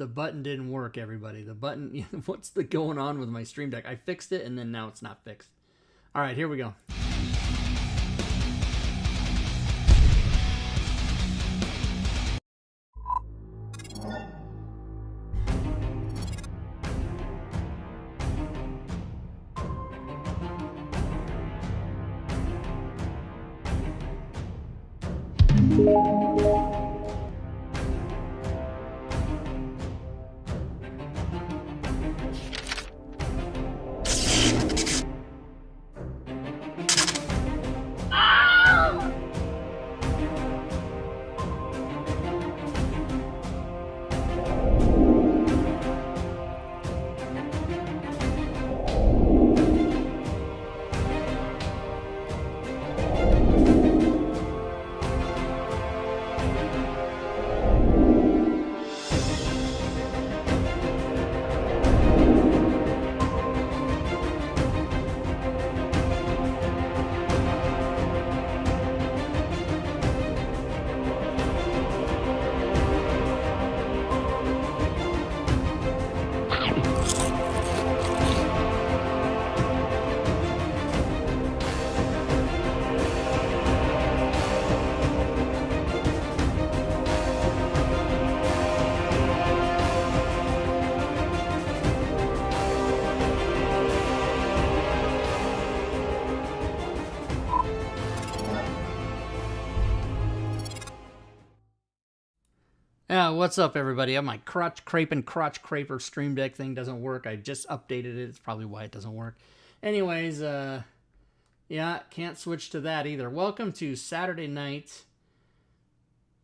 the button didn't work, everybody. The button, what's going on with my Stream Deck? I fixed it, and then now it's not fixed. All right, here we go. What's up, everybody? My crotch scraper Stream Deck thing doesn't work. I just updated it. It's probably why it doesn't work. Anyways, yeah, can't switch to that either. Welcome to Saturday night.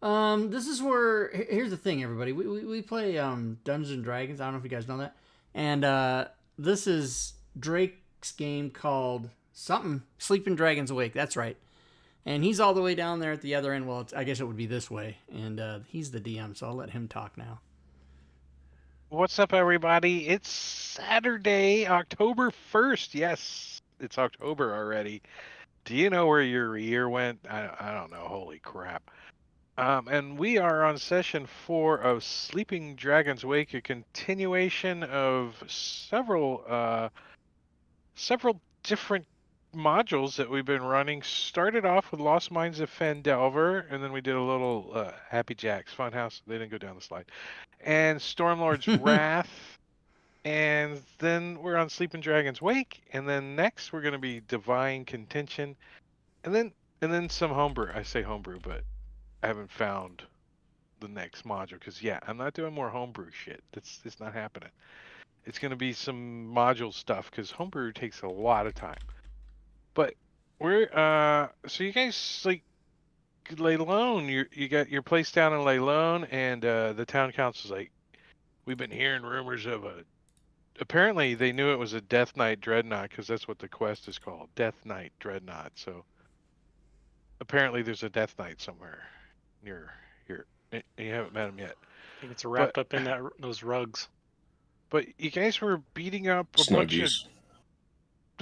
This is where, here's the thing, everybody. We play Dungeons and Dragons. I don't know if you guys know that. And this is Drake's game called something, Sleeping Dragons Awake. That's right. And he's all the way down there at the other end. Well, I guess it would be this way. And he's the DM, so I'll let him talk now. What's up, everybody? It's Saturday, October 1st. Yes, it's October already. Do you know where your year went? I don't know. Holy crap. And we are on session 4 of Sleeping Dragons Wake, a continuation of several different modules that we've been running. Started off with Lost Mines of Phandelver, and then we did a little Happy Jack's Funhouse. They didn't go down the slide. And Stormlord's Wrath, and then we're on Sleeping Dragons Wake, and then next we're going to be Divine Contention, and then some homebrew. I say homebrew, but I haven't found the next module, because yeah, I'm not doing more homebrew shit. It's not happening. It's going to be some module stuff, because homebrew takes a lot of time. But we're so you guys like lay loan. You got your place down in lay loan, and the town council's like, we've been hearing rumors of apparently they knew it was a Death Knight Dreadnought, because that's what the quest is called, Death Knight Dreadnought. So apparently there's a Death Knight somewhere near here, and you haven't met him yet. I think it's wrapped up in those rugs. But you guys were beating up a Snuggies.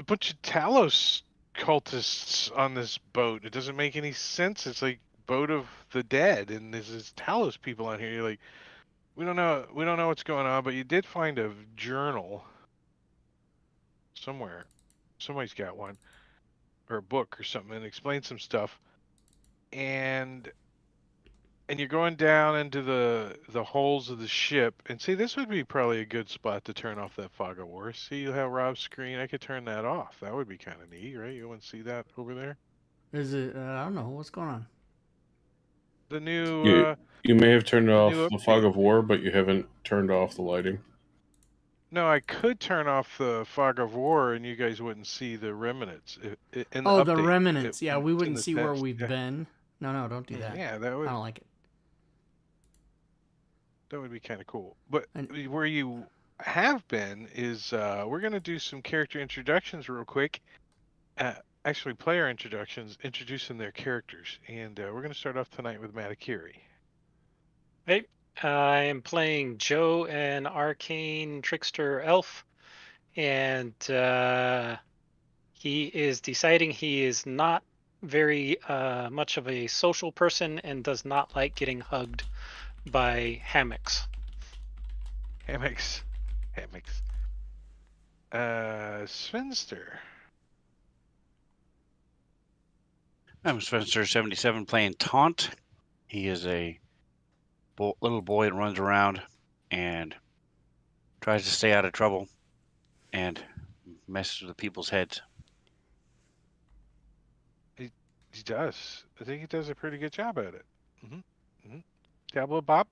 bunch of Talos cultists on this boat. It doesn't make any sense. It's like boat of the dead, and there's Talos people on here. You're like, we don't know what's going on, but you did find a journal somewhere. Somebody's got one, or a book or something, and explains some stuff. And you're going down into the holes of the ship, and see, this would be probably a good spot to turn off that fog of war. See how Rob's screen? I could turn that off. That would be kind of neat, right? You want to see that over there? Is it? I don't know what's going on. The new. You may have turned off the fog of war, but you haven't turned off the lighting. No, I could turn off the fog of war, and you guys wouldn't see the remnants. The remnants. Yeah, we wouldn't see where we've been. No, don't do that. Yeah, that would. I don't like it. That would be kind of cool. But where you have been is we're going to do some character introductions real quick. Actually, player introductions, introducing their characters. And we're going to start off tonight with Matakiri. Hey, I am playing Joe, an arcane trickster elf. And he is deciding he is not very much of a social person and does not like getting hugged by hammocks. Hammocks. Svenster. I'm Spencer77 playing Taunt. He is a little boy that runs around and tries to stay out of trouble and messes with the people's heads. He does. I think he does a pretty good job at it. Diablo Bob?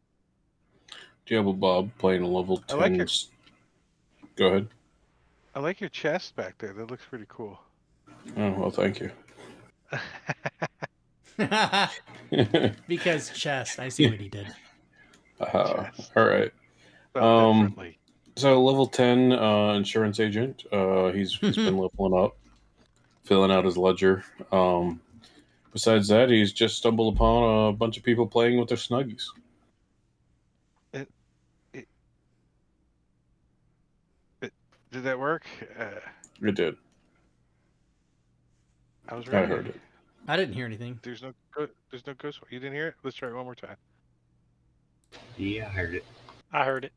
Diablo Bob playing a level 10. I like your- Go ahead. I like your chest back there. That looks pretty cool. Oh, well, thank you. Because chest. I see what he did. All right. Felt differently. So level 10 insurance agent. He's been leveling up, filling out his ledger. Besides that, he's just stumbled upon a bunch of people playing with their Snuggies. Did that work? It did. I was I ready. heard it. I didn't hear anything. There's no ghost. You didn't hear it? Let's try it one more time. Yeah, I heard it. I heard it.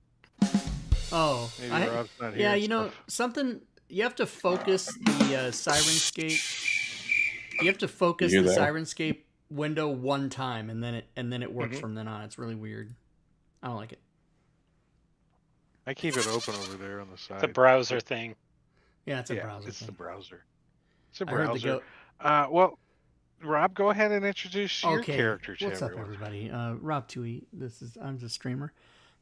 Oh, Maybe I- Rob's not yeah, hearing you know, stuff. something, you have to focus the Sirenscape. You have to focus You the hear that? Sirenscape window one time, and then it works from then on. It's really weird. I don't like it. I keep it open over there on the side. The browser thing. Yeah, it's a yeah, browser it's thing. the browser. It's a I heard the browser. go. Well, Rob, go ahead and introduce your Okay, character to what's up, everyone. everybody? Rob Tui. I'm the streamer,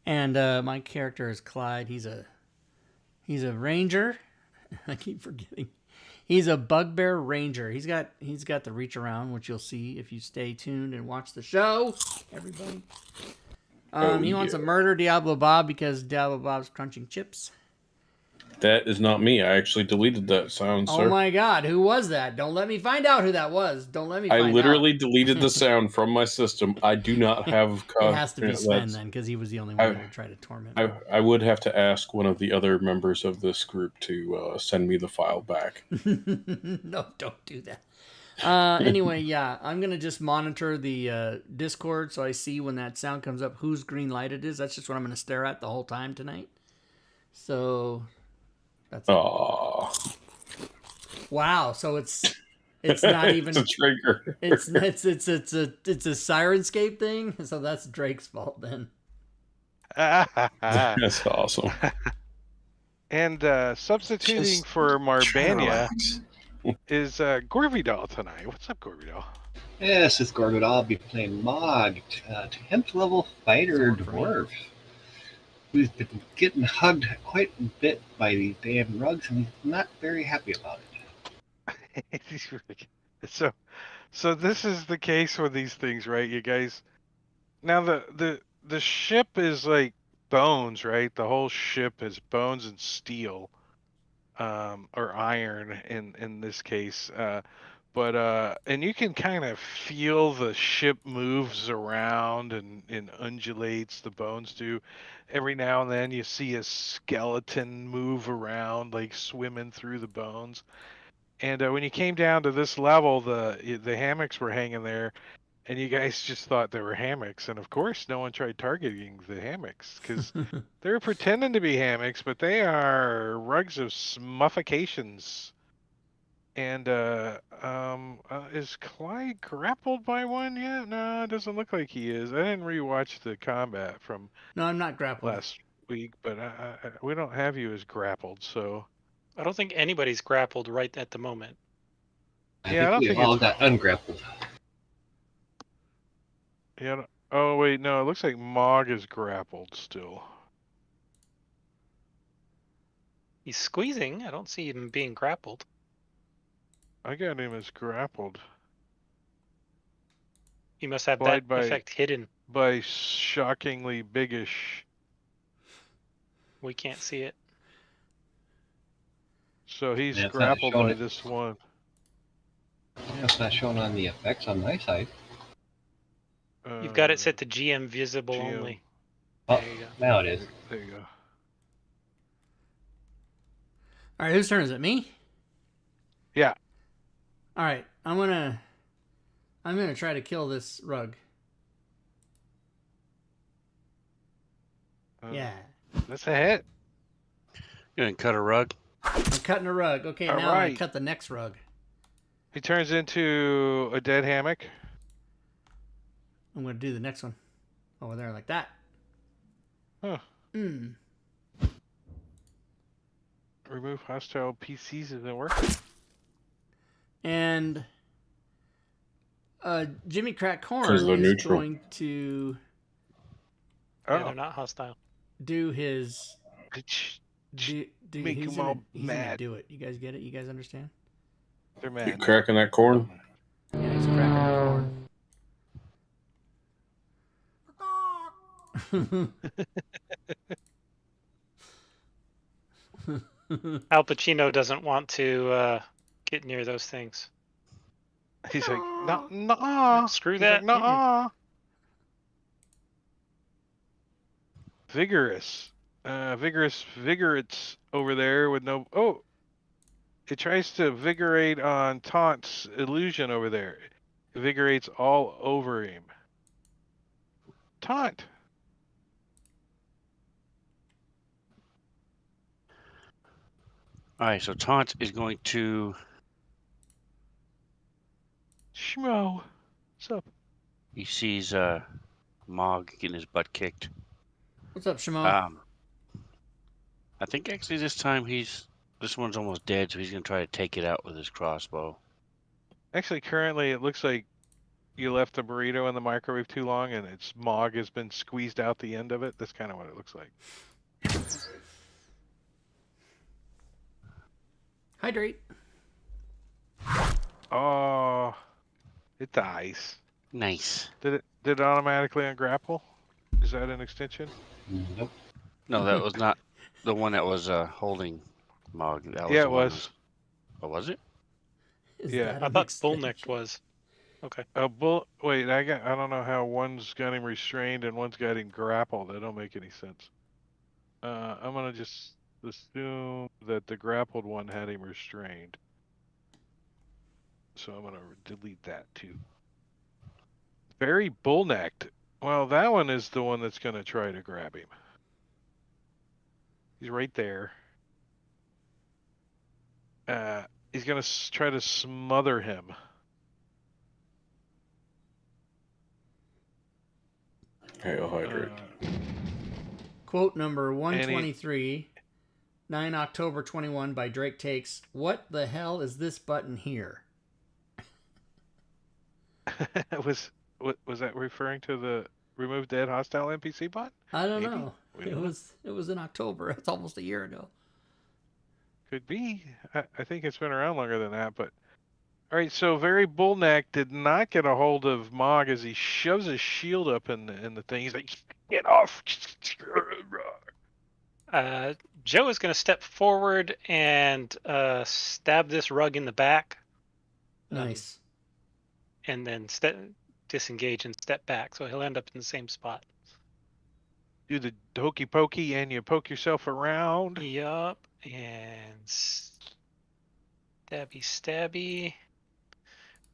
and my character is Clyde. He's a ranger. I keep forgetting. He's a bugbear ranger. He's got the reach around, which you'll see if you stay tuned and watch the show. Everybody. He wants to murder Diablo Bob because Diablo Bob's crunching chips. That is not me. I actually deleted that sound, Oh sir. my God, who was that? Don't let me find out who that was. Don't let me find I out. literally deleted the sound from my system. I do not have... It has to be Sven then, because he was the only one that would try to torment me. I would have to ask one of the other members of this group to send me the file back. No, don't do that. Anyway, yeah, I'm going to just monitor the Discord so I see when that sound comes up whose green light it is. That's just what I'm going to stare at the whole time tonight. So, that's Aww. Wow, so it's not even... It's a trigger. It's a Sirenscape thing, so that's Drake's fault then. That's awesome. And substituting Just for try to Marbania relax. is Gorvidal tonight. What's up, Gorvidal? Yes, it's Gorgon. I'll be playing Mog, 10th level fighter That's one for me. dwarf. Who's been getting hugged quite a bit by these damn rugs, and he's not very happy about it. He's really good. So this is the case with these things, right, you guys? Now the ship is like bones, right? The whole ship is bones and steel, or iron in this case. But and you can kind of feel the ship moves around and undulates. The bones do. Every now and then you see a skeleton move around, like swimming through the bones. And when you came down to this level, the hammocks were hanging there, and you guys just thought they were hammocks. And of course, no one tried targeting the hammocks because they're pretending to be hammocks, but they are rugs of smuffications. And is Clyde grappled by one yet? No, it doesn't look like he is. I didn't rewatch the combat from No, I'm not grappled. last week, but we don't have you as grappled, so I don't think anybody's grappled right at the moment. Yeah, I don't we've think all got ungrappled. yeah. Oh wait, no, it looks like Mog is grappled still. He's squeezing. I don't see him being grappled. I got him as grappled He must have Applied that by- effect hidden. by shockingly biggish. We can't see it. So he's Yeah, it's not grappled showing by it. this one. Yeah, it's not showing on the effects on my side. You've got it set to GM visible GM. only. Oh, There you go. now it is. There you go. All right, whose turn is it? Me? Yeah. All right, I'm gonna try to kill this rug. Uh, Yeah. That's a hit. You gonna cut a rug? I'm cutting a rug. Okay, All now I right. cut the next rug. He turns into a dead hammock. I'm going to do the next one over there like that. Huh. Mm. Remove hostile PCs isn't working. And Jimmy Crack Corn 'Cause they're is neutral. going to Yeah, Oh. they're not hostile. do his... Do, Make he's them gonna, all he's gonna mad. do it. You guys get it? You guys understand? They're You mad. cracking that corn? Yeah, he's cracking the corn. Al Pacino doesn't want to get near those things. He's like, no, Screw He's that. like, no. Vigorous. Vigorous over there with no. Oh, it tries to vigorate on Taunt's illusion over there. It vigorates all over him. Taunt. All right, so Taunt is going to. Schmo. What's up? He sees Mog getting his butt kicked. What's up, Shimo? I think actually this time this one's almost dead, so he's gonna try to take it out with his crossbow. Actually, currently it looks like you left the burrito in the microwave too long, and its Mog has been squeezed out the end of it. That's kind of what it looks like. Hydrate. Oh, it dies. Nice. Did it automatically ungrapple? Is that an extension? Nope. No, that was not the one that was holding Mog. That was Yeah, the it one was. Oh, was it? Is Yeah. that I an thought extension? Bullnecked was. Okay. Wait, I don't know how one's got him restrained and one's got him grappled. That don't make any sense. I'm gonna just assume that the grappled one had him restrained. So I'm gonna delete that too. Very bull-necked. Well, that one is the one that's gonna try to grab him. He's right there. He's gonna try to smother him. Hey, I'll hydrate. Quote number 123, 9 October 21 by Drake Takes. What the hell is this button here? was that referring to the remove dead hostile NPC bot? I don't Maybe. know. We It don't know. was in October. It's almost a year ago. Could be. I think it's been around longer than that, but all right. So very bullneck did not get a hold of Mog as he shoves his shield up in the thing. He's like, "Get off!" Joe is going to step forward and stab this rug in the back. Nice. And then disengage and step back. So he'll end up in the same spot. Do the hokey pokey and you poke yourself around. Yup. And stabby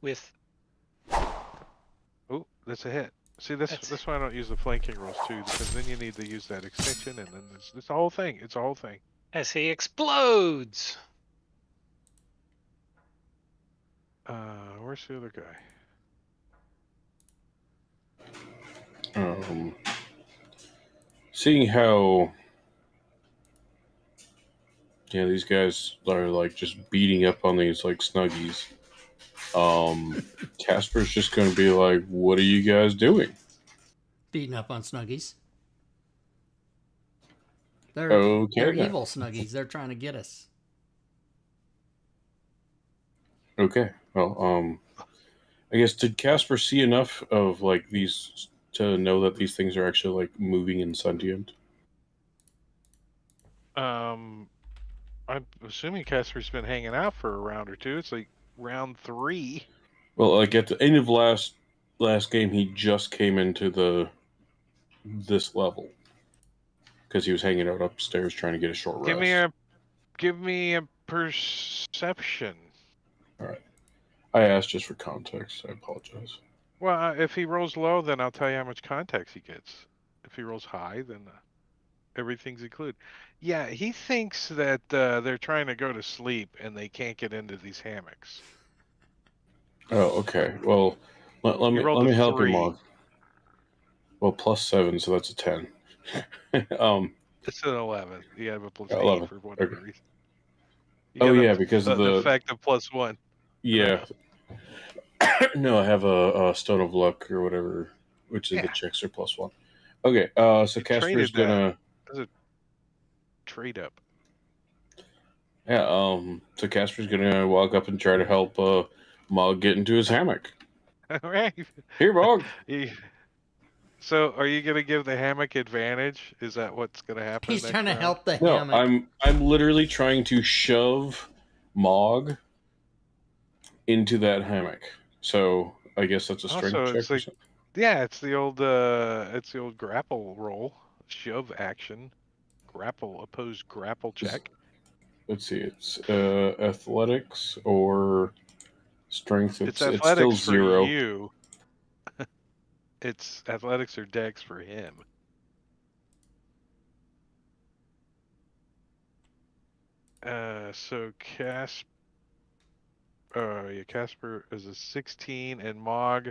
with. Oh, that's a hit. See, that's why I don't use the flanking rolls too, because then you need to use that extension, and then it's a whole thing. It's a whole thing. As he explodes. Where's the other guy? Seeing how these guys are like just beating up on these like snuggies, Casper's just gonna be like, what are you guys doing? Beating up on Snuggies. They're Okay, then. evil Snuggies. They're trying to get us. Okay, well, I guess, did Casper see enough of like these to know that these things are actually like moving and sentient? I'm assuming Casper's been hanging out for a round or two. It's like round 3. Well, like at the end of last game, he just came into this level because he was hanging out upstairs trying to get a short rest. Give me a perception. All right. I asked just for context. I apologize. Well, if he rolls low, then I'll tell you how much context he gets. If he rolls high, then Everything's included. Yeah, he thinks that they're trying to go to sleep and they can't get into these hammocks. Oh, okay. Well, let You me rolled a help you, 3. Mog. Well, +7, so that's a 10. It's an 11. You have a +8 11. for whatever Okay. reason. You Oh got yeah, because of the the effect of +1. yeah. No, I have a Stone of Luck or whatever, which is the Yeah. checks are +1. Okay, so You Casper's traded that. gonna As a trade up. so Casper's gonna walk up and try to help Mog get into his hammock. All right. Here, Mog. So, are you going to give the hammock advantage? Is that what's going to happen He's next trying to round? help the No, hammock. I'm literally trying to shove Mog into that hammock. So I guess that's a strength Also, check it's or like, something. yeah, it's the old grapple roll, shove action, grapple opposed grapple check. Let's see, it's athletics or strength. It's It's athletics still for 0. you. It's athletics or dex for him. So Casper is a 16 and Mog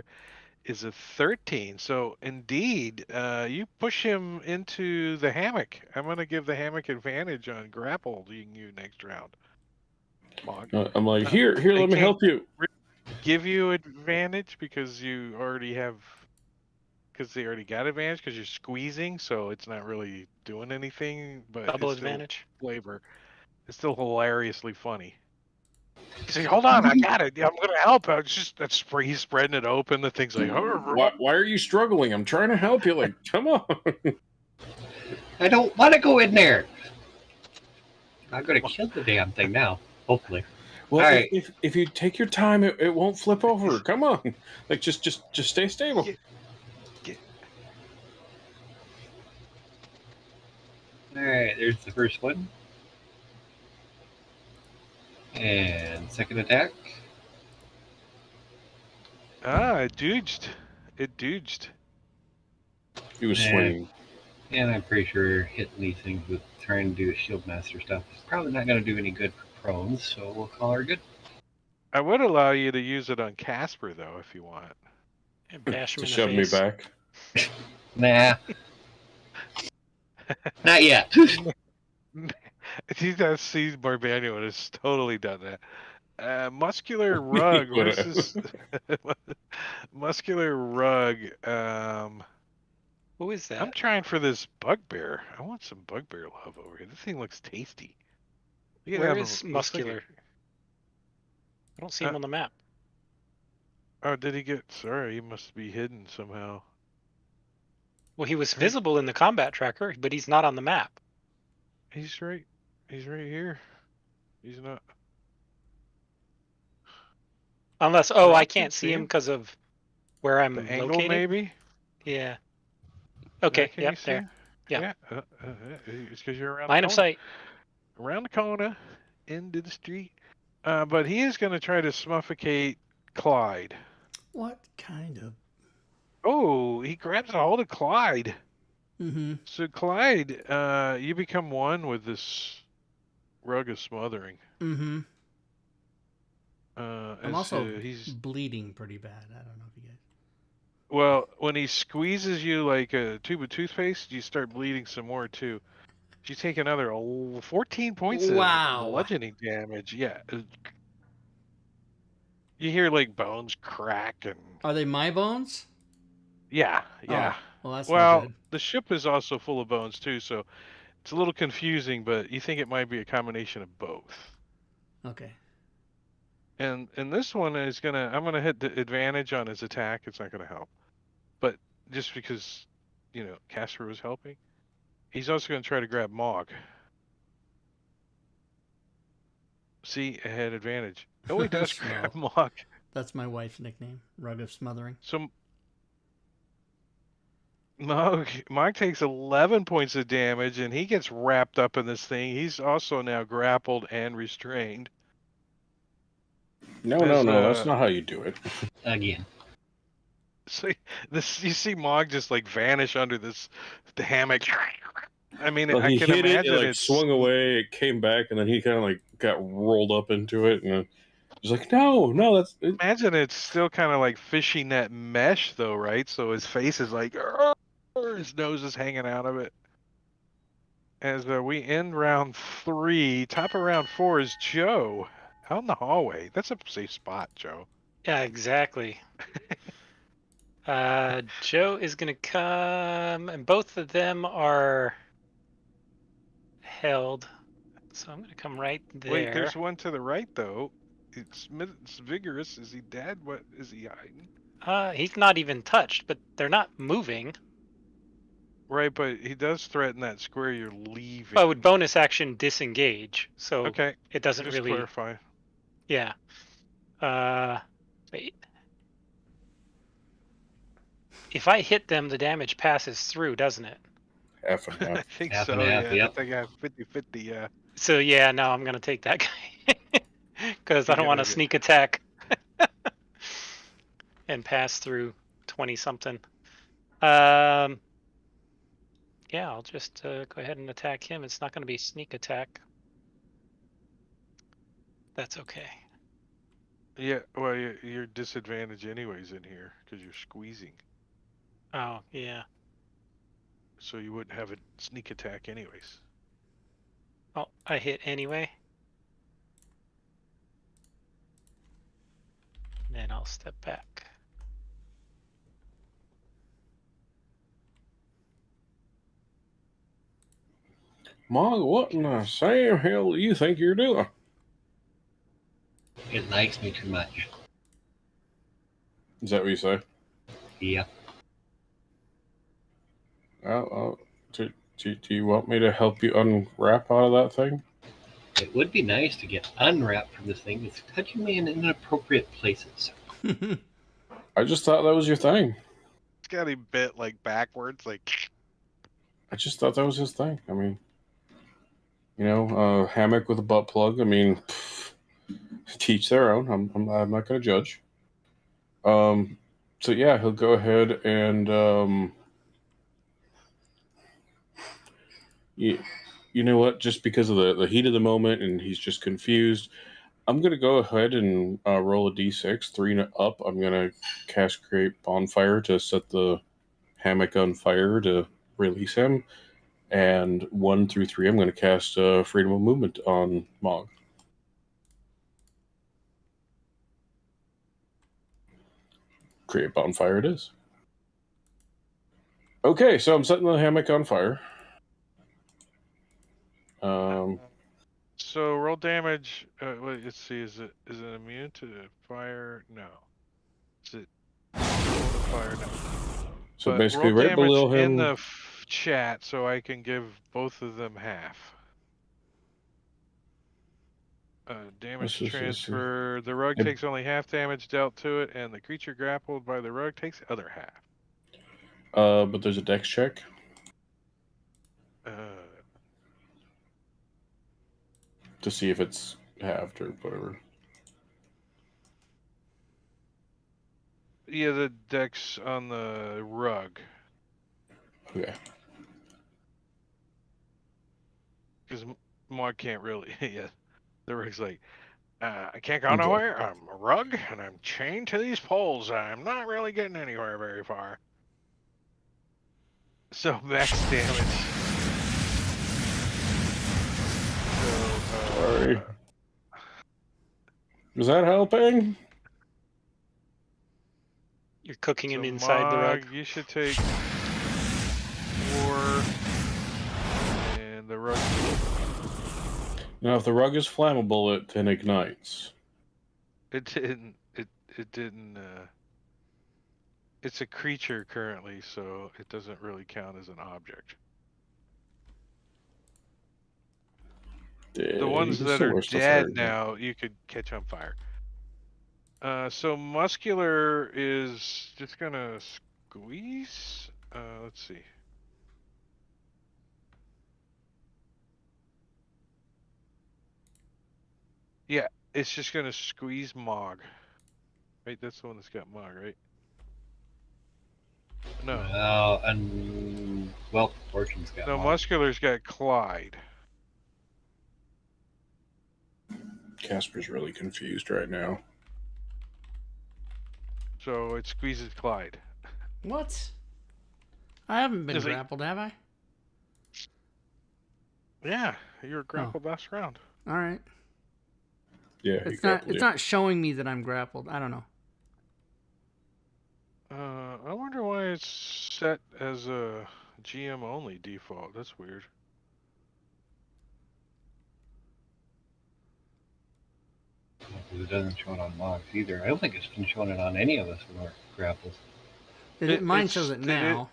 is a 13. So indeed, you push him into the hammock. I'm going to give the hammock advantage on grappling you next round. Mog. I'm like, here, let me help you. Give you advantage because you already have, because they already got advantage because you're squeezing, so it's not really doing anything. But Double it's still advantage. flavor. It's still hilariously funny. He's like, hold on, I got it. I'm gonna help. He's spreading it open. The thing's like, Why are you struggling? I'm trying to help you. Like, come on. I don't want to go in there. I'm going to kill the damn thing now, hopefully. Well, All right. if you take your time, it won't flip over. Come on, like just stay stable. All right, there's the first one. And second attack. it dodged. It dodged. He was Yeah. swinging. And I'm pretty sure hitting these things with trying to do a shield master stuff is probably not going to do any good for prones, so we'll call her good. I would allow you to use it on Casper though, if you want. And bash him To in the shove me face. back. Nah. Not yet. He does see Barbanian and has totally done that. Muscular Rug versus Muscular Rug. Who is that? I'm trying for this bugbear. I want some bugbear love over here. This thing looks tasty. Where is Muscular? I don't see him on the map. Oh, did he get? Sorry, he must be hidden somehow. Well, he was visible in the combat tracker, but he's not on the map. He's right here. He's not. Unless, I can't see him because of where I'm The angle, located. maybe. Yeah. Okay. Can Yep. you see There. him? Yeah. It's because you're around. Line of sight. Around the corner, into the street. But he is going to try to suffocate Clyde. What kind of? Oh, he grabs a hold of Clyde. Mm-hmm. So Clyde, you become one with this rug of smothering. Mm-hmm. I'm also he's bleeding pretty bad. I don't know if you guys. well, when he squeezes you like a tube of toothpaste, you start bleeding some more too. You take another 14 points of bludgeoning damage. Yeah. You hear like bones crack and. Are they my bones? Yeah. Oh, well, that's not good. The ship is also full of bones too, so it's a little confusing, but you think it might be a combination of both. Okay. And this one is I'm gonna hit the advantage on his attack. It's not gonna help, but just because, Casper was helping, he's also gonna try to grab Mog. See, I had advantage. Oh, he does grab Mog. That's my wife's nickname, Rug of Smothering. So Mog takes 11 points of damage, and he gets wrapped up in this thing. He's also now grappled and restrained. No, that's not how you do it. Again. So you see Mog just like vanish under the hammock, I mean, Well, I he can hit it, imagine it like it's swung away, it came back, and then he kind of like got rolled up into it, and he's like, no, that's it. Imagine it's still kind of like fishing net mesh, though, right? So his face is like, "Arr!" His nose is hanging out of it. As we end round 3, top of round 4 is Joe out in the hallway. That's a safe spot, Joe. Yeah, exactly. Joe is gonna come, and both of them are held. So I'm gonna come right there. Wait, there's one to the right though. It's vigorous. Is he dead? What is he hiding? He's not even touched, but they're not moving. Right, but he does threaten that square you're leaving. Oh, with bonus action disengage, so okay, it doesn't just really. clarify. Yeah. Wait. If I hit them, the damage passes through, doesn't it? Half and I half. think Half so. and half, Yeah, yep. I think I have 50-50. Yeah. So yeah, no, I'm gonna take that guy because I don't want to Okay. sneak attack and pass through 20 something. Yeah, I'll just go ahead and attack him. It's not going to be sneak attack. That's okay. Yeah. Well, you're disadvantaged anyways in here because you're squeezing, Oh yeah. so you wouldn't have a sneak attack anyways. Oh, I hit anyway. Then I'll step back. Mog, what in the same hell do you think you're doing? It likes me too much. Is that what you say? Yeah. Do you want me to help you unwrap out of that thing? It would be nice to get unwrapped from this thing. It's touching me in inappropriate places. I just thought that was your thing. It's got him bit like backwards, like. I just thought that was his thing. I mean, hammock with a butt plug. I mean, teach their own. I'm not going to judge. So yeah, he'll go ahead and you know what? Just because of the heat of the moment, and he's just confused, I'm going to go ahead and roll a d6, 3 and up. I'm going to cast Create Bonfire to set the hammock on fire to release him. And 1 through 3, I'm going to cast Freedom of Movement on Mog. Create Bonfire it is. Okay, so I'm setting the hammock on fire. So roll damage. Wait, let's see. Is it immune to fire? No. Is it immune to fire? No. So But basically, roll right below damage in him. the chat, so I can give both of them half. Damage transfer. The rug takes only half damage dealt to it, and the creature grappled by the rug takes the other half. But there's a dex check. To see if it's halved or whatever. Yeah, the dex on the rug. Okay. Because Maud can't really. Yeah, the rug's like, I can't go nowhere. I'm a rug, and I'm chained to these poles. I'm not really getting anywhere very far. So max damage. Sorry. Is that helping? You're cooking him inside the rug. You should take 4, and the rug. Now, if the rug is flammable, it then ignites. It didn't. It didn't. It's a creature currently, so it doesn't really count as an object. The ones that are dead now, you could catch on fire. So muscular is just gonna squeeze. Let's see. Yeah, it's just gonna squeeze Mog. Right, that's the one that's got Mog, right? No. Well, Fortune's got No, Mog. Muscular's got Clyde. Casper's really confused right now. So it squeezes Clyde. What? I haven't been Is he- grappled, have I? Yeah, you were grappled last round. All right. Yeah, he It's not. grappled It's you. not showing me that I'm grappled. I don't know. I wonder why it's set as a GM only default. That's weird. Because it doesn't show it on Mogs either. I don't think it's been showing it on any of us when we're grappled. Mine shows it now.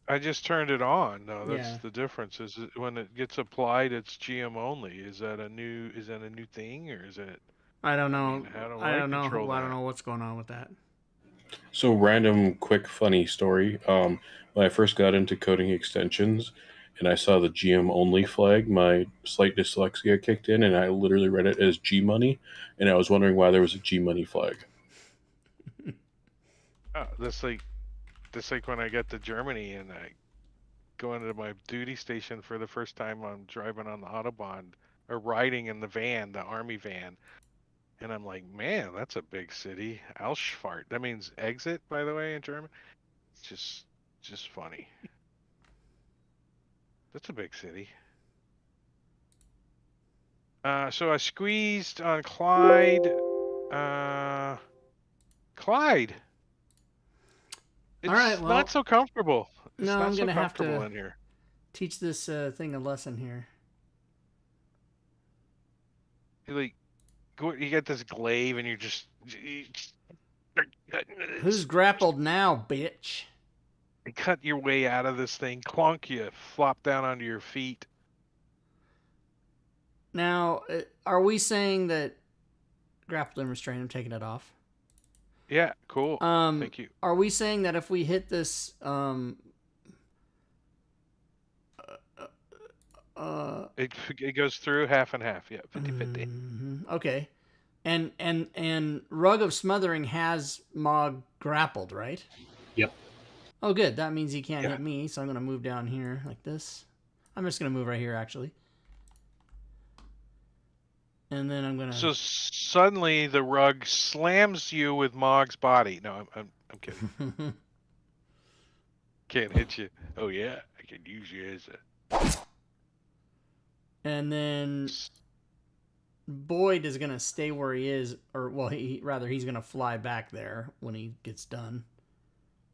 I just turned it on. No, that's Yeah. the difference. Is it, when it gets applied, it's GM only. Is that a new thing, or is it? I don't know. mean, how do I I don't know. control I don't that? know what's going on with that. So, random, quick, funny story. When I first got into coding extensions and I saw the GM only flag, my slight dyslexia kicked in and I literally read it as G Money. And I was wondering why there was a G Money flag. Oh, that's like when I got to Germany and I go into my duty station for the first time. I'm driving on the Autobahn or riding in the van, the army van. And I'm like, man, that's a big city. Ausfahrt. That means exit, by the way, in German. It's just funny. That's a big city. So I squeezed on Clyde. Clyde. It's All right, well, not so comfortable. It's no, not I'm so gonna have comfortable to in here. teach this thing a lesson here. You get this glaive and you're just. Who's grappled now, bitch? Cut your way out of this thing. Clunk you. Flop down onto your feet. Now, are we saying that grappled and restrained? I'm taking it off. Yeah, cool. Thank you. Are we saying that if we hit this, It goes through half and half. Yeah, 50-50. Okay, and Rug of Smothering has Mog grappled, right? Yep. Oh, good. That means he can't hit me, so I'm gonna move down here like this. I'm just gonna move right here, actually. And then I'm gonna. So suddenly the rug slams you with Mog's body. No, I'm kidding. Can't hit you. Oh yeah, I can use you as a. And then Boyd is gonna stay where he is, or well, he's gonna fly back there when he gets done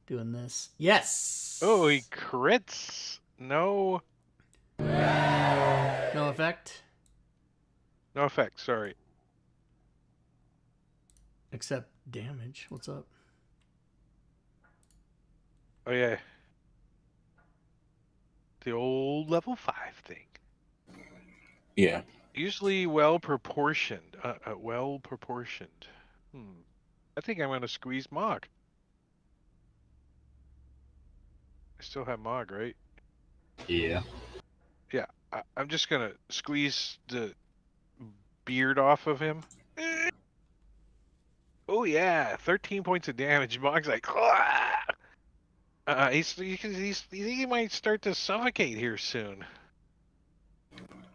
doing this. Yes. Oh, he crits. No. No effect. No effect. Sorry. Except damage. What's up? Oh yeah. The old level 5 thing. Yeah. Usually well proportioned. Well proportioned. I think I'm gonna squeeze Mog. I still have Mog, right? Yeah. Yeah. I'm just gonna squeeze the beard off of him. Oh yeah, 13 points of damage. Mog's like, he might start to suffocate here soon.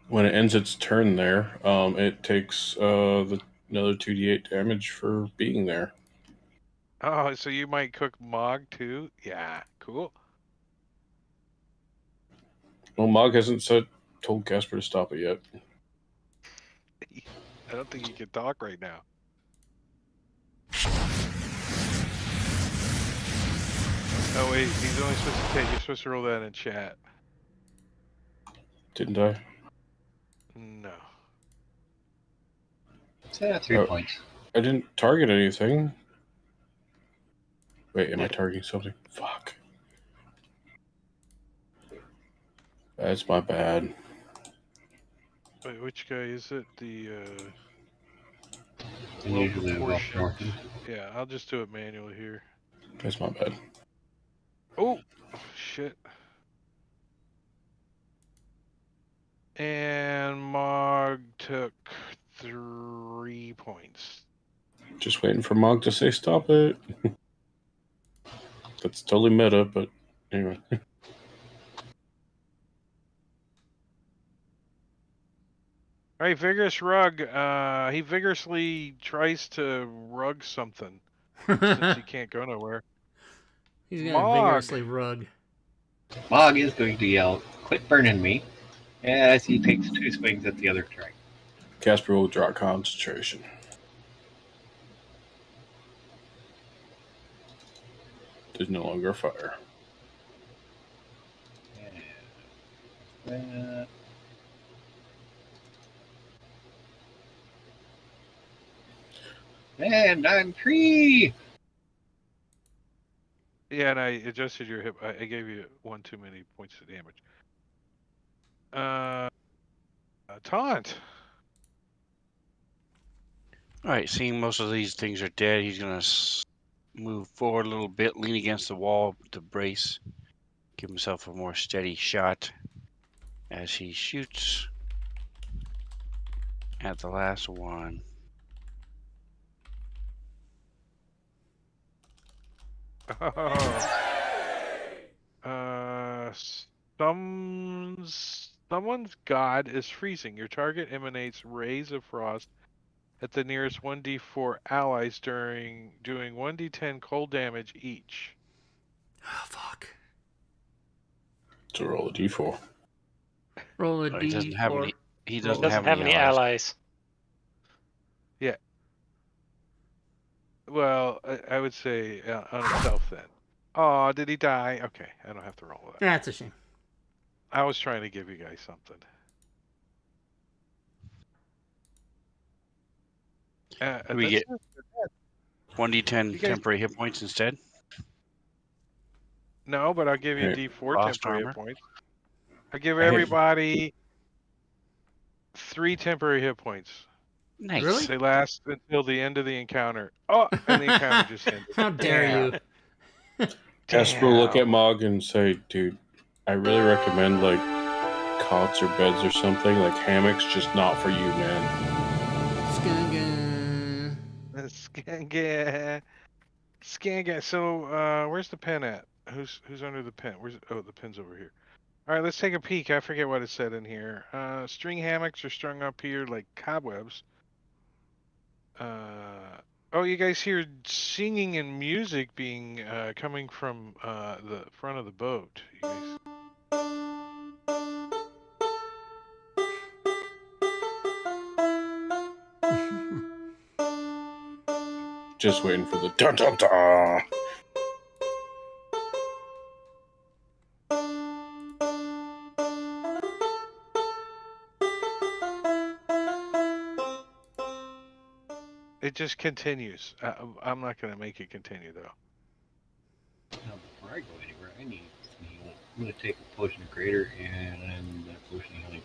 When it ends its turn there, it takes another 2d8 damage for being there. Oh, so you might cook Mog too? Yeah, cool. Well, Mog hasn't told Casper to stop it yet. I don't think he can talk right now. Oh wait, he's only supposed to take. You're supposed to roll that in chat. Didn't I? No. So 3 points. I didn't target anything. Wait, am I targeting something? Fuck. That's my bad. Wait, which guy is it? The Usually well proportioned. proportioned. Yeah, I'll just do it manually here. That's my bad. Oh, shit. And Mog took 3 points. Just waiting for Mog to say stop it. That's totally meta, but anyway. All right, vigorous rug. He vigorously tries to rug something since he can't go nowhere. He's gonna Mog. vigorously rug. Mog is going to yell, "Quit burning me," as he takes 2 swings at the other track. Casper will draw concentration. There's no longer a fire. And I'm free! Yeah, and I adjusted your hip. I gave you 1 too many points of damage. Taunt. All right, seeing most of these things are dead, he's gonna move forward a little bit, lean against the wall to brace, give himself a more steady shot as he shoots at the last one. Someone's god is freezing. Your target emanates rays of frost at the nearest 1d4 allies doing 1d10 cold damage each. Oh, fuck. So roll a d4. Roll a Oh, he doesn't have D4. any. He Roll- doesn't Doesn't have any allies. Yeah. Well, I would say on himself then. Oh, did he die? Okay, I don't have to roll with that. That's a shame. I was trying to give you guys something. We get that's- 1d10 You guys- temporary hit points instead. No, but I'll give you Hey, D4 frost temporary armor. hit points. I'll give Hey. everybody 3 temporary hit points. Nice. Really? They last until the end of the encounter. Oh, and the encounter just ended. How dare you? Casper will look Damn. at Mog and say, "Dude, I really recommend like cots or beds or something, like hammocks, just not for you, man." Skanga. Skanga. So, where's the pen at? Who's under the pen? The pin's over here. All right, let's take a peek. I forget what it said in here. String hammocks are strung up here like cobwebs. Oh, you guys hear singing and music being coming from the front of the boat. You guys... Just waiting for the dun dun dun. It just continues. I'm not going to make it continue, though. Now, before I go anywhere, I need some healing. I'm going to take a potion of greater and a potion of healing.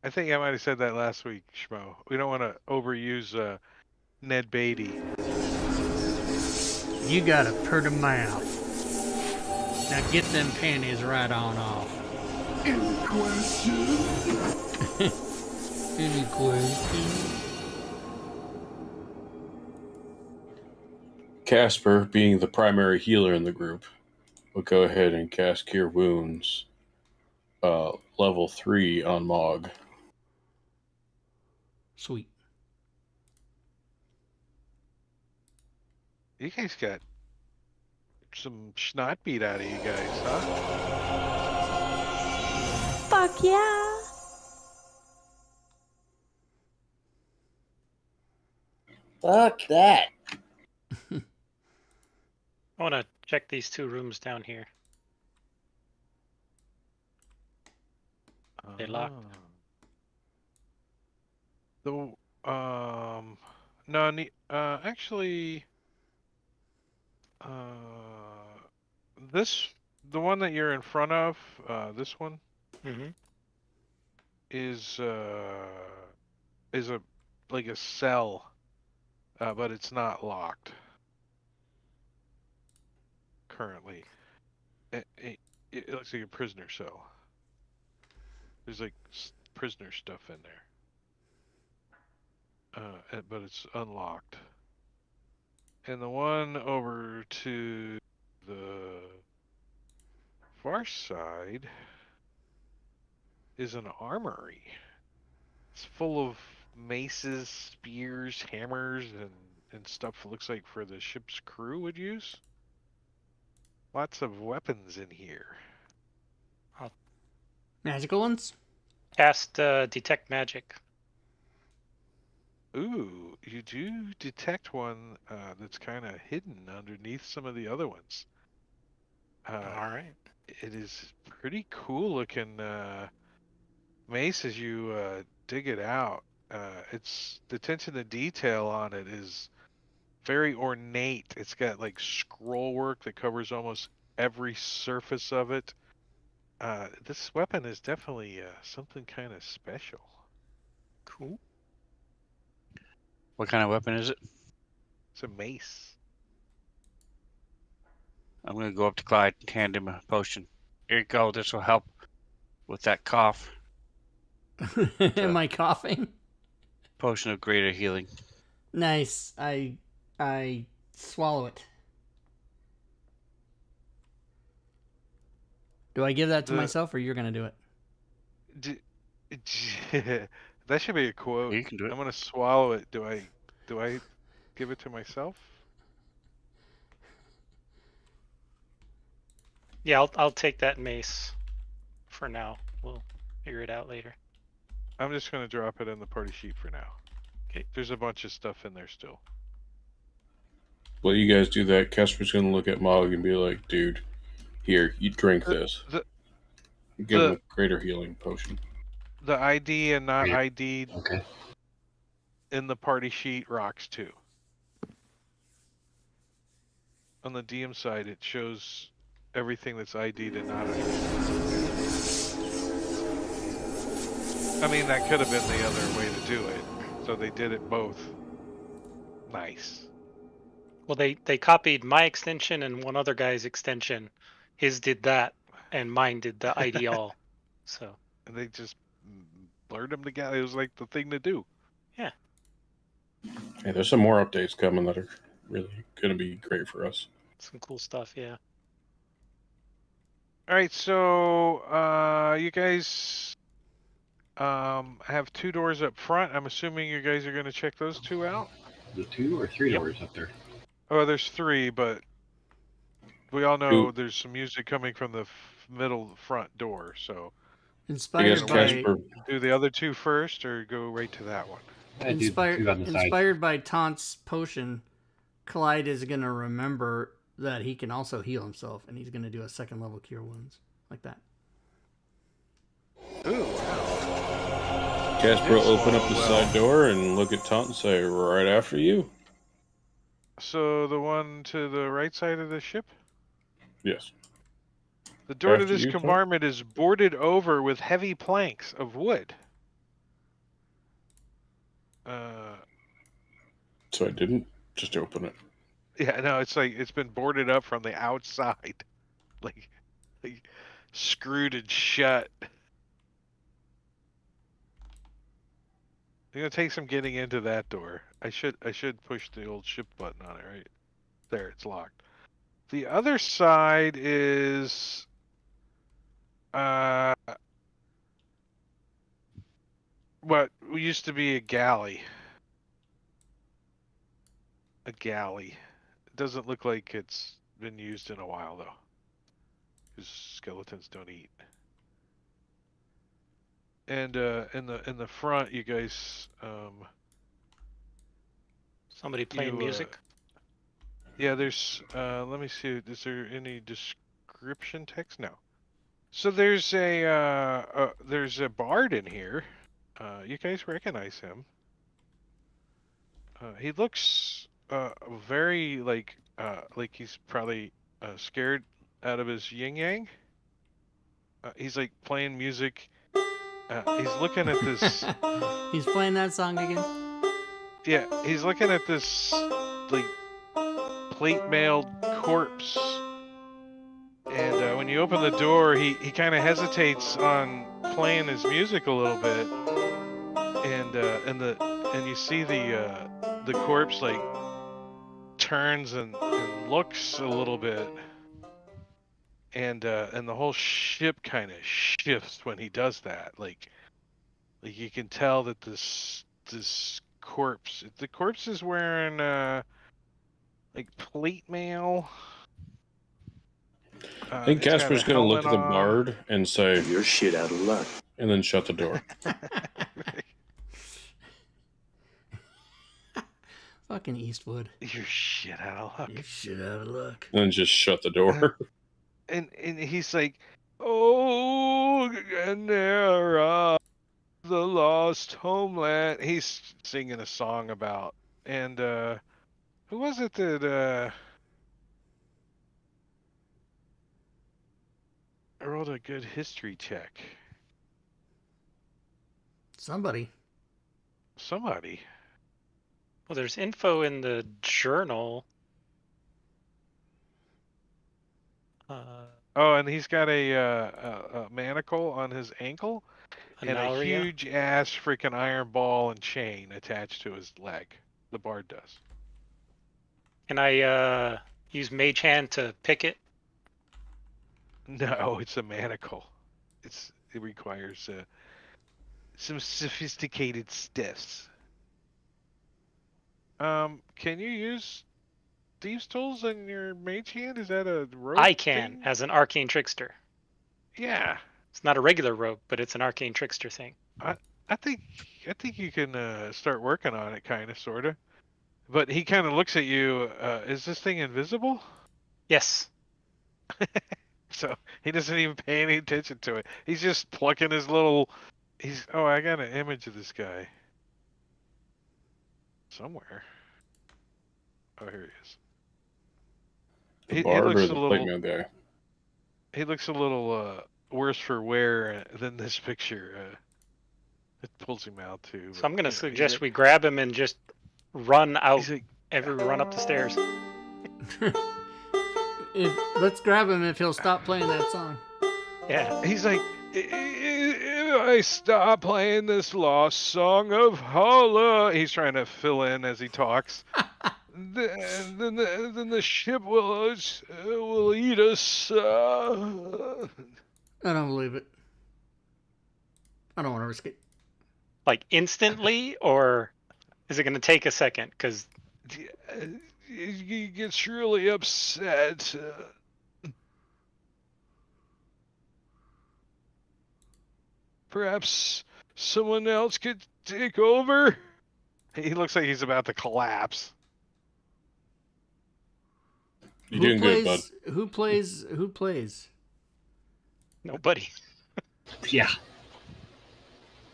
I think I might have said that last week, Schmo. We don't want to overuse Ned Beatty. You got a pretty mouth. Now get them panties right on off. Any questions? Any questions? Casper, being the primary healer in the group, will go ahead and cast Cure Wounds, level 3 on Mog. Sweet. You guys got some snot beat out of you guys, huh? Fuck yeah. Fuck that. I want to check these 2 rooms down here. They locked. Actually, the one that you're in front of, this one Mm-hmm. is a like a cell, but it's not locked currently. It looks like a prisoner cell. There's like prisoner stuff in there, but it's unlocked. And the one over to the far far side is an armory. It's full of maces, spears, hammers, and stuff it looks like for the ship's crew would use. Lots of weapons in here. Magical ones? Cast detect magic. Ooh, you do detect one that's kind of hidden underneath some of the other ones. All right. It is pretty cool looking mace as you dig it out. It's the attention to detail on it is very ornate. It's got like scroll work that covers almost every surface of it. This weapon is definitely something kind of special. Cool. What kind of weapon is it? It's a mace. I'm going to go up to Clyde and hand him a potion. Here you go. This will help with that cough. Am I coughing? Potion of greater healing. Nice. I swallow it. Do I give that to myself, or you're gonna do it? That should be a quote. You can do it. I'm gonna swallow it. Do I give it to myself? Yeah, I'll take that mace for now. We'll figure it out later. I'm just gonna drop it in the party sheet for now. Okay. There's a bunch of stuff in there still. While you guys do that, Casper's gonna look at Mog and be like, "Dude, here, you drink this. Give him a greater healing potion." The ID and not ID'd Okay. in the party sheet rocks too. On the DM side, it shows everything that's ID'd and not ID'd. I mean, that could have been the other way to do it. So they did it both. Nice. Well, they copied my extension and one other guy's extension. His did that, and mine did the ID all. So. And they just blurred them together. It was like the thing to do. Yeah. Hey, there's some more updates coming that are really going to be great for us. Some cool stuff, yeah. All right, so you guys have 2 doors up front. I'm assuming you guys are going to check those 2 out. The 2 or 3 doors up there? Oh, there's 3, but we all know there's some music coming from the middle front door. So, Inspired by do the other 2 first, or go right to that one. Inspired by Taunt's potion, Clyde is gonna remember that he can also heal himself, and he's gonna do a 2nd level cure wounds like that. Ooh, wow. Casper will open up the side door and look at Taunt and say, "Right after you." So the one to the right side of the ship? Yes. The door to After this you, Taunt? compartment is boarded over with heavy planks of wood. So I didn't just open it. Yeah, no, it's like it's been boarded up from the outside, like screwed and shut. It's gonna take some getting into that door. I should push the old ship button on it right there. It's locked. The other side is what used to be a galley. A galley. It doesn't look like it's been used in a while though, because skeletons don't eat. And in the front, you guys. Somebody playing music. Yeah, there's. Let me see. Is there any description text? No. So there's a bard in here. You guys recognize him. He looks very like he's probably scared out of his yin yang. He's like playing music. He's looking at this. He's playing that song again. Yeah, he's looking at this like plate mailed corpse. And when you open the door, he kind of hesitates on playing his music a little bit, and you see the corpse like turns and looks a little bit, and the whole ship kind of shifts when he does that. Like you can tell that this corpse, the corpse is wearing like plate mail. I think it's got Casper's a going to look at helmet the on. bard and say, You're shit out of luck. and then shut the door. Fucking Eastwood. You're shit out of luck. You're shit out of luck. And then just shut the door. And he's like, oh, Ganera, the lost homeland. He's singing a song about, and who was it that wrote a good history check? Somebody. Somebody. Well, there's info in the journal. Oh, and he's got a manacle on his ankle and a Analia? huge ass freaking iron ball and chain attached to his leg. The bard does. Can I use Mage Hand to pick it? No, it's a manacle. It requires some sophisticated steps. Can you use thieves' tools in your mage hand? Is that a rope? I can, thing? as an arcane trickster. Yeah, It's not a regular rope, but it's an arcane trickster thing. I think you can start working on it, kind of, sort of. But he kind of looks at you. Is this thing invisible? Yes. So he doesn't even pay any attention to it. He's just plucking his little. Oh, I got an image of this guy somewhere. Oh, here he is. The bard or the plate mail guy? He looks a little worse for wear than this picture. It pulls him out too. So I'm going to suggest we grab him and just run out. He's like, Run up the stairs. Let's grab him if he'll stop playing that song. Yeah. he's like, if I stop playing this lost song of Holla, he's trying to fill in as he talks. then the ship will eat us. I don't believe it. I don't want to risk it. Like instantly, or is it going to take a second? Because He gets really upset. Perhaps someone else could take over. He looks like he's about to collapse. You're doing good, bud. Who plays? nobody. Yeah.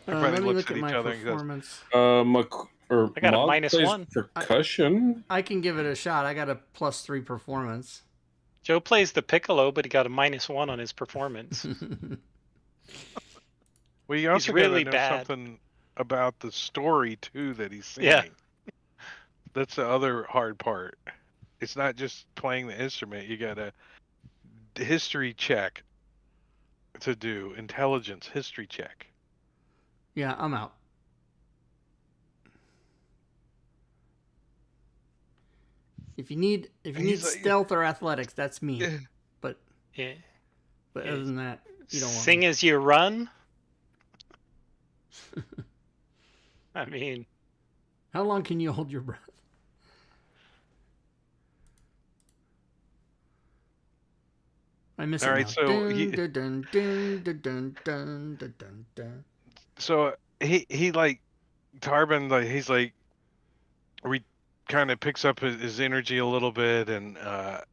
Everybody Let me looks look at at my each other and goes, performance. I got a Mog minus plays 1. Percussion. I can give it a shot. I got a +3 performance. Joe plays the piccolo, but he got a -1 on his performance. Well, you also really gotta know bad. something about the story too that he's singing. Yeah. That's the other hard part. It's not just playing the instrument. You got a history check to do, intelligence history check. Yeah, I'm out. If you need He's like- stealth or athletics, that's me. Yeah. But Yeah. other than that, you don't want Sing me. as you run. I mean, How long can you hold your breath? I miss All it right, now. so Dun, dun, dun, dun, dun, dun, dun, dun, dun. So he like Tarbin, like he's like kind of picks up his energy a little bit, and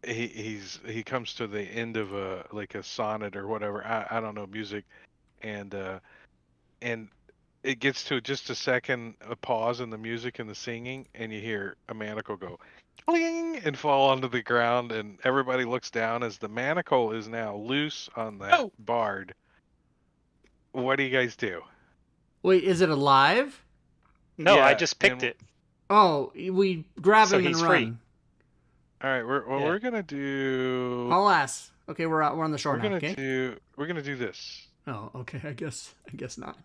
he comes to the end of a sonnet or whatever. I don't know music, and it gets to just a second, a pause in the music and the singing, and you hear a manacle go cling and fall onto the ground, and everybody looks down as the manacle is now loose on that bard. What do you guys do? Wait, is it alive? no, I Yeah, just picked and- it. Oh, we grab So him and he's run. free. All right, Yeah. we're gonna do. I'll ask. Okay, we're on the shore We're now. gonna Okay. do this. Oh, okay. I guess not.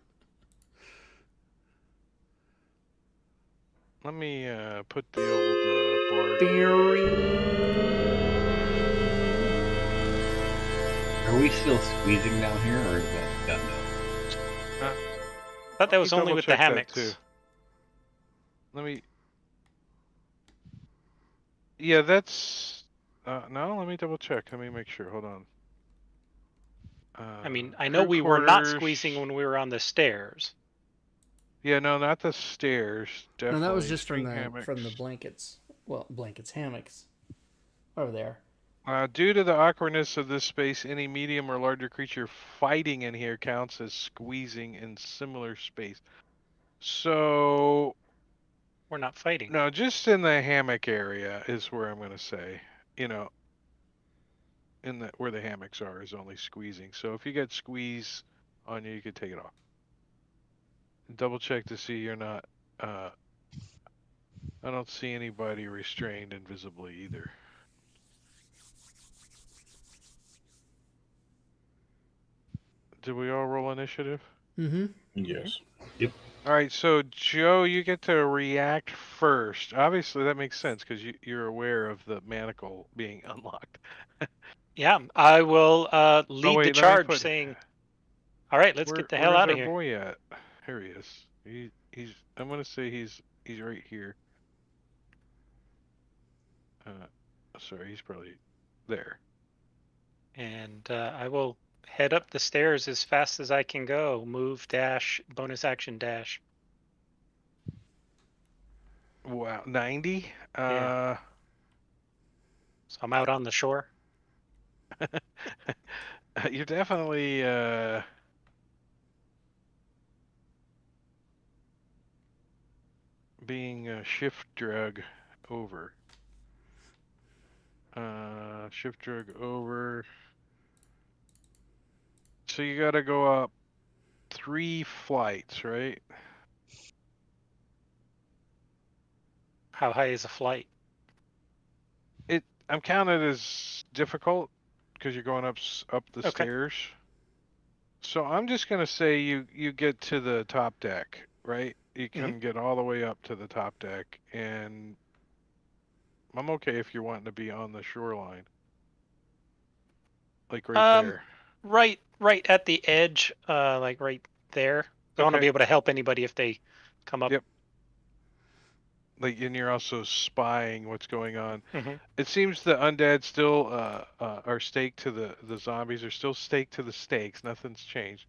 Let me put the old board. Are we still squeezing down here, or is that done now? I thought that was Let me only with the double-check that, hammocks. too. Let me. Yeah, that's. No, let me double check. Let me make sure. Hold on. I mean, I know crew we were not quarters. squeezing when we were on the stairs. Yeah, no, not the stairs. No, Definitely. that was just from string the blankets. Well, blankets, hammocks. Over there. Due to the awkwardness of this space, any medium or larger creature fighting in here counts as squeezing in similar space. So, We're not fighting. no, just in the hammock area is where I'm going to say, in the where the hammocks are is only squeezing. So if you get squeeze on you, you could take it off. Double check to see you're not. I don't see anybody restrained invisibly either. Did we all roll initiative? Mm-hmm. Yes. All right, so Joe, you get to react first. Obviously, that makes sense because you're aware of the manacle being unlocked. Yeah, I will lead wait, the let me charge, put- saying, "All right, let's get the hell out of Where's here." our boy at? Here he is. He's. I'm gonna say he's right here. Sorry, he's probably there. And I will head up the stairs as fast as I can go. Move, dash, bonus action, dash. Wow, 90. Yeah. So I'm out on the shore. You're definitely being shift drug over. Shift drug over. So you gotta go up 3 flights, right? How high is a flight? I'm counted as difficult because you're going up the Okay. stairs. So I'm just gonna say you get to the top deck, right? You can get all the way up to the top deck, and I'm okay if you're wanting to be on the shoreline, like right there. Right at the edge, like right there. I want to Okay. be able to help anybody if they come up. Yep. Like, and you're also spying what's going on. Mhm. It seems the undead still are staked to the zombies are still staked to the stakes. Nothing's changed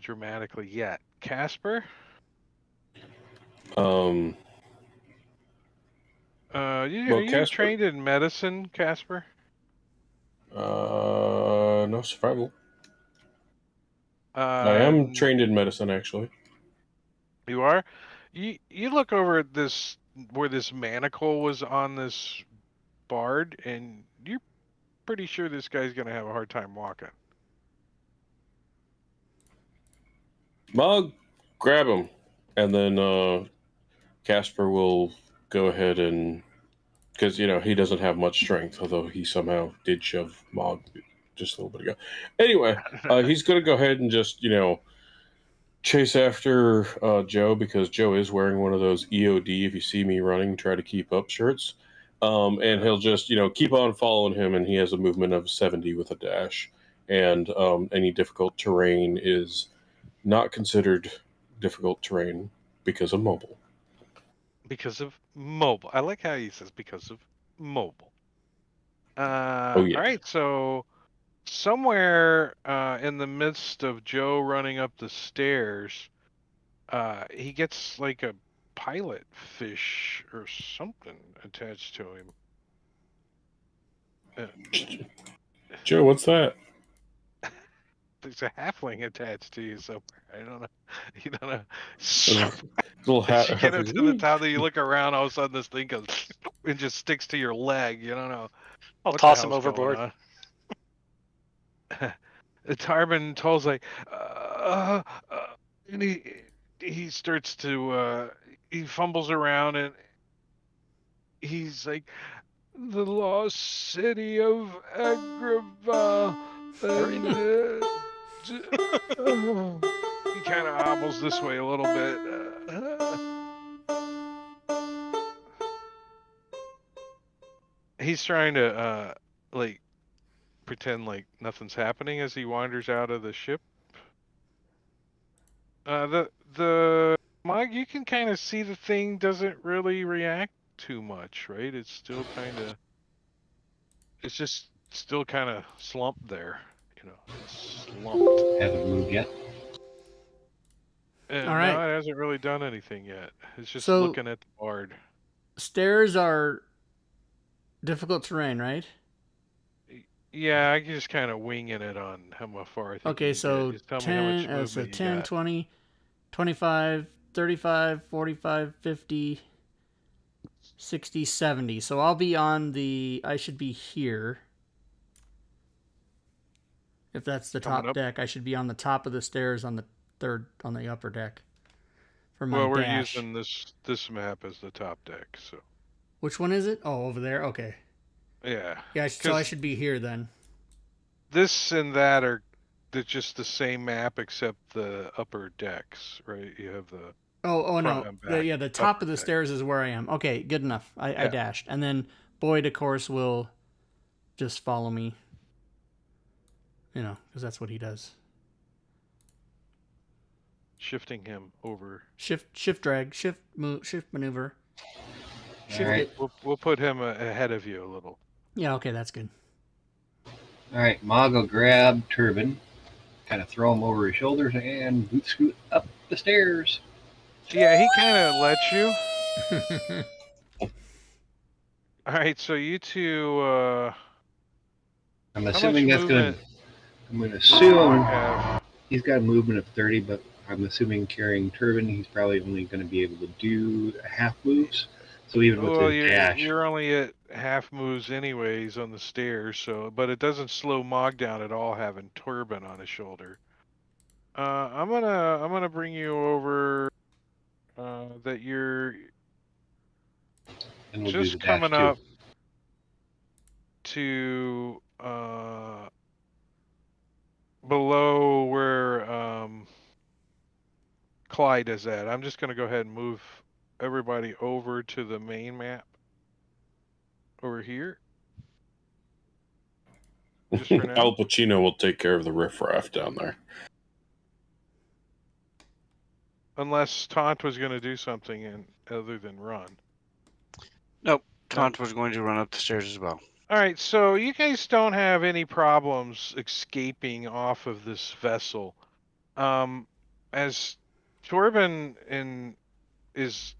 dramatically yet. Casper? Um. Are Well, you Casper. trained in medicine, Casper? No survival. I am trained in medicine, actually. You are? You look over at this where this manacle was on this bard, and you're pretty sure this guy's gonna have a hard time walking. I'll grab him, and then Casper will go ahead and, because he doesn't have much strength, although he somehow did shove Mog just a little bit ago. Anyway, he's going to go ahead and just chase after Joe, because Joe is wearing one of those EOD, if you see me running, try to keep up shirts. And he'll just keep on following him, and he has a movement of 70 with a dash, and any difficult terrain is not considered difficult terrain because of mobile. Because of mobile. I like how he says because of mobile. Oh, yeah. All right, so somewhere in the midst of Joe running up the stairs, he gets like a pilot fish or something attached to him. Joe, what's that? There's a halfling attached to you somewhere. I don't know. You don't know. Little As you get up to the top, you look around, all of a sudden this thing goes and just sticks to your leg. You don't know. I'll what toss the him hell's going overboard. on. Tarbin Toll's like, and he starts to he fumbles around, and he's like, the lost city of Agrava. And, he kind of hobbles this way a little bit. He's trying to pretend like nothing's happening as he wanders out of the ship. The Mog, you can kind of see the thing doesn't really react too much, right? It's still it's just still kind of slumped there, it's slumped. Hasn't moved yet. And All right. no, it hasn't really done anything yet. It's just So- looking at the bard. Stairs are difficult terrain, right? Yeah, I can just kind of winging it on how far I think. Okay, you can so get. Just tell me how much 10, movement so you 10, got. 20, 25, 35, 45, 50, 60, 70. So I'll be on I should be here. If that's the Coming top up. deck, I should be on the top of the stairs on the upper deck. For my Well, we're dash. using this map as the top deck, so Which one is it? Oh, over there? Okay. yeah. Yeah, so I 'Cause should be here then. this and that are just the same map except the upper decks, right? You have the Oh no. front and back The top upper of the deck. stairs is where I am. Okay, good enough. I Yeah. dashed. And then Boyd, of course, will just follow me. Because that's what he does. shifting him over. Shift drag, shift maneuver. Shift Alright. it. We'll put him ahead of you a little. Yeah, okay, that's good. Alright, Mog will grab Turbin, kind of throw him over his shoulders, and boot scoot up the stairs. Yeah, he kind of lets you. All right, so you two. I'm How assuming much that's gonna. movement I'm gonna do you assume have? he's got a movement of 30, but I'm assuming carrying Turbin, he's probably only going to be able to do half moves. So even with Well, his dash, you're only at half moves anyways on the stairs, so but it doesn't slow Mog down at all having Turbin on his shoulder. I'm gonna bring you over. That you're and we'll do the just dash coming too. up to below where Clyde is at. I'm just gonna go ahead and move everybody over to the main map over here. Just for now. Al Pacino will take care of the riffraff down there. Unless Taunt was going to do something other than run. Nope. Taunt was going to run up the stairs as well. All right, so you guys don't have any problems escaping off of this vessel. As Torben is,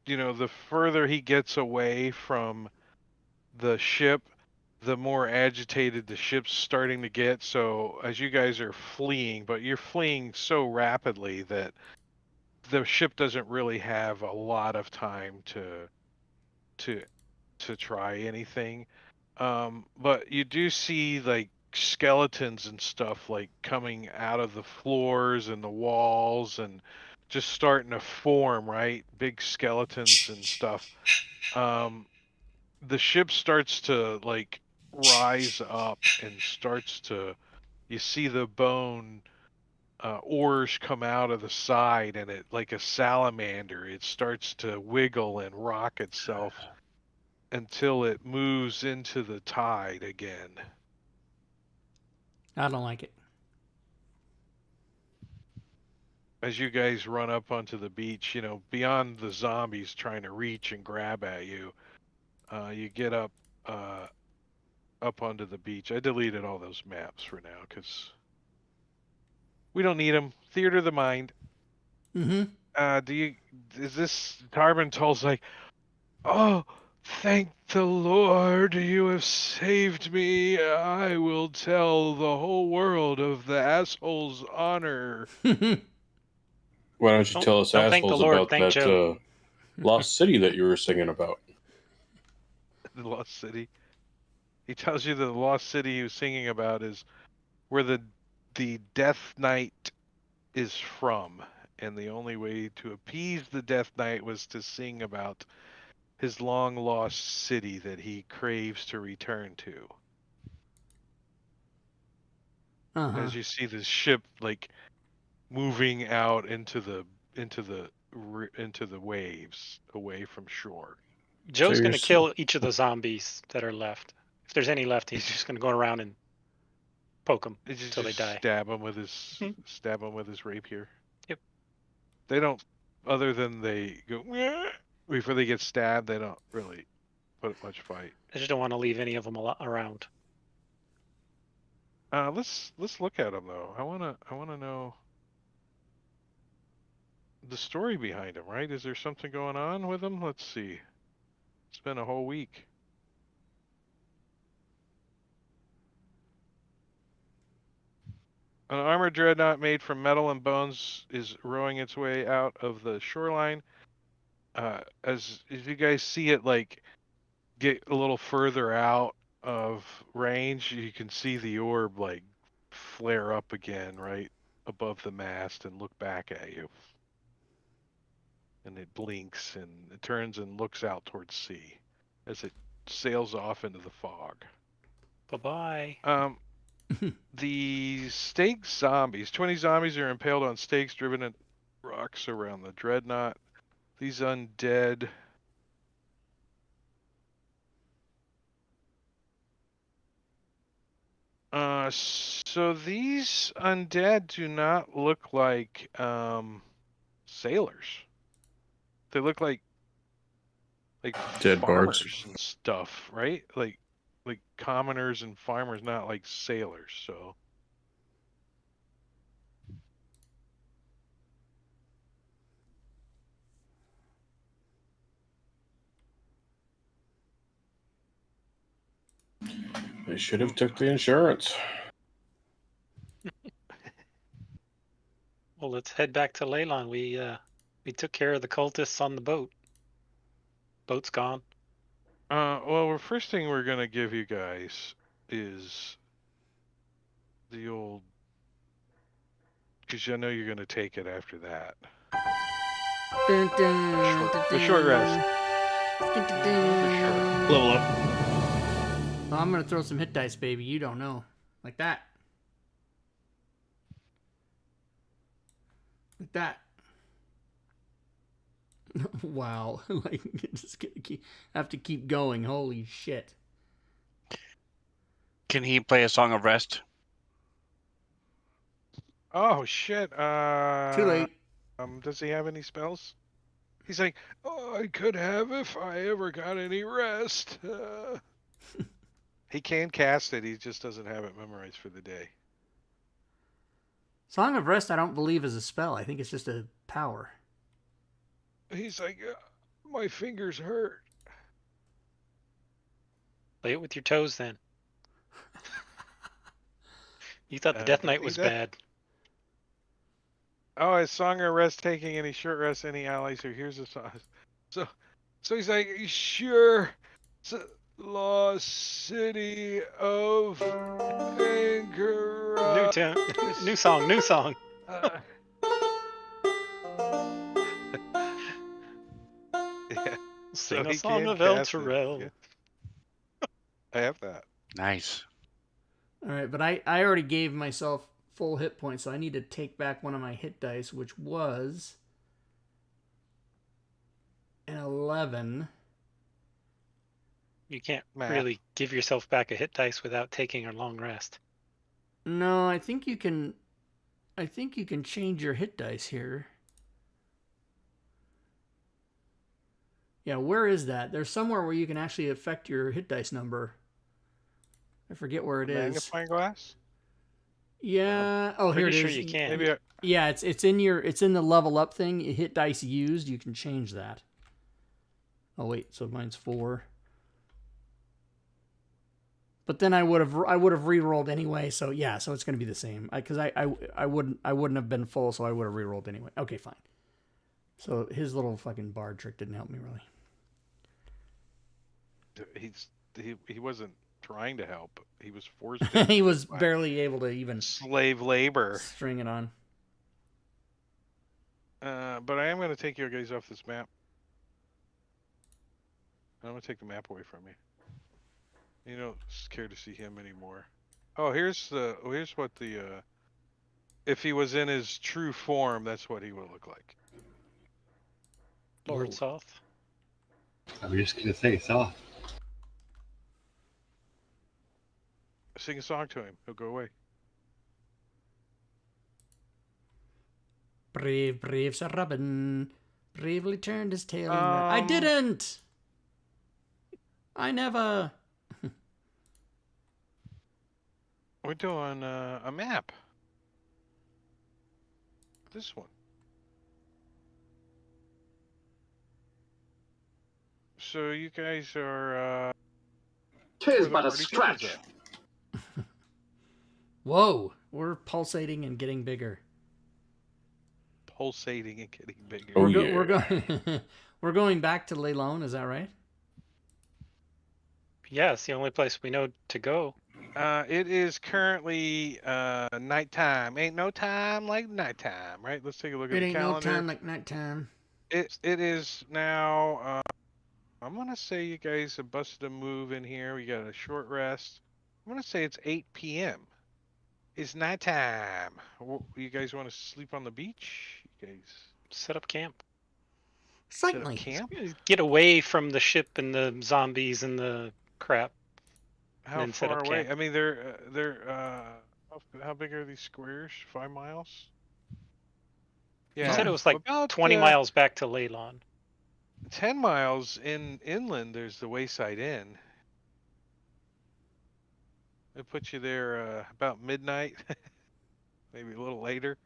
the further he gets away from the ship, the more agitated the ship's starting to get. So as you guys are fleeing, but you're fleeing so rapidly that the ship doesn't really have a lot of time to try anything. But you do see like skeletons and stuff like coming out of the floors and the walls and just starting to form, right? Big skeletons and stuff. The ship starts to like rise up and you see the bone oars come out of the side, and it like a salamander, it starts to wiggle and rock itself until it moves into the tide again. I don't like it. As you guys run up onto the beach, beyond the zombies trying to reach and grab at you, you get up onto the beach. I deleted all those maps for now because we don't need them. Theater of the mind. Mm-hmm. Is this Tarbin tells like, oh, thank the Lord, you have saved me. I will tell the whole world of the asshole's honor. Why don't you tell us Don't thank the assholes Lord, about thank that Joe. lost city that you were singing about? The lost city. He tells you that the lost city he was singing about is where the Death Knight is from, and the only way to appease the Death Knight was to sing about his long lost city that he craves to return to. Uh-huh. As you see the ship like moving out into the waves away from shore. Joe's So going you're to kill each of the zombies that are left. If there's any left, he's just going to go around and poke them Did you until they just die. stab him with his rapier? Yep. They don't, other than they go "Nyeh," before they get stabbed. They don't really put up much fight. I just don't want to leave any of them around. Let's look at them though. I wanna know the story behind them. Right? Is there something going on with them? Let's see. It's been a whole week. An armored dreadnought made from metal and bones is rowing its way out of the shoreline. As you guys see it, like, get a little further out of range, you can see the orb, like, flare up again right above the mast and look back at you. And it blinks and it turns and looks out towards sea as it sails off into the fog. Bye-bye. The stake zombies. 20 zombies are impaled on stakes driven at rocks around the dreadnought. These undead. So these undead do not look like sailors. They look like Dead farmers bards. and stuff, right? Like commoners and farmers, not like sailors. So They should have took the insurance. Well, let's head back to Leylon. We took care of the cultists on the boat. Boat's gone. well, the first thing we're gonna give you guys is the old, because I know you're gonna take it after that. Dun, dun, The short rest. Dun, dun, dun. Level up. Oh, I'm gonna throw some hit dice, baby. You don't know. Like that. Like that. Wow. Like, just gonna have to keep going. Holy shit. Can he play a Song of Rest? Oh shit. Too late. Does he have any spells? He's like, oh, I could have if I ever got any rest. He can cast it. He just doesn't have it memorized for the day. Song of Rest, I don't believe is a spell. I think it's just a power. He's like, my fingers hurt. Play it with your toes then. You thought the Death Knight was bad. Oh, is Song of Rest taking any short rest? Any allies who hears a song? So he's like, sure. Lost City of Anger. New song. Yeah. Sing So a he song can of El cast it, Terrell. yeah. I have that. Nice. All right, but I already gave myself full hit points, so I need to take back one of my hit dice, which was an 11. You can't Math. really give yourself back a hit dice without taking a long rest. No, I think you can change your hit dice here. Yeah, where is that? There's somewhere where you can actually affect your hit dice number. I forget where it is. Magnifying glass? Yeah. Oh, here it Pretty is. sure you can. Maybe Yeah, it's in the level up thing. You hit dice used. You can change that. Oh wait, so mine's 4. But then I would have re-rolled anyway. So yeah, so it's gonna be the same. Because I wouldn't have been full, so I would have re-rolled anyway. Okay, fine. So his little fucking bard trick didn't help me really. he wasn't trying to help. He was forced. He was barely able to even slave labor. String it on. But I am going to take you guys off this map. I'm going to take the map away from you. You don't care to see him anymore. Oh, here's what the if he was in his true form, that's what he would look like. Lord Soth. I was just going to say, soft. Sing a song to him. He'll go away. Brave Sir Robin bravely turned his tail and ran. I didn't! I never. We're doing a map. This one. So you guys are. Tis where the but a party tables stretch. at. Whoa, we're pulsating and getting bigger. Pulsating and getting bigger. Oh, We're going. We're going back to Leylon. Is that right? Yeah, it's the only place we know to go. It is currently nighttime. Ain't no time like nighttime, right? Let's take a look at It the ain't no calendar. time like nighttime. It is now. I'm gonna say you guys have busted a move in here. We got a short rest. I'm gonna say it's 8 p.m. It's nighttime. You guys want to sleep on the beach? You guys Set up camp. set up Certainly. camp? Get away from the ship and the zombies and the crap. How then set far up away? camp. I mean, they're how big are these squares? 5 miles? You said it was like about 20 miles back to Leylon. 10 miles inland. There's the Wayside Inn. It puts you there about midnight, maybe a little later.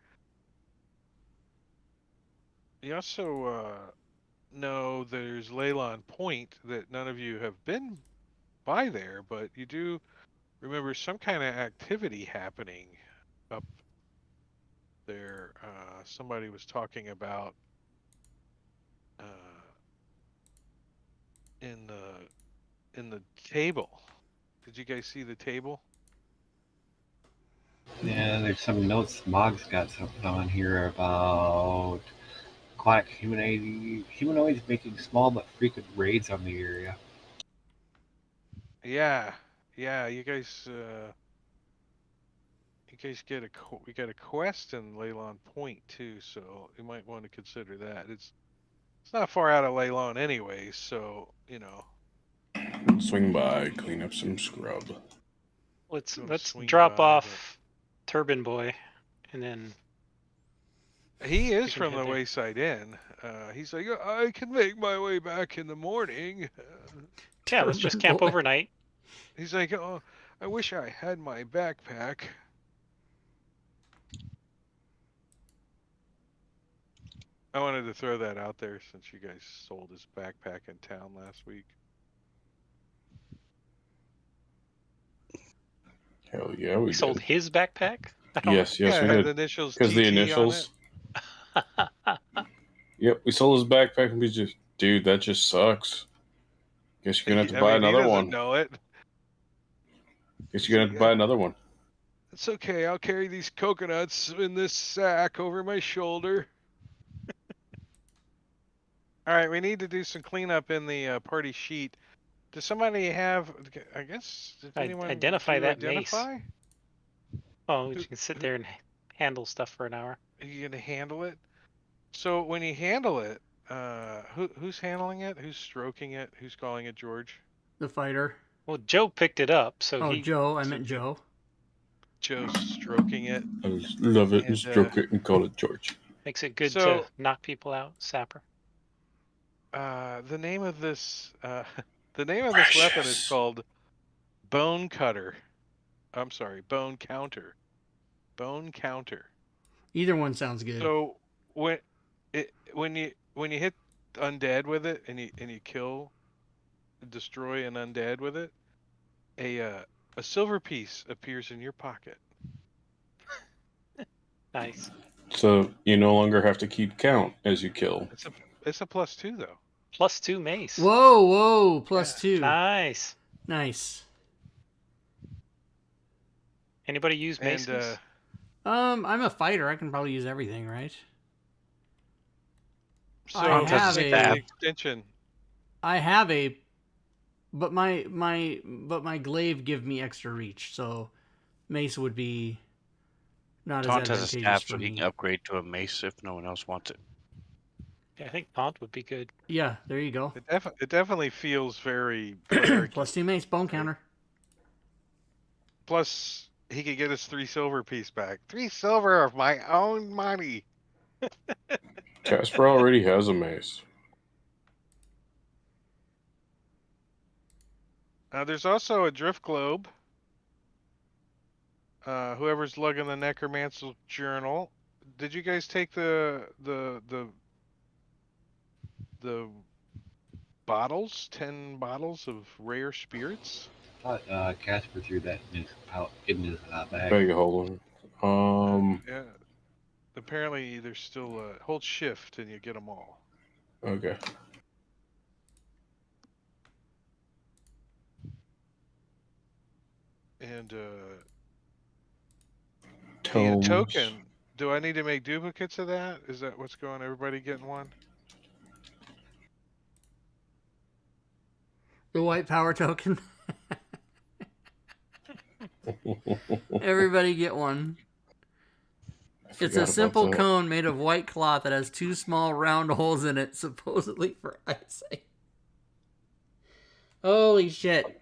You also know there's Leylon Point that none of you have been by there, but you do remember some kind of activity happening up there. Somebody was talking about in the table. Did you guys see the table? Yeah, there's some notes. Mog's got something on here about aquatic humanoids making small but frequent raids on the area. Yeah, you guys get we got a quest in Leylon Point too, so you might want to consider that. It's not far out of Leylon anyway, so you know. Swing by, clean up some scrub. Let's Gonna swing drop by, off Turban Boy, and then He is can from head the there. Wayside Inn. He's like, I can make my way back in the morning. yeah, let's just Turban camp Boy. overnight. He's like, oh, I wish I had my backpack. I wanted to throw that out there since you guys sold his backpack in town last week. Hell yeah, We we sold did. his backpack. I don't Yes, Yeah, we it had did. initials Because the TT initials. on it. Yep, we sold his backpack and we just, dude, that just sucks. Guess you're gonna have to I buy mean, he another doesn't one. know it. Guess you're gonna have to buy another one. It's okay. I'll carry these coconuts in this sack over my shoulder. All right, we need to do some cleanup in the party sheet. Does somebody have? I guess. Did anyone Identify do that mace. identify? Oh, you can sit there and handle stuff for an hour. Are you gonna handle it? So when you handle it, who's handling it? Who's stroking it? Who's calling it George? The fighter. Well, Joe picked it up, so Oh, he Joe. I meant Joe. Joe's stroking it. I just love it and And, stroke it and call it George. makes it good So- to knock people out. Sapper. The name of this weapon is called Bone Cutter. I'm sorry, Bone Counter. Bone Counter. Either one sounds good. So when you hit undead with it and you kill, destroy an undead with it, a silver piece appears in your pocket. Nice. So you no longer have to keep count as you kill. It's a +2 though. +2 mace. Whoa, +2. Nice. Nice. Anybody use maces? And I'm a fighter. I can probably use everything, right? so I have the a- extension. I have a, but my glaive give me extra reach, so mace would be not Taunt as has a advantageous staff, for so he me. can upgrade to a mace if no one else wants it. Yeah, I think taunt would be good. Yeah, there you go. It definitely feels very cleric. +2 mace, bone counter. Plus, he could get his 3 silver piece back. 3 silver of my own money. Casper already has a mace. There's also a drift globe. Whoever's lugging the necromancer journal. Did you guys take the bottles? 10 bottles of rare spirits? I thought Casper threw that out in his bag. Bag of holding. Yeah. Apparently, there's still hold shift and you get them all. Okay. And Tomes. the token. Do I need to make duplicates of that? Is that what's going on? Everybody getting one? The white power token. Everybody get one. It's a simple cone made of white cloth that has 2 small round holes in it, supposedly for eyesight. Holy shit.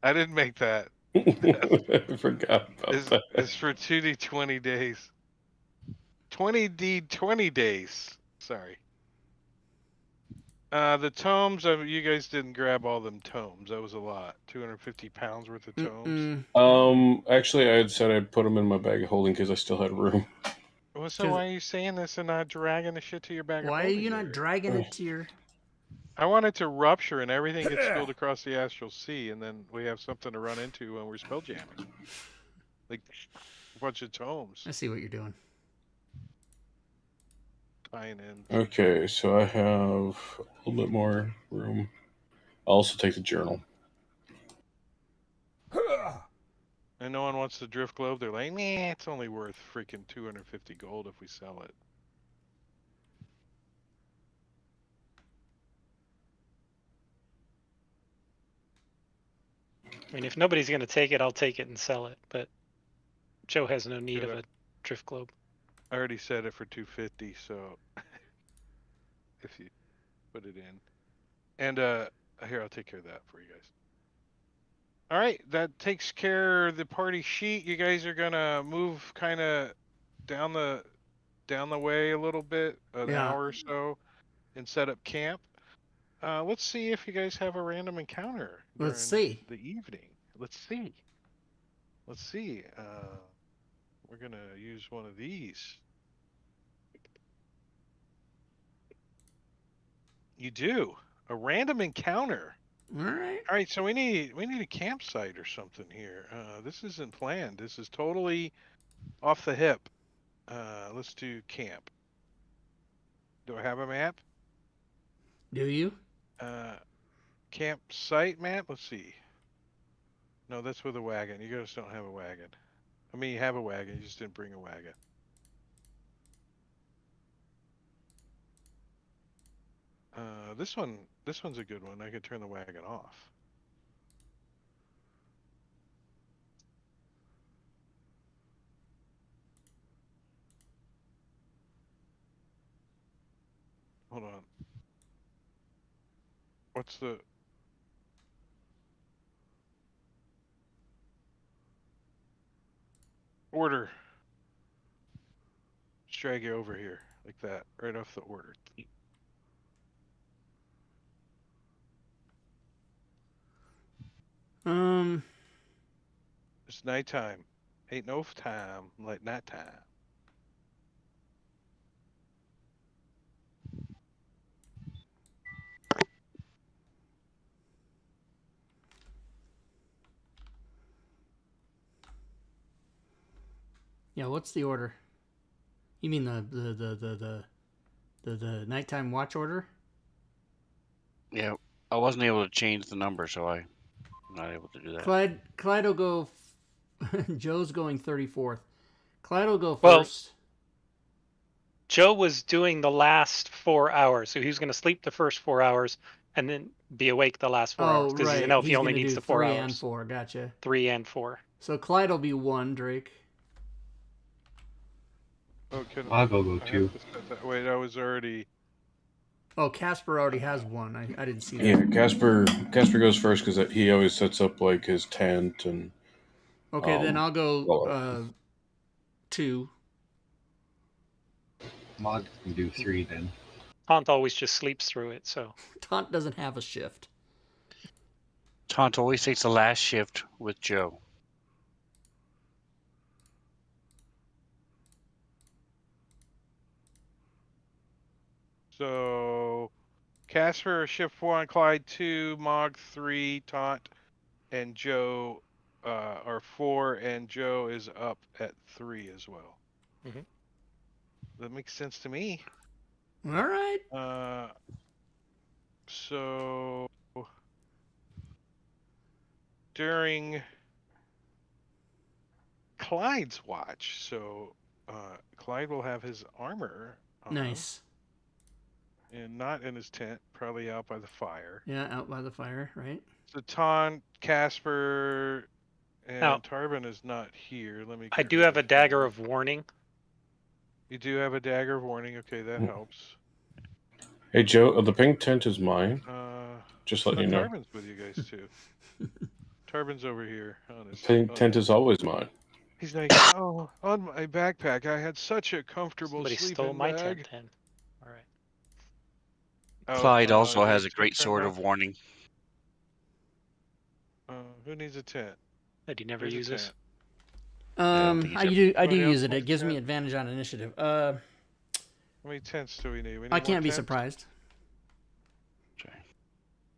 I didn't make that. I forgot about that. It's for 2D 20 days. 20D 20 days. Sorry. The tomes, you guys didn't grab all them tomes. That was a lot. 250 pounds worth of tomes. Actually, I had said I'd put them in my bag of holding because I still had room. Well, so why are you saying this and not dragging the shit to your bag of Why are holding you not there? dragging it to your... I want it to rupture and everything gets spilled across the astral sea, and then we have something to run into when we're spell jamming. Like a bunch of tomes. I see what you're doing. Tying in. Okay, so I have a little bit more room. I'll also take the journal. And no one wants the drift globe. They're like, nah, it's only worth freaking 250 gold if we sell it. I mean, if nobody's going to take it, I'll take it and sell it. But Joe has no need Good. of a drift globe. I already said it for 250, so if you put it in. And here, I'll take care of that for you guys. All right, that takes care of the party sheet. You guys are gonna move kind of down the way a little bit, an hour or so, and set up camp. Let's see if you guys have a random encounter. Let's see. The evening. Let's see. Let's see. We're gonna use one of these. You do a random encounter. All right. All right, so we need a campsite or something here. This isn't planned. This is totally off the hip. Let's do camp. Do I have a map? Do you? Campsite map? Let's see. No, that's with a wagon. You guys don't have a wagon. I mean, you have a wagon. You just didn't bring a wagon. This one's a good one. I could turn the wagon off. Hold on. What's the... Order. Just drag you over here. Like that. Right off the order. It's nighttime. Ain't no time like nighttime. Yeah, what's the order? You mean the nighttime watch order? Yeah, I wasn't able to change the number, so I'm not able to do that. Clyde will go. Joe's going 34th. Clyde will go Well, first. Joe was doing the last 4 hours, so he was going to sleep the first 4 hours and then be awake the last 4 hours because he doesn't know if he only needs the 4 hours. 3 and 4, gotcha. 3 and 4. So Clyde will be 1, Drake. Oh, I'll go 2. Wait, I was already... Oh, Casper already has 1. I didn't see that. Yeah, Casper goes first because he always sets up like his tent and. Okay, then I'll go 2. Mog can do 3 then. Taunt always just sleeps through it, so. Taunt doesn't have a shift. Taunt always takes the last shift with Joe. So, Casper, shift 1, Clyde 2, Mog 3, Taunt, and Joe are 4, and Joe is up at 3 as well. Mm-hmm. That makes sense to me. All right. So during Clyde's watch, so Clyde will have his armor on, Nice. and not in his tent, probably out by the fire. Yeah, out by the fire, right? So Taunt, Casper, and Now, Tarbin is not here. Let me. I do have a dagger of warning. You do have a dagger of warning. Okay, that helps. Hey, Joe, the pink tent is mine. Just letting you know. Tarbin's with you guys too. Tarbin's over here. On his, Pink tent is always mine. He's like, oh, on my backpack, I had such a comfortable Somebody sleeping stole my bag. tent then. All right. Clyde also has a it's great sword turned of warning. Who needs a tent? That he never Here's a uses. tent. I do Anybody else use it. want It gives me tent? advantage on initiative. How many tents do we need? We need I more can't be tents? surprised. Okay.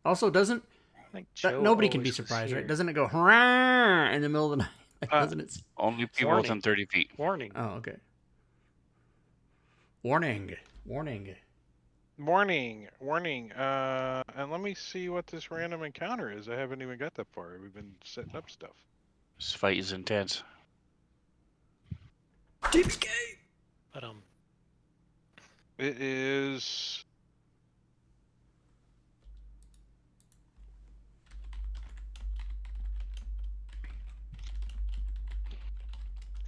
Also, doesn't I think Joe nobody can be always was surprised, right? here. Doesn't it go hurrah in the middle of the night? Like, doesn't it? Only people Warning. within 30 feet. Warning. Oh, okay. Warning. Warning. Warning. And let me see what this random encounter is. I haven't even got that far. We've been setting up stuff. This fight is intense. TPK. But It is.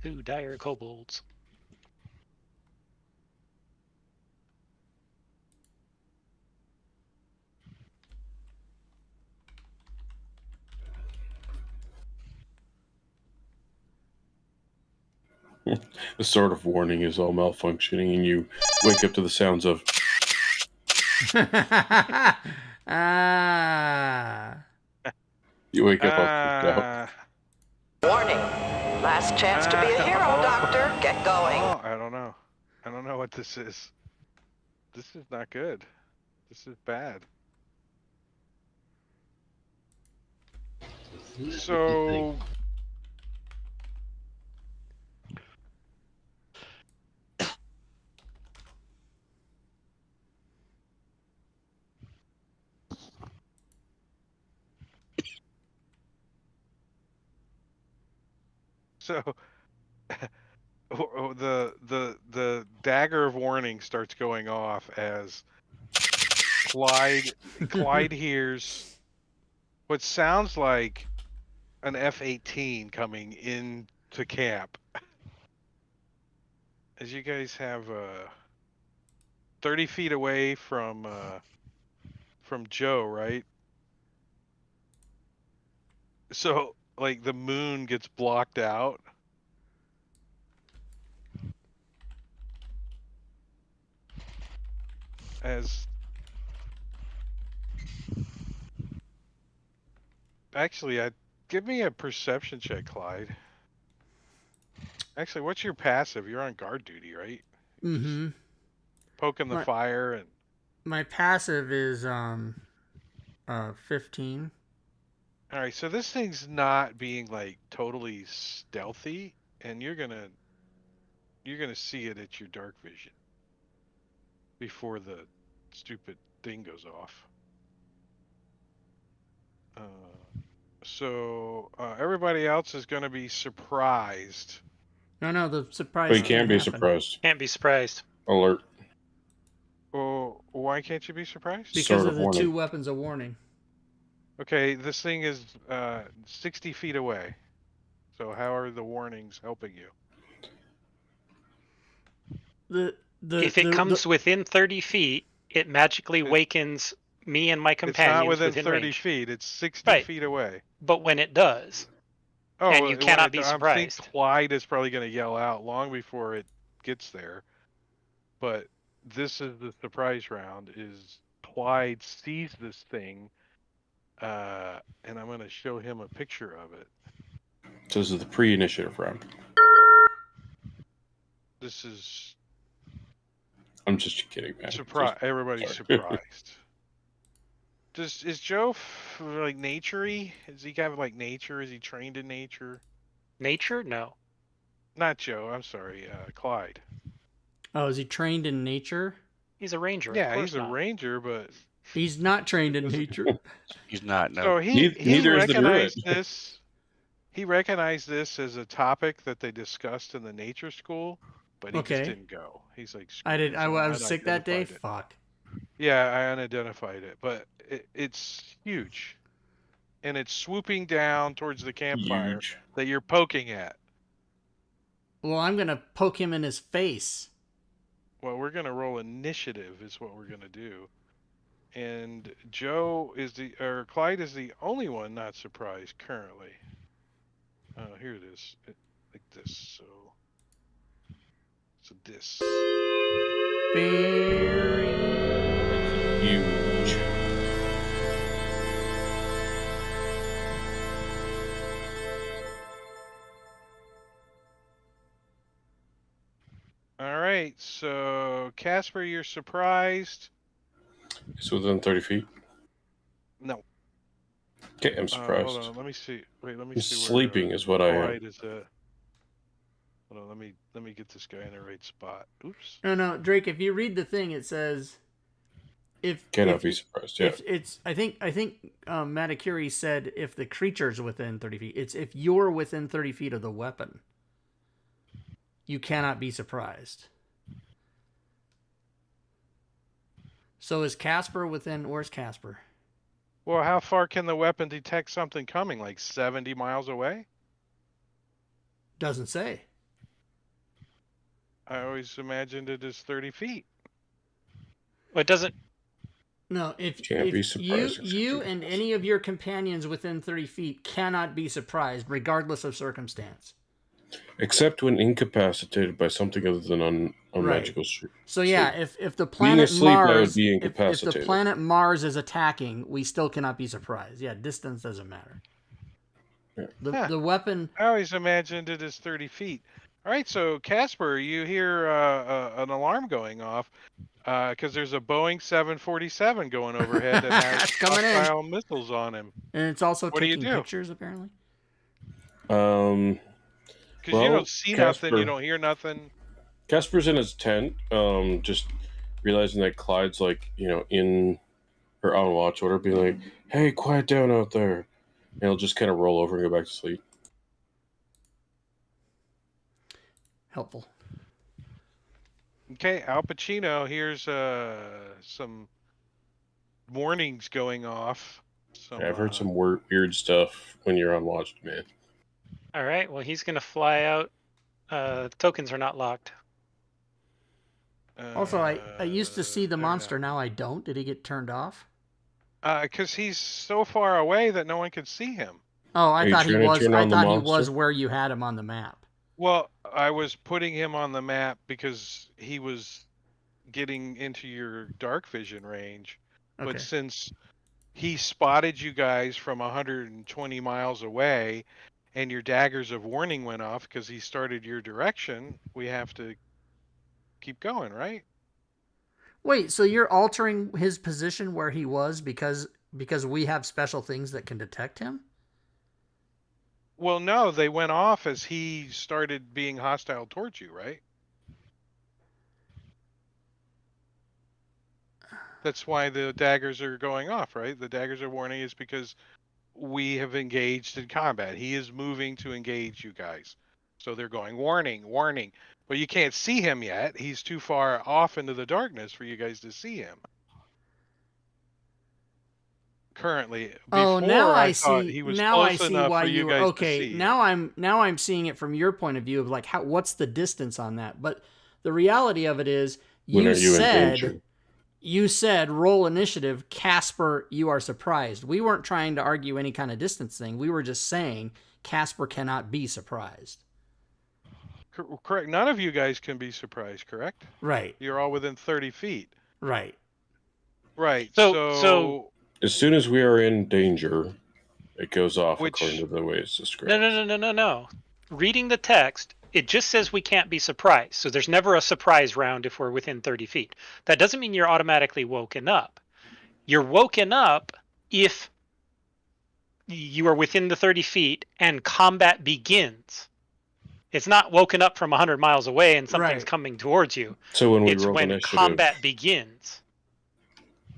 Ooh, dire kobolds. The sword of warning is all malfunctioning, and you wake up to the sounds of. Ah. You wake up all freaked out. Warning. Last chance to be a hero, Doctor. Get going. Oh, I don't know. I don't know what this is. This is not good. This is bad. So. So, the dagger of warning starts going off as Clyde hears what sounds like an F-18 coming into camp. As you guys have 30 feet away from Joe, right? So, like, the moon gets blocked out. Actually, give me a perception check, Clyde. Actually, what's your passive? You're on guard duty, right? Mm-hmm. Poking the fire and. My passive is 15. All right, so this thing's not being like totally stealthy, and you're gonna see it at your dark vision before the stupid thing goes off. So everybody else is gonna be surprised. No, the surprise. But you can't be happen. surprised. Can't be surprised. Alert. Well, why can't you be surprised? Because Sword of of the warning. 2 weapons of warning. Okay, this thing is 60 feet away. So how are the warnings helping you? If it comes within 30 feet, it magically wakens me and my companions it's not within 30 range. feet. It's 60 feet away. But when it does, and you cannot be surprised. I think Clyde is probably going to yell out long before it gets there. but this is the surprise round. Is Clyde sees this thing, and I'm going to show him a picture of it. So this is the pre-initiative round. This is. I'm just kidding, man. Surprise! Everybody's surprised. Is Joe like nature-y? Is he kind of like nature? Is he trained in nature? Nature? No. Not Joe. I'm sorry, Clyde. Oh, is he trained in nature? He's a ranger. Yeah, he's a ranger, but he's not trained in nature. He's not. No. So he Neither is the recognized druid. this. He recognized this as a topic that they discussed in the nature school, but he just didn't go. He's like, I did. I was sick that day. Fuck. Yeah, I unidentified it, but it's huge, and it's swooping down towards the campfire that you're poking at. Well, I'm gonna poke him in his face. Well, we're gonna roll initiative, is what we're gonna do, and Clyde is the only one not surprised currently. Here it is, like this. So this. Very huge. All right, so Casper, you're surprised. It's within 30 feet. No. Okay, I'm surprised. Hold on, let me see. Wait, let me He's see. Sleeping is what I am. Hold on, let me get this guy in the right spot. Oops. No, Drake. If you read the thing, it says, cannot be surprised. Yeah. It's I think Matakiri said if the creature's within 30 feet. It's if you're within 30 feet of the weapon, you cannot be surprised. So is Casper within? Where's Casper? Well, how far can the weapon detect something coming? Like 70 miles away? Doesn't say. I always imagined it as 30 feet. Well, it doesn't. No, if surprised you and any of your companions within 30 feet cannot be surprised, regardless of circumstance. Except when incapacitated by something other than unmagical sleep. So yeah, if the planet asleep, Mars, I would be if incapacitated. the planet Mars is attacking, we still cannot be surprised. Yeah, distance doesn't matter. Yeah. The weapon. I always imagined it as 30 feet. All right, so Casper, you hear an alarm going off because there's a Boeing 747 going overhead that has hostile missiles on him. And it's also taking do you do? pictures, apparently. Because you don't see nothing, you don't hear nothing. Casper's in his tent, just realizing that Clyde's in or on watch order, being like, "Hey, quiet down out there," and he'll just kind of roll over and go back to sleep. Helpful. Okay, Al Pacino here's some warnings going off. I've heard some weird stuff when you're on watch, man. All right, well, he's going to fly out. Tokens are not locked. Also, I used to see the monster. Now I don't. Did he get turned off? Because he's so far away that no one can see him. Oh, I thought he was. I thought he was where you had him on the map. Well, I was putting him on the map because he was getting into your dark vision range. Okay. But since he spotted you guys from 120 miles away and your daggers of warning went off because he started your direction, we have to keep going, right? Wait, so you're altering his position where he was because we have special things that can detect him? Well, no, they went off as he started being hostile towards you, right? That's why the daggers are going off, right? The daggers of warning is because we have engaged in combat. He is moving to engage you guys. So they're going, warning, warning. But you can't see him yet. He's too far off into the darkness for you guys to see him. Currently, now I see. He was now close I see enough why for you. guys Okay, to see. now I'm seeing it from your point of view of like what's the distance on that? But the reality of it is, you said roll initiative. Casper, you are surprised. We weren't trying to argue any kind of distance thing. We were just saying Casper cannot be surprised. correct. None of you guys can be surprised, correct? Right. You're all within 30 feet. Right. Right. So as soon as we are in danger, it goes off Which- according to the way it's described. No. Reading the text, it just says we can't be surprised. So there's never a surprise round if we're within 30 feet. That doesn't mean you're automatically woken up. You're woken up if you are within the 30 feet and combat begins. It's not woken up from 100 miles away and something's Right. coming towards you. So when we It's roll when initiative, combat begins.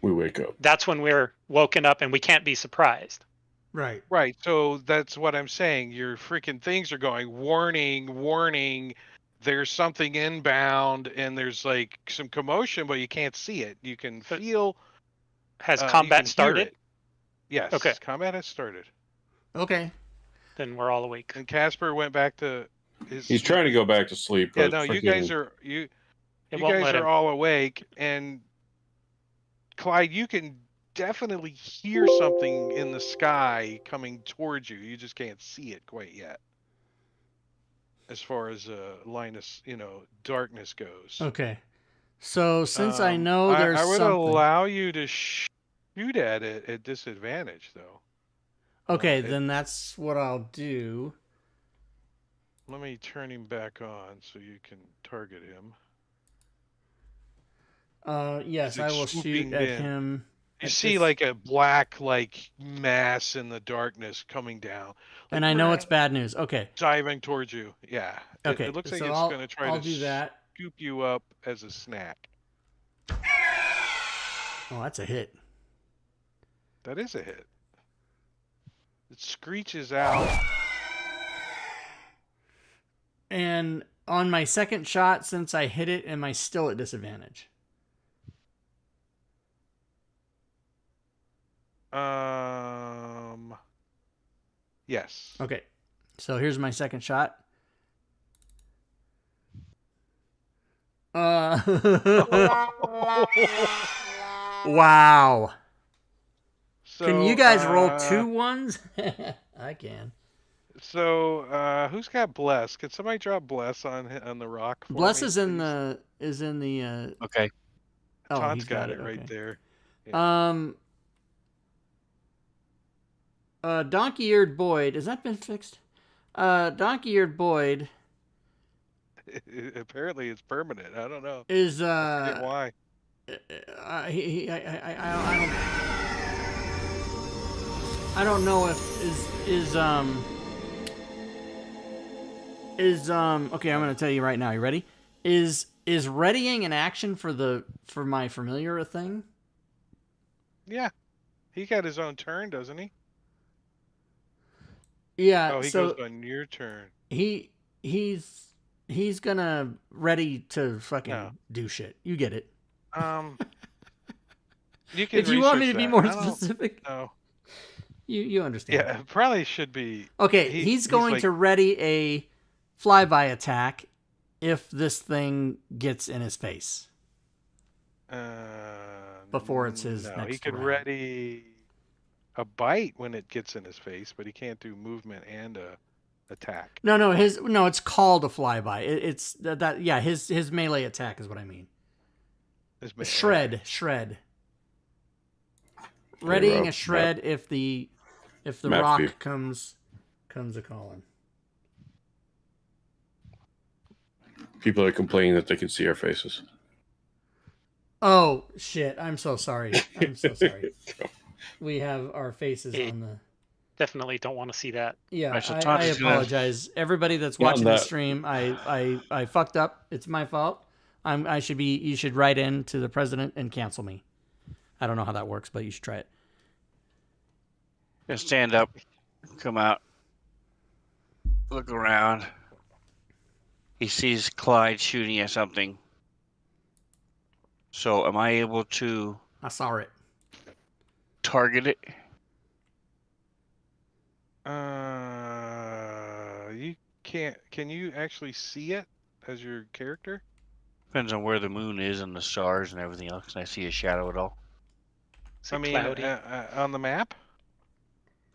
we wake up. That's when we're woken up and we can't be surprised. Right. Right. So that's what I'm saying. Your freaking things are going, warning, warning. There's something inbound, and there's like some commotion, but you can't see it. You can feel. Has you combat can hear started? it. Yes. Okay. Combat has started. Okay. Then we're all awake. And Casper went back to his. He's trying to go back to sleep. Yeah. But No. You guys are you. It You won't guys let are him. all awake, and Clyde, you can definitely hear something in the sky coming towards you. You just can't see it quite yet. As far as line of, darkness goes. Okay. So since I know there's I would something. allow you to shoot at it at disadvantage, though. Okay, then that's what I'll do. Let me turn him back on so you can target him. Yes, He's I will swooping shoot at in. him. You at see this- like a black mass in the darkness coming down. and I know it's bad news. Okay. Diving towards you. Yeah. Okay. It looks like so it's I'll, going to try I'll to do that. scoop you up as a snack. Oh, that's a hit. That is a hit. It screeches out. And on my second shot, since I hit it, am I still at disadvantage? Yes. Okay. So here's my second shot. Wow. So, Can you guys roll 2 ones? I can. So, who's got bless? Can somebody drop bless on the rock? For Bless me, is in please? the Okay. Oh, Todd's he's got it okay. right there. Donkey-eared Boyd, has that been fixed? Donkey-eared Boyd Apparently, it's permanent. I don't know. is I forget why. I don't know if okay, I'm gonna tell you right now. You ready? Is readying an action for my familiar a thing? Yeah, he got his own turn, doesn't he? Yeah. Oh, he so goes on your turn. he's gonna ready to fucking No. do shit. You get it. You can If you want me to research be that. more I don't specific, know. you understand. Yeah, it probably should be. Okay, he's going like, to ready a flyby attack if this thing gets in his face. Before it's his no, next he could round. ready a bite when it gets in his face, but he can't do movement and a attack. No, it's called a flyby. It's that yeah, his melee attack is what I mean. His melee. Shred. Readying a shred if the Map rock view. comes a calling. People are complaining that they can see our faces. Oh shit! I'm so sorry. We have our faces on the. Definitely don't want to see that. Yeah, Right, so I Todd is gonna- apologize. Everybody that's Yeah, watching the that- stream, I fucked up. It's my fault. You should write in to the president and cancel me. I don't know how that works, but you should try it. Just stand up, come out, look around. He sees Clyde shooting at something. So am I able to I saw it. target it? You can't. Can you actually see it as your character? Depends on where the moon is and the stars and everything else. Can I see a shadow at all? Is it I mean, cloudy? on the map.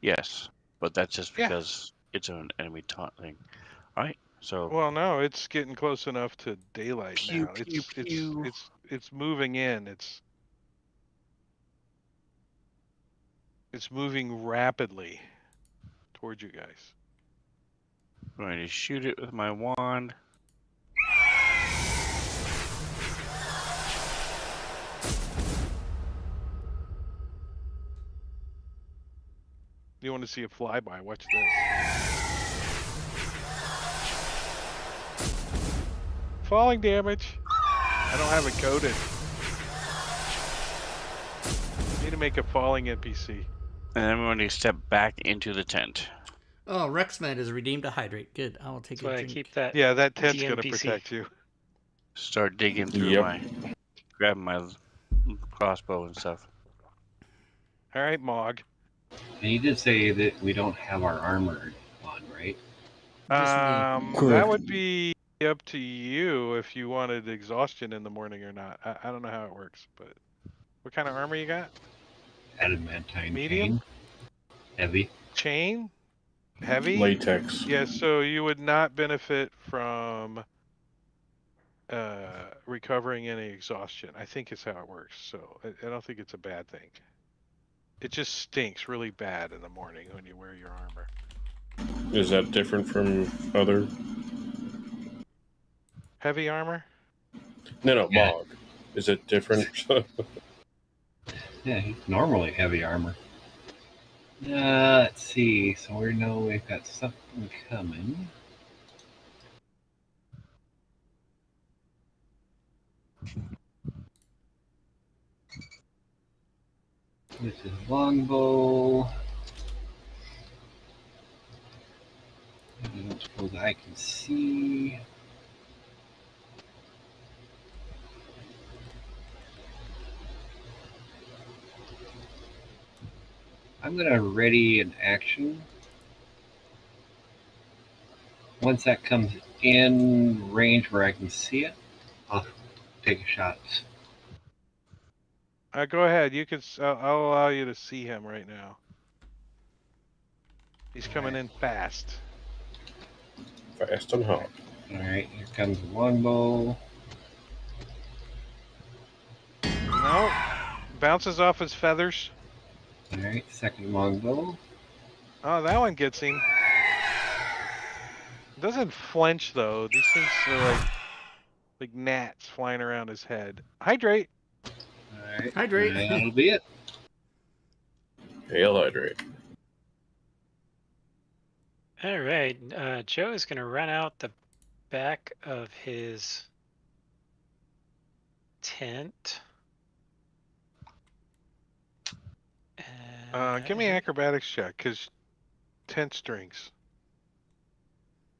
Yes, but that's just Yeah. because it's an enemy taunt thing. All right, So Well, no, it's getting close enough to daylight Pew, now. pew, pew. It's moving in. It's moving rapidly towards you guys. I'm going to shoot it with my wand. You want to see a flyby? Watch this. Falling damage. I don't have it coded. Need to make a falling NPC. And then I'm going to step back into the tent. Oh, Rexmed is redeemed to hydrate. Good. I will take That's why a I drink. keep that. Yeah, that tent's gonna GNPC. protect you. Start digging through Yep. grabbing my crossbow and stuff. All right, Mog. And you did say that we don't have our armor on, right? Just me. That Correct. would be up to you if you wanted exhaustion in the morning or not. I don't know how it works, but what kind of armor you got? Adamantine Medium? chain. Heavy. Chain? Heavy? Latex. Yeah, so you would not benefit from recovering any exhaustion. I think is how it works. So I don't think it's a bad thing. It just stinks really bad in the morning when you wear your armor. Is that different from other? Heavy armor? No, Yeah. Mog. Is it different? Yeah, he's normally heavy armor. Let's see. So we know we've got something coming. This is longbow. I don't suppose I can see. I'm going to ready an action. Once that comes in range where I can see it, I'll take a shot. Go ahead. You can. I'll allow you to see him right now. He's coming in fast. Fast and hot. Alright, here comes the longbow. No, bounces off his feathers. Alright, second longbow. Oh, that one gets him. Doesn't flinch though. These things are like gnats flying around his head. Hydrate. Alright, Hydrate. that'll be it. Hail hydrate. All right. Joe is going to run out the back of his tent. Give me an acrobatics check, because tent strings.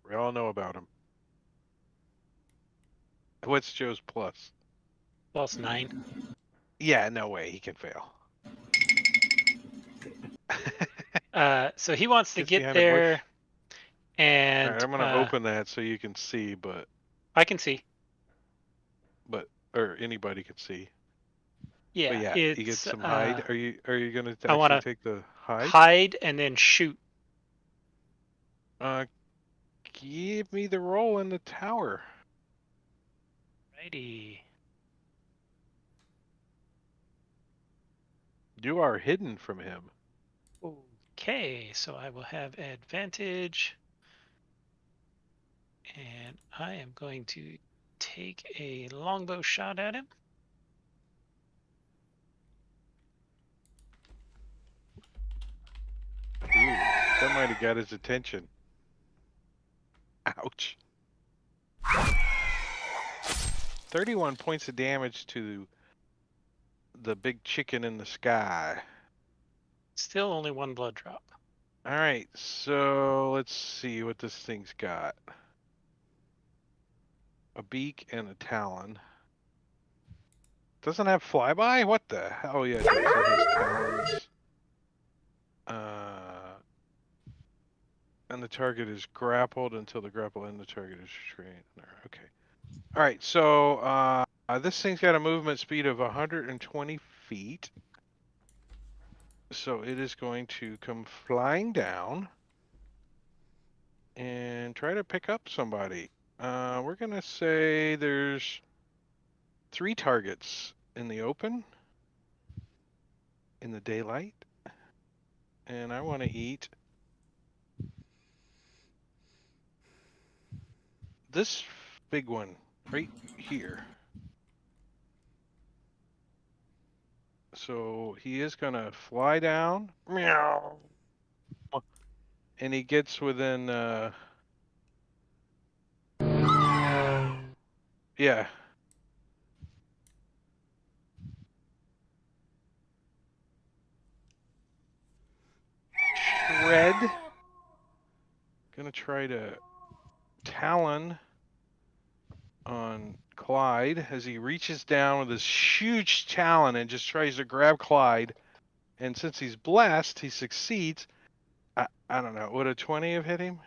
We all know about him. What's Joe's plus? Plus 9. Yeah, no way he can fail. So he wants to Gets get behind a bush. there, and All right, I'm gonna open that so you can see, I can see. or anybody can see. Yeah, But yeah, it's, you get some hide. Are you gonna I wanna actually take the hide? hide and then shoot. Give me the roll in the tower. Righty. You are hidden from him. Okay, so I will have advantage. And I am going to take a longbow shot at him. Ooh, that might have got his attention. Ouch. 31 points of damage to the big chicken in the sky. Still only 1 blood drop. All right, so let's see what this thing's got. A beak and a talon. Doesn't have flyby? What the hell? Oh yeah, it has talons. And the target is grappled until the grapple and the target is restrained. Okay. All right, so this thing's got a movement speed of 120 feet. So it is going to come flying down and try to pick up somebody. We're going to say there's 3 targets in the open, in the daylight, and I want to eat this big one right here. So he is going to fly down, meow, and he gets within, yeah. Shred. Gonna try to Talon on Clyde as he reaches down with his huge talon and just tries to grab Clyde. And since he's blessed, he succeeds. I don't know. Would a 20 have hit him?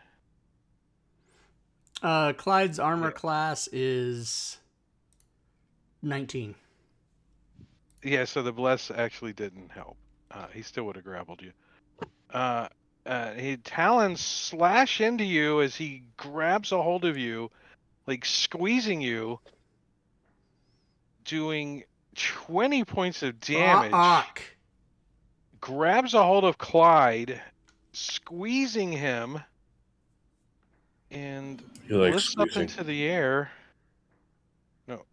Clyde's armor class is 19. Yeah, so the bless actually didn't help. He still would have grappled you. He talons slash into you as he grabs a hold of you, like squeezing you, doing 20 points of damage. Grabs a hold of Clyde, squeezing him, and lifts up into the air. No.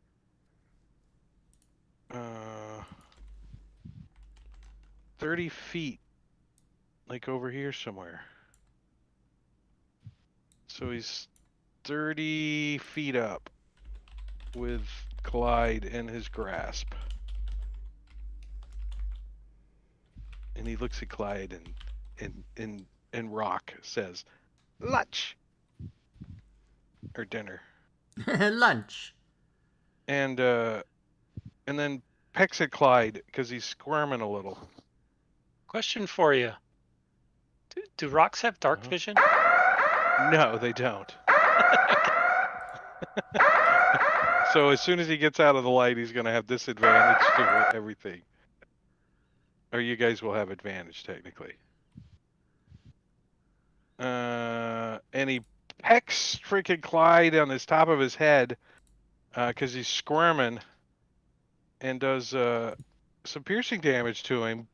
30 feet, like over here somewhere. So he's 30 feet up with Clyde in his grasp. And he looks at Clyde and Rock says, "Lunch." Or dinner. Lunch. And then pecks at Clyde because he's squirming a little. Question for you. Do rocks have dark vision? No, they don't. So as soon as he gets out of the light, he's going to have disadvantage to everything. Or you guys will have advantage, technically. And he pecks freaking Clyde on his top of his head because he's squirming and does some piercing damage to him.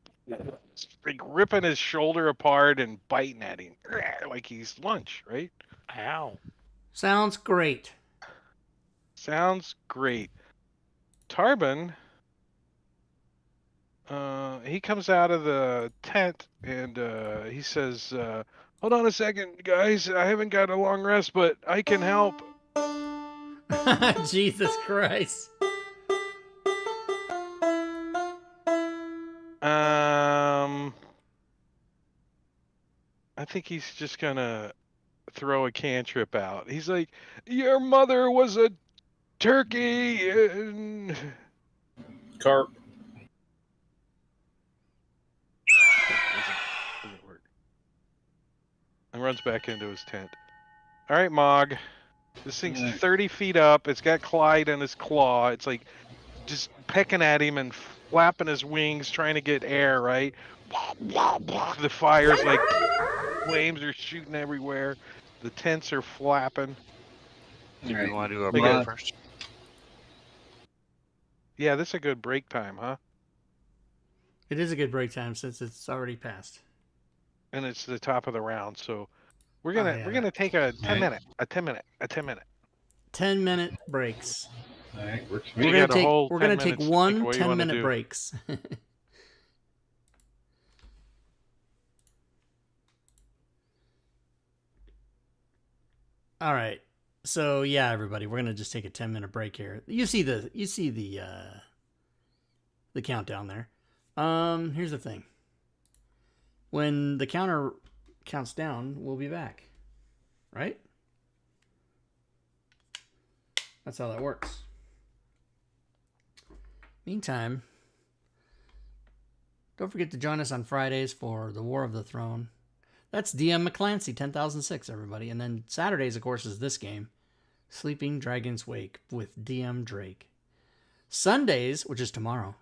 Like ripping his shoulder apart and biting at him like he's lunch, right? Ow. Sounds great. Sounds great. Tarbin, he comes out of the tent and he says, "Hold on a second, guys. I haven't got a long rest, but I can help." Jesus Christ. I think he's just gonna throw a cantrip out. He's like, "Your mother was a turkey and Carp." Doesn't work. And runs back into his tent. All right, Mog. This thing's 30 feet up. It's got Clyde in his claw. It's like just pecking at him and flapping his wings, trying to get air, right? The fire's like flames are shooting everywhere. The tents are flapping. Do you want to do a Like break first? Yeah, this is a good break time, huh? It is a good break time since it's already passed. And it's the top of the round, so we're gonna take a 10-minute 10-minute breaks. All right, works for We me. We're gonna take one what you wanna 10-minute do. breaks. All right. So yeah, everybody, we're gonna just take a 10-minute break here. You see the countdown there. Here's the thing. When the counter counts down, we'll be back. Right? That's how that works. Meantime, don't forget to join us on Fridays for the War of the Throne. That's DM McClancy 10,006, everybody. And then Saturdays, of course, is this game, Sleeping Dragon's Wake with DM Drake. Sundays, which is tomorrow,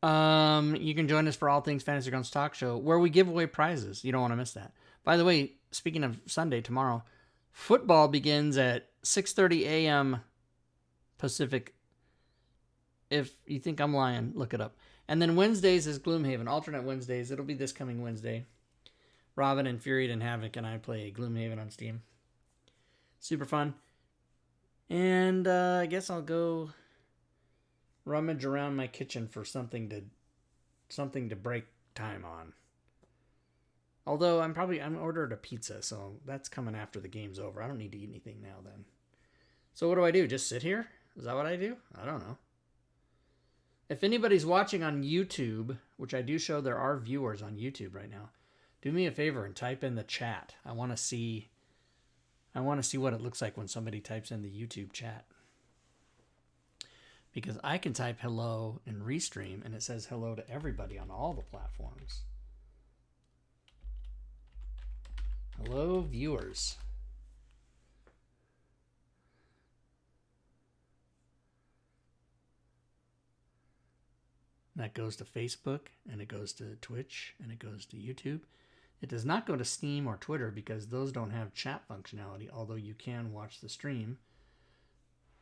you can join us for All Things Fantasy Grounds Talk Show, where we give away prizes. You don't want to miss that. By the way, speaking of Sunday, tomorrow, football begins at 6:30 a.m. Pacific. If you think I'm lying, look it up. And then Wednesdays is Gloomhaven, alternate Wednesdays. It'll be this coming Wednesday. Robin, Infuriate, and Havoc and I play Gloomhaven on Steam. Super fun. And I guess I'll go rummage around my kitchen for something to break time on. Although I'm ordered a pizza, so that's coming after the game's over. I don't need to eat anything now then. So what do I do? Just sit here? Is that what I do? I don't know. If anybody's watching on YouTube, which I do show there are viewers on YouTube right now, do me a favor and type in the chat. I want to see what it looks like when somebody types in the YouTube chat. Because I can type hello in Restream and it says hello to everybody on all the platforms. Hello, viewers. That goes to Facebook, and it goes to Twitch, and it goes to YouTube. It does not go to Steam or Twitter because those don't have chat functionality, although you can watch the stream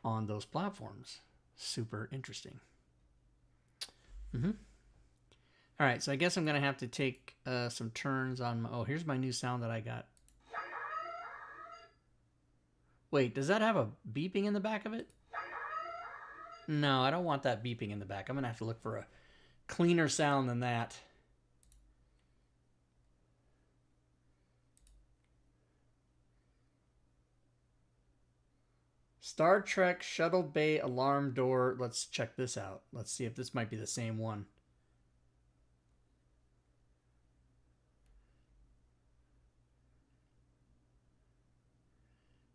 on those platforms. Super interesting. All right, so I guess I'm going to have to take some turns on my... Oh, here's my new sound that I got. Wait, does that have a beeping in the back of it? No, I don't want that beeping in the back. I'm going to have to look for a cleaner sound than that. Star Trek Shuttle Bay Alarm Door. Let's check this out. Let's see if this might be the same one.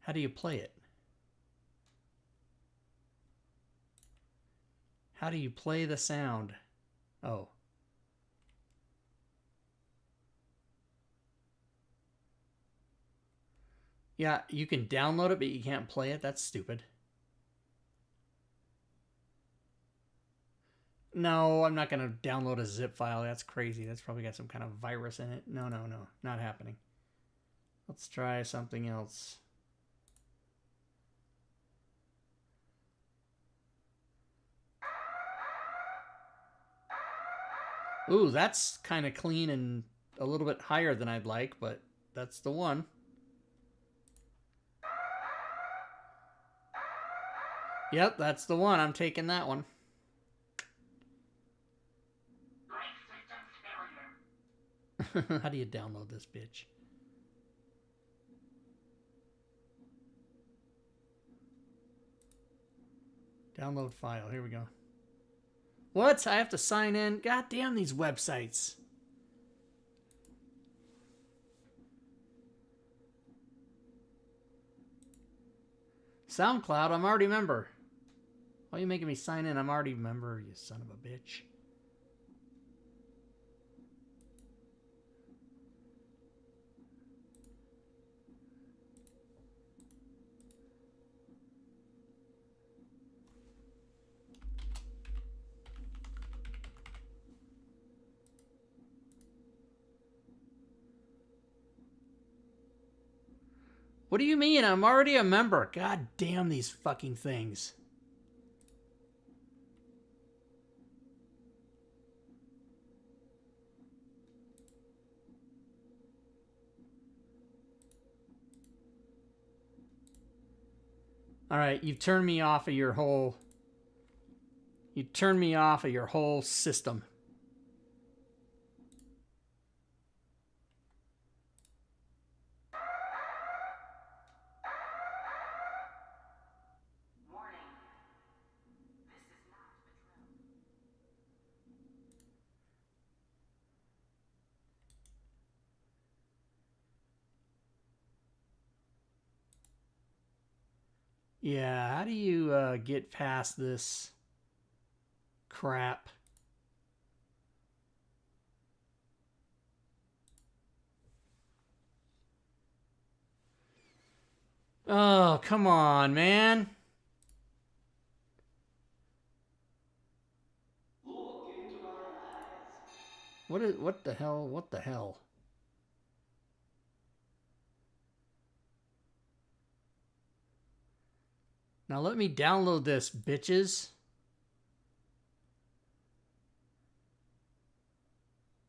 How do you play it? How do you play the sound? Oh. Yeah, you can download it, but you can't play it. That's stupid. No, I'm not going to download a zip file. That's crazy. That's probably got some kind of virus in it. No, not happening. Let's try something else. Ooh, that's kind of clean and a little bit higher than I'd like, but that's the one. Yep, that's the one. I'm taking that one. How do you download this bitch? Download file. Here we go. What? I have to sign in? God damn these websites. SoundCloud, I'm already a member. Why are you making me sign in? I'm already a member, you son of a bitch. What do you mean? I'm already a member. God damn these fucking things. All right, you've turned me off of your whole... You turned me off of your whole system. Yeah, how do you get past this crap? Oh, come on, man. What the hell? What the hell? Now let me download this, bitches.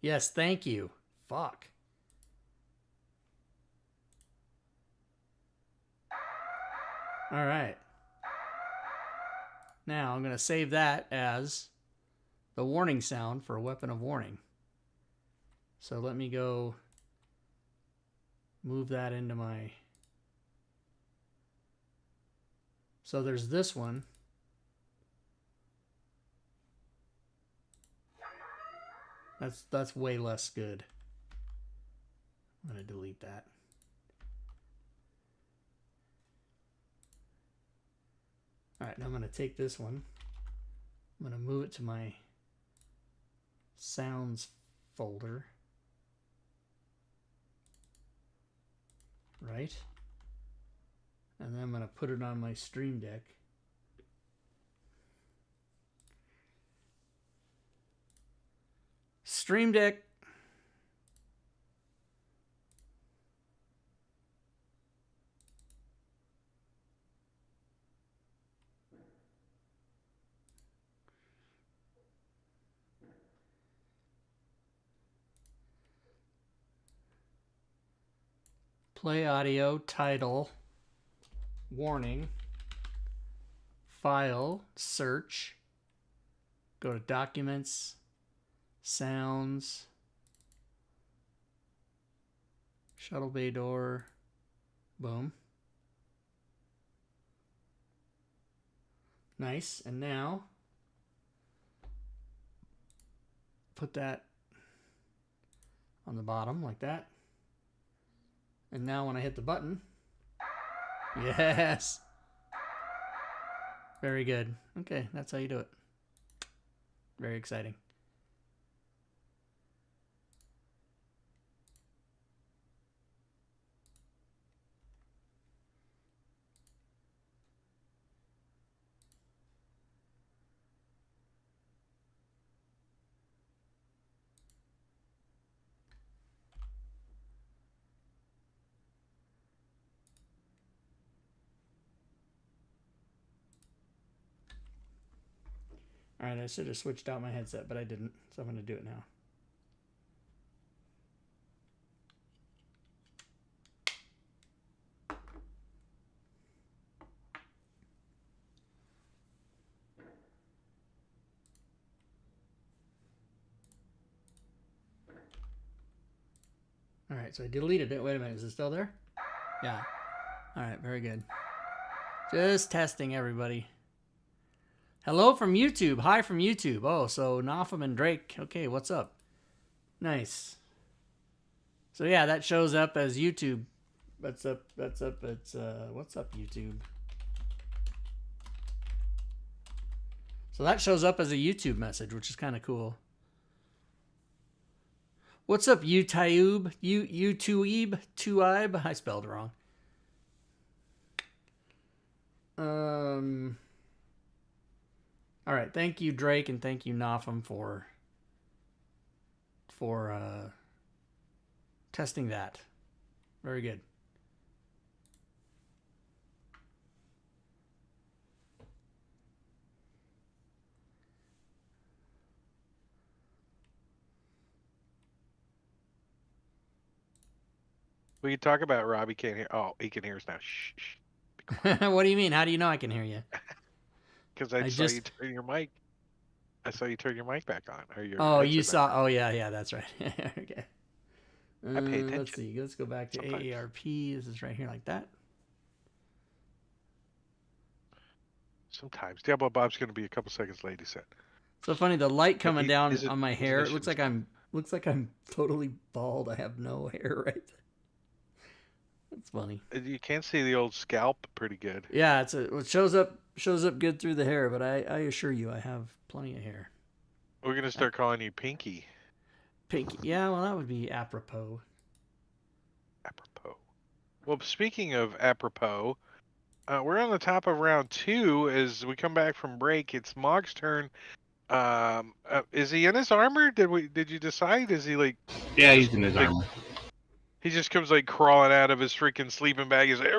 Yes, thank you. Fuck. All right. Now I'm going to save that as the warning sound for a weapon of warning. So let me go move that into my... So there's this one. That's way less good. I'm going to delete that. All right, now I'm going to take this one. I'm going to move it to my sounds folder. Right? And then I'm going to put it on my Stream Deck. Stream Deck. Play audio, title, warning, file, search, go to documents, sounds, shuttle bay door, boom. Nice, and now put that on the bottom like that. And now when I hit the button, yes. Very good. Okay, that's how you do it. Very exciting. All right, I should have switched out my headset, but I didn't, so I'm going to do it now. All right, so I deleted it. Wait a minute, is it still there? Yeah. All right, very good. Just testing, everybody. Hello from YouTube. Hi from YouTube. Oh, so Nafum and Drake. Okay, what's up? Nice. So yeah, that shows up as YouTube. What's up? That's up. It's what's up, YouTube? So that shows up as a YouTube message, which is kind of cool. What's up, YouTube? YouTube? I spelled it wrong. All right, thank you, Drake, and thank you, Nafum, for testing that. Very good. We can talk about Robbie can't hear. Oh, he can hear us now. Shh. What do you mean? How do you know I can hear you? Because I saw you turn your mic. I saw you turn your mic back on. Or your oh, you headset saw. back Oh, yeah, that's right. Okay. I pay attention. Let's see. Let's go back to Sometimes. AARP. This is right here like that. Sometimes Diablo Bob's going to be a couple seconds late. He said. So funny. The light coming down his on my hair. It looks mission's like I'm totally bald. I have no hair right there. That's funny. You can see the old scalp pretty good. Yeah, it shows up good through the hair, but I assure you I have plenty of hair. We're going to start calling you Pinky. Pinky. Yeah, well, that would be apropos. Apropos. Well, speaking of apropos, we're on the top of round 2 as we come back from break. It's Mog's turn. Is he in his armor? Did you decide? Is he like? Yeah, he's in his armor. He just comes like crawling out of his freaking sleeping bag. He's like,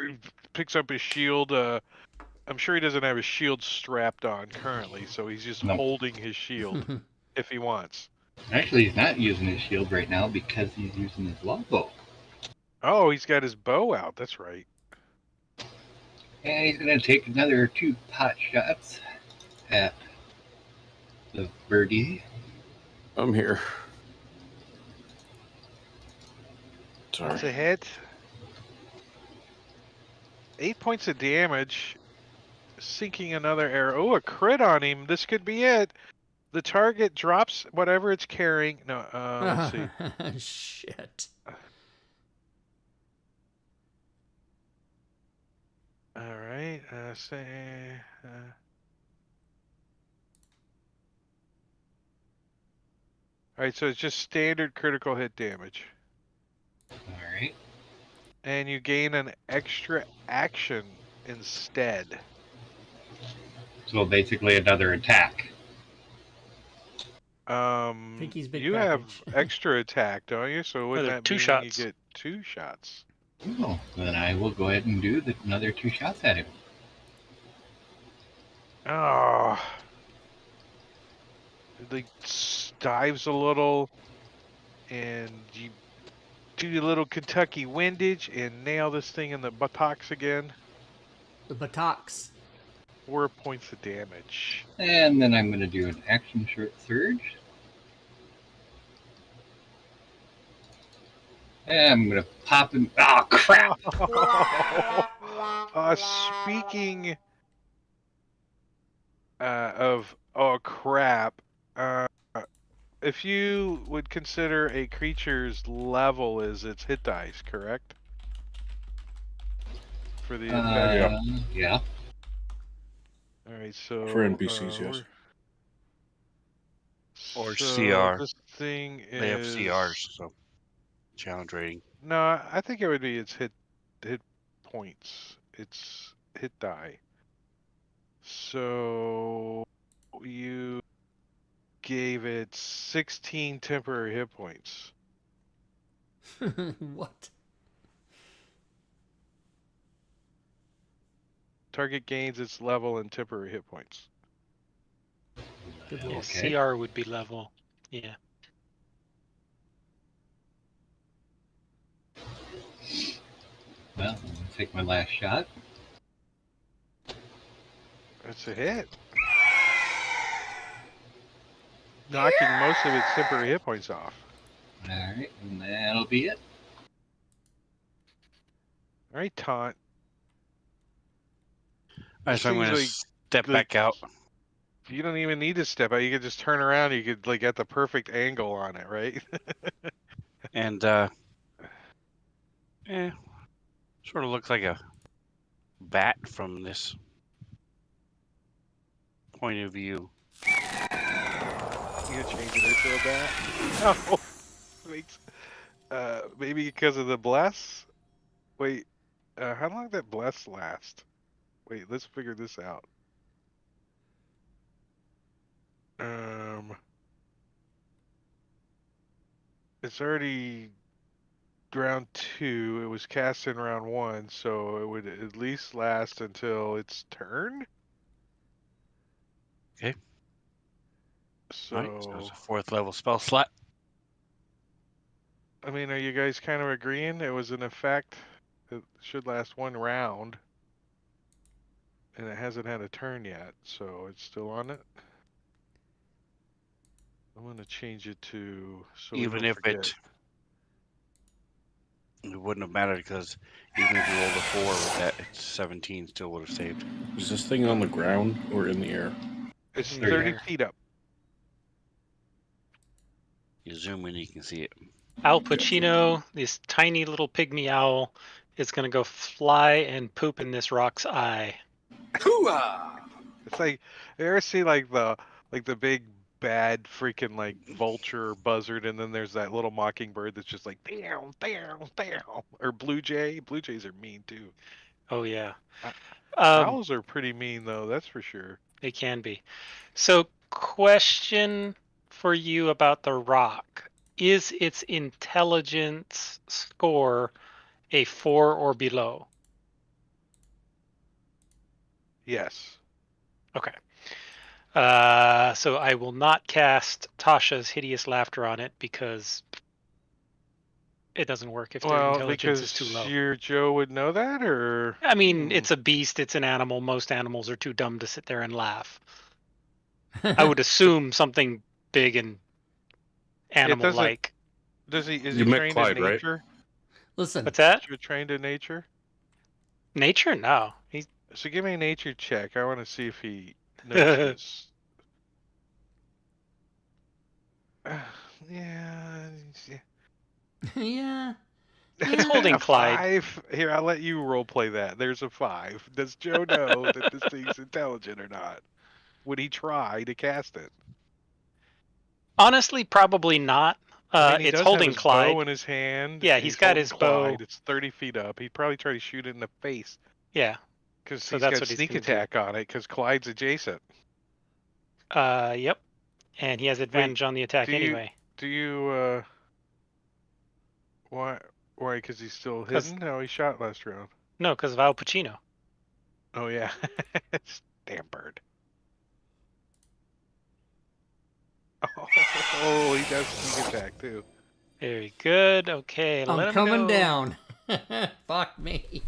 he picks up his shield. I'm sure he doesn't have his shield strapped on currently, so he's just No. holding his shield if he wants. Actually, he's not using his shield right now because he's using his longbow. Oh, he's got his bow out. That's right. And he's going to take another 2 pot shots at the birdie. I'm here. Sorry. That's a hit. 8 points of damage. Sinking another arrow. Oh, a crit on him. This could be it. The target drops whatever it's carrying. No, let's see. Shit. All right. All right, so it's just standard critical hit damage. All right. And you gain an extra action instead. So basically another attack. Pinky's big You have package. extra attack, don't you? So wouldn't Another that 2 mean shots. you get 2 shots? Oh, then I will go ahead and do another 2 shots at him. Oh. It like dives a little, and you do your little Kentucky windage and nail this thing in the buttocks again. The buttocks. 4 points of damage. And then I'm going to do an action short surge. And I'm going to pop him. Oh, crap! Speaking of crap, if you would consider a creature's level is its hit dice, correct? For the effect. Yeah. All right, so For NPCs, yes. Or so CR. This thing is. They have CRs, so challenge rating. No, I think it would be its hit points. Its hit die. So you gave it 16 temporary hit points. What? Target gains its level and temporary hit points. Good Yeah, lord. Okay. CR would be level. Yeah. Well, I'm going to take my last shot. That's a hit. Knocking most of its temporary hit points off. All right, and that'll be it. All right, Taunt. All right, so I'm Seems going to like step the- back out. You don't even need to step out. You could just turn around. You could like get the perfect angle on it, right? And sort of looks like a bat from this point of view. You gonna change it into a bat? No. Makes, maybe because of the bless? Wait, how long did that bless last? Wait, let's figure this out. It's already round 2. It was cast in round 1, so it would at least last until its turn. Okay. So, All right, so it's a 4th level spell slot. I mean, are you guys kind of agreeing? It was an effect that should last 1 round. And it hasn't had a turn yet, so it's still on it. I'm going to change it to... So Even if it wouldn't have mattered because even if you rolled a 4 with that, it's 17 still would have saved. Is this thing on the ground or in the air? It's In the 30 air. feet up. You zoom in, you can see it. Al Pacino, this tiny little pygmy owl, is going to go fly and poop in this rock's eye. It's like, you ever see like the big bad freaking like vulture or buzzard, and then there's that little mockingbird that's just like down, down, down, or blue jay. Blue jays are mean too. Oh, yeah. Owls are pretty mean though, that's for sure. They can be. So, question for you about the rock. Is its intelligence score a 4 or below? Yes. Okay. So I will not cast Tasha's Hideous Laughter on it because it doesn't work if their Well, intelligence because is too low. your Joe would know that, or I mean, it's a beast, it's an animal. Most animals are too dumb to sit there and laugh. I would assume something big and animal-like. Is he You met trained Clyde, in right? nature? Listen, What's that? Is he trained in nature? Nature? No. He's So give me a nature check. I want to see if he knows this. Yeah. yeah. It's holding A Clyde. 5. Here, I'll let you role play that. There's a 5. Does Joe know that this thing's intelligent or not? Would he try to cast it? Honestly, probably not. I mean, he It's does holding have his Clyde. bow in his hand. Yeah, and he's got holding his bow. Clyde. It's 30 feet up. He'd probably try to shoot it in the face Yeah. because So he's that's got what he's sneak gonna do. attack on it because Clyde's adjacent. Yep. And he has advantage on the attack do you- anyway. Do you, why, because he's still hidden? No, he shot last round. No, because of Al Pacino. Oh, yeah. Damn bird. Oh, he does sneak attack, too. Very good. Okay, let I'm him coming go. down. Fuck me.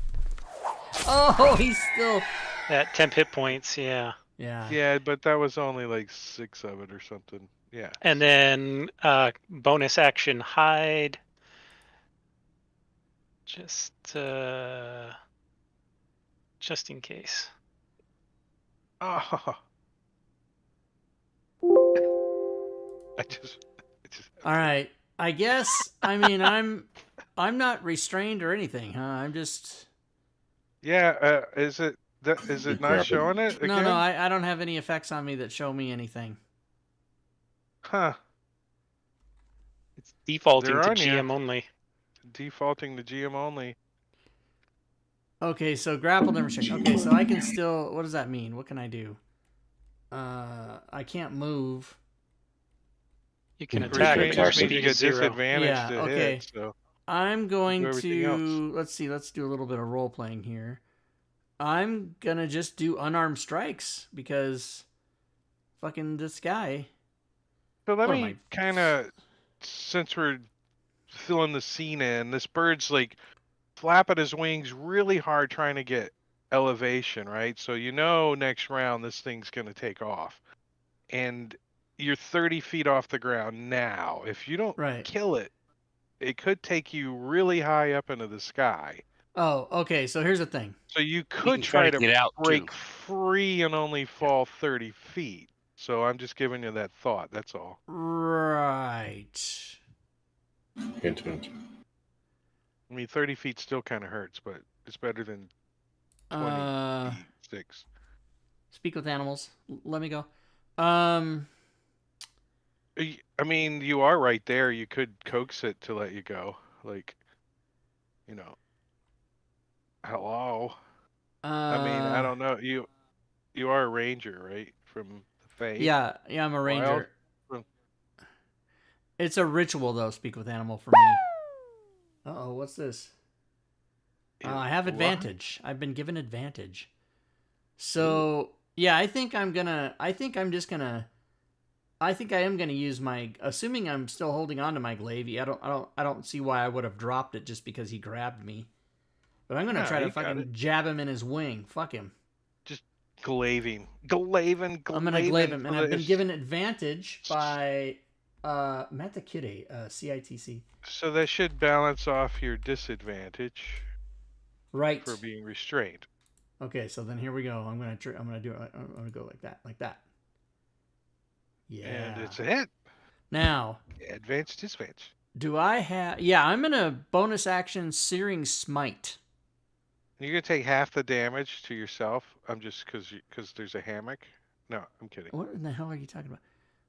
Oh, he's still. At 10 hit points, yeah. Yeah. Yeah, but that was only like 6 of it or something. Yeah. And then bonus action hide. Just in case. Oh. I just. All right. I guess. I mean, I'm not restrained or anything, huh? I'm just. Yeah. Is it not Grappled. showing it again? No. I don't have any effects on me that show me anything. Huh. It's defaulting They're to on you. GM only. Defaulting to GM only. Okay, so grapple never check. Okay, so I can still. What does that mean? What can I do? I can't move. You can Pretty attack, sure but it's your actually You speed get is 0. disadvantage Yeah, to okay. hit. So I'm going Do everything to else. let's see. Let's do a little bit of role playing here. I'm gonna just do unarmed strikes because fucking this guy. So let What am me I- kind of, since we're filling the scene in, this bird's like flapping his wings really hard trying to get elevation, right? So you know next round this thing's going to take off. And you're 30 feet off the ground now. If you don't Right. kill it, it could take you really high up into the sky. Oh, okay. So here's the thing. So you can could try to get out break too. free and only fall 30 feet. So I'm just giving you that thought. That's all. Right. Hint, hint. I mean, 30 feet still kind of hurts, but it's better than 26. Speak with animals. Let me go. I mean, you are right there. You could coax it to let you go. Like, you know, hello. I mean, I don't know. You are a ranger, right? From the Fae. Yeah, I'm a ranger. Wild? It's a ritual, though. Speak with animal for me. Uh-oh, what's this? I have What? advantage. I've been given advantage. So yeah, I think I am gonna use my. Assuming I'm still holding on to my glaive. I don't see why I would have dropped it just because he grabbed me. But I'm gonna try to you got fucking it. jab him in his wing. Fuck him. Glaving. I'm gonna glaive him, and I've been given advantage by Matakire, CITC. So that should balance off your disadvantage Right. for being restrained. Okay, so then here we go. I'm gonna do it. I'm gonna go like that. Yeah. And it's a hit. Now, Advantage, disadvantage. do I have? Yeah, I'm gonna bonus action Searing Smite. You're gonna take half the damage to yourself. I'm just because there's a hammock. No, I'm kidding. What in the hell are you talking about?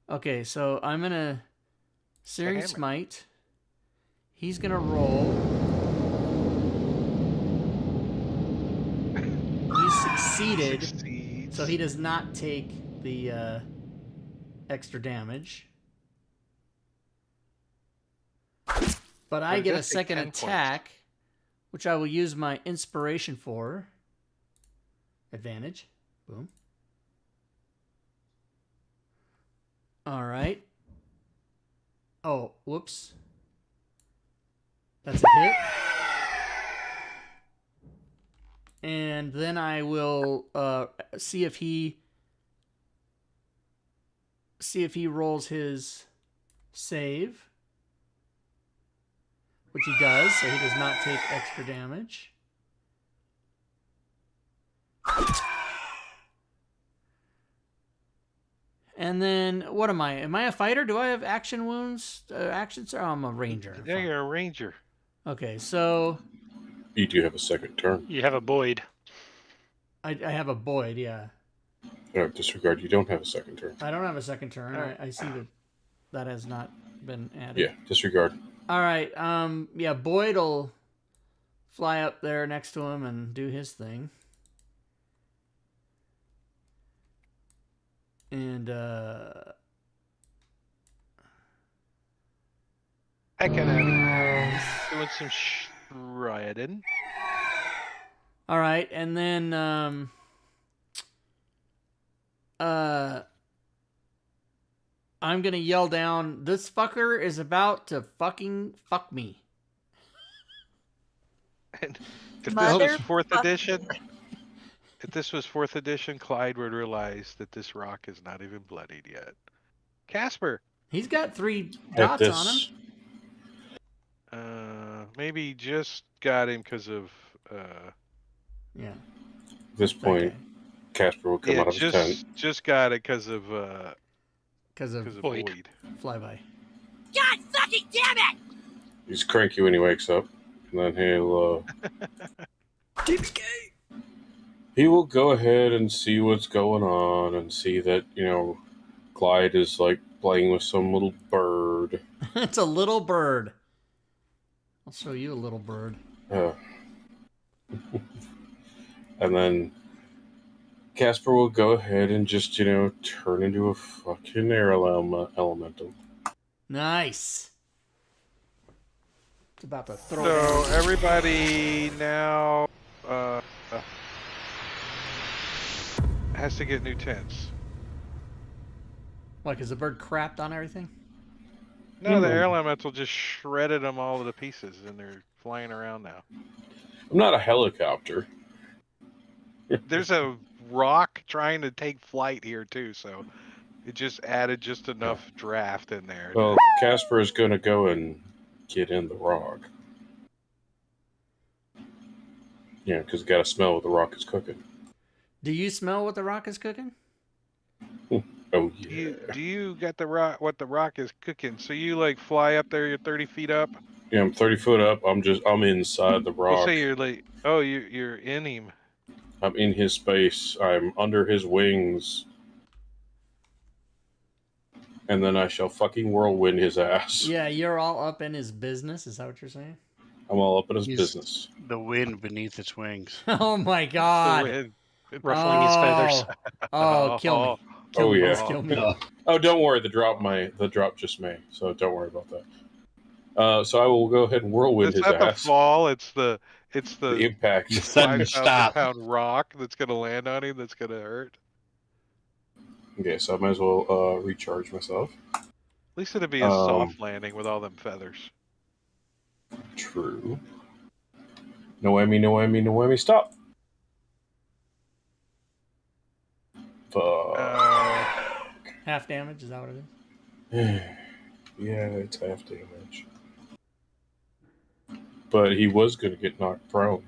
Okay, so I'm gonna Searing hammock. Smite. He's gonna roll. He succeeded, Succeeds. so he does not take the extra damage. But I it get a does take second 10 points. attack, which I will use my inspiration for. Advantage. Boom. All right. Oh, whoops. That's a hit. And then I will see if he rolls his save, which he does, so he does not take extra damage. And then, what am I? Am I a fighter? Do I have action wounds? Actions? Or I'm a ranger. Yeah, you're a ranger. Okay, so You do have a second turn. You have a Boyd. I have a Boyd, yeah. No, disregard. You don't have a second turn. I don't have a second turn. All right. I see that has not been added. Yeah, disregard. All right. Yeah, Boyd will fly up there next to him and do his thing. And Heck at him. Doing some shredding. all right, and then I'm gonna yell down, "This fucker is about to fucking fuck me." And if this was 4th edition, Clyde would realize that this rock is not even bloodied yet. Casper. He's got 3 At dots on him. this, Maybe he just got him because of Yeah. this point, Okay. Casper will come out of his tent. just got it because of Because of Boyd. Boyd. Flyby. God fucking damn it! He's cranky when he wakes up, and then he'll he will go ahead and see what's going on and see that, Clyde is like playing with some little bird. It's a little bird. I'll show you a little bird. And then Casper will go ahead and just, turn into a fucking air elemental. Nice. It's about to throw So down. everybody now has to get new tents. What, because the bird crapped on everything? No, the air elemental just shredded them all to pieces, and they're flying around now. I'm not a helicopter. There's a rock trying to take flight here too, so it just added just enough draft in there. Well, Casper is going to go and get in the rock. Yeah, because you got to smell what the rock is cooking. Do you smell what the rock is cooking? Oh, yeah. Do you get the rock? What the rock is cooking? So you like fly up there? You're 30 feet up. Yeah, I'm 30 foot up. I'm inside the rock. We'll say you're like, oh, you're in him. I'm in his space. I'm under his wings. And then I shall fucking whirlwind his ass. Yeah, you're all up in his business. Is that what you're saying? I'm all up in his He's- business. The wind beneath its wings. Oh my The god. wind. Ruffling his feathers. Oh, kill me. Kill Oh, me. yeah. Just kill me. Oh, don't worry. The drop just may. So don't worry about that. So I will go ahead and whirlwind It's his not the ass. fall. It's the The impact. The sudden 5,000 stop. pound rock that's gonna land on him. That's gonna hurt. Okay, so I might as well recharge myself. At least it'd be a soft landing with all them feathers. True. No whammy, no whammy, no whammy. Stop. Fuck. Half damage, is that what it is? Yeah, it's half damage. But he was going to get knocked prone.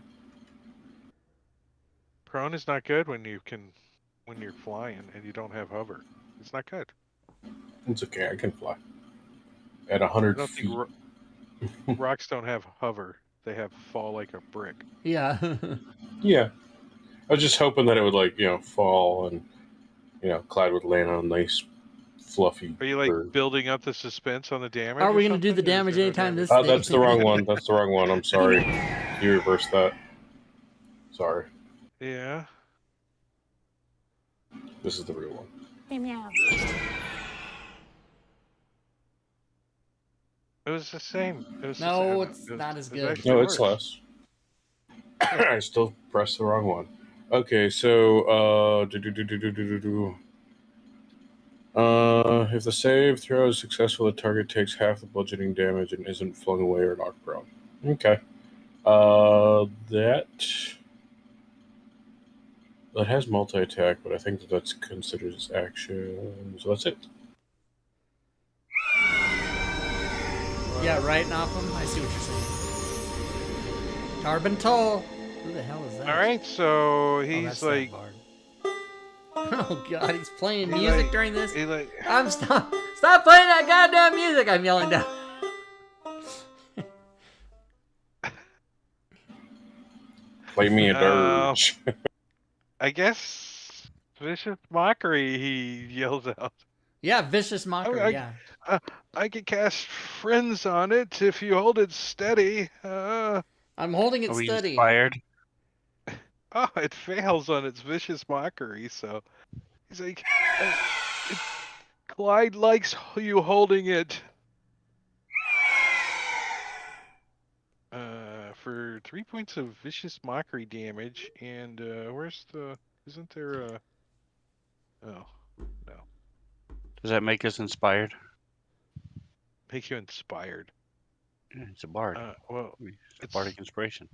Prone is not good when you're flying and you don't have hover. It's not good. It's okay, I can fly. At I 100 don't feet. think rocks don't have hover. They have fall like a brick. Yeah. Yeah. I was just hoping that it would, fall and, Clyde would land on a nice, fluffy Are you like bird. building up the suspense on the damage? Are we or going to do the something? Or is damage there no anytime damage? this That's the wrong one. That's the wrong one. I'm sorry. You reversed that. Sorry. Yeah. This is the real one. It was the same. It was the No, same. it's It was- not as it was good. actually No, it's worse. less. I still pressed the wrong one. Okay, so if the save throw is successful, the target takes half the bludgeoning damage and isn't flung away or knocked prone. Okay. That has multi-attack, but I think that's considered as action. So that's it. Yeah, writing off him. I see what you're saying. Carbon Toll. Who the hell is that? All right, so Oh, he's that's like, that bard. Oh God, he's playing he music like- during this. he like, Stop playing that goddamn music! I'm yelling down. Play me a dirge. I guess vicious mockery. He yells out. Yeah, vicious mockery. Yeah. I can cast friends on it if you hold it steady. I'm holding it Are we steady. inspired? Oh, it fails on its vicious mockery. So he's like, Clyde likes you holding it. For 3 points of vicious mockery damage, and where's the? Isn't there a? Oh, no. Does that make us inspired? Make you inspired. Yeah, it's a bard. Well, It's bardic inspiration.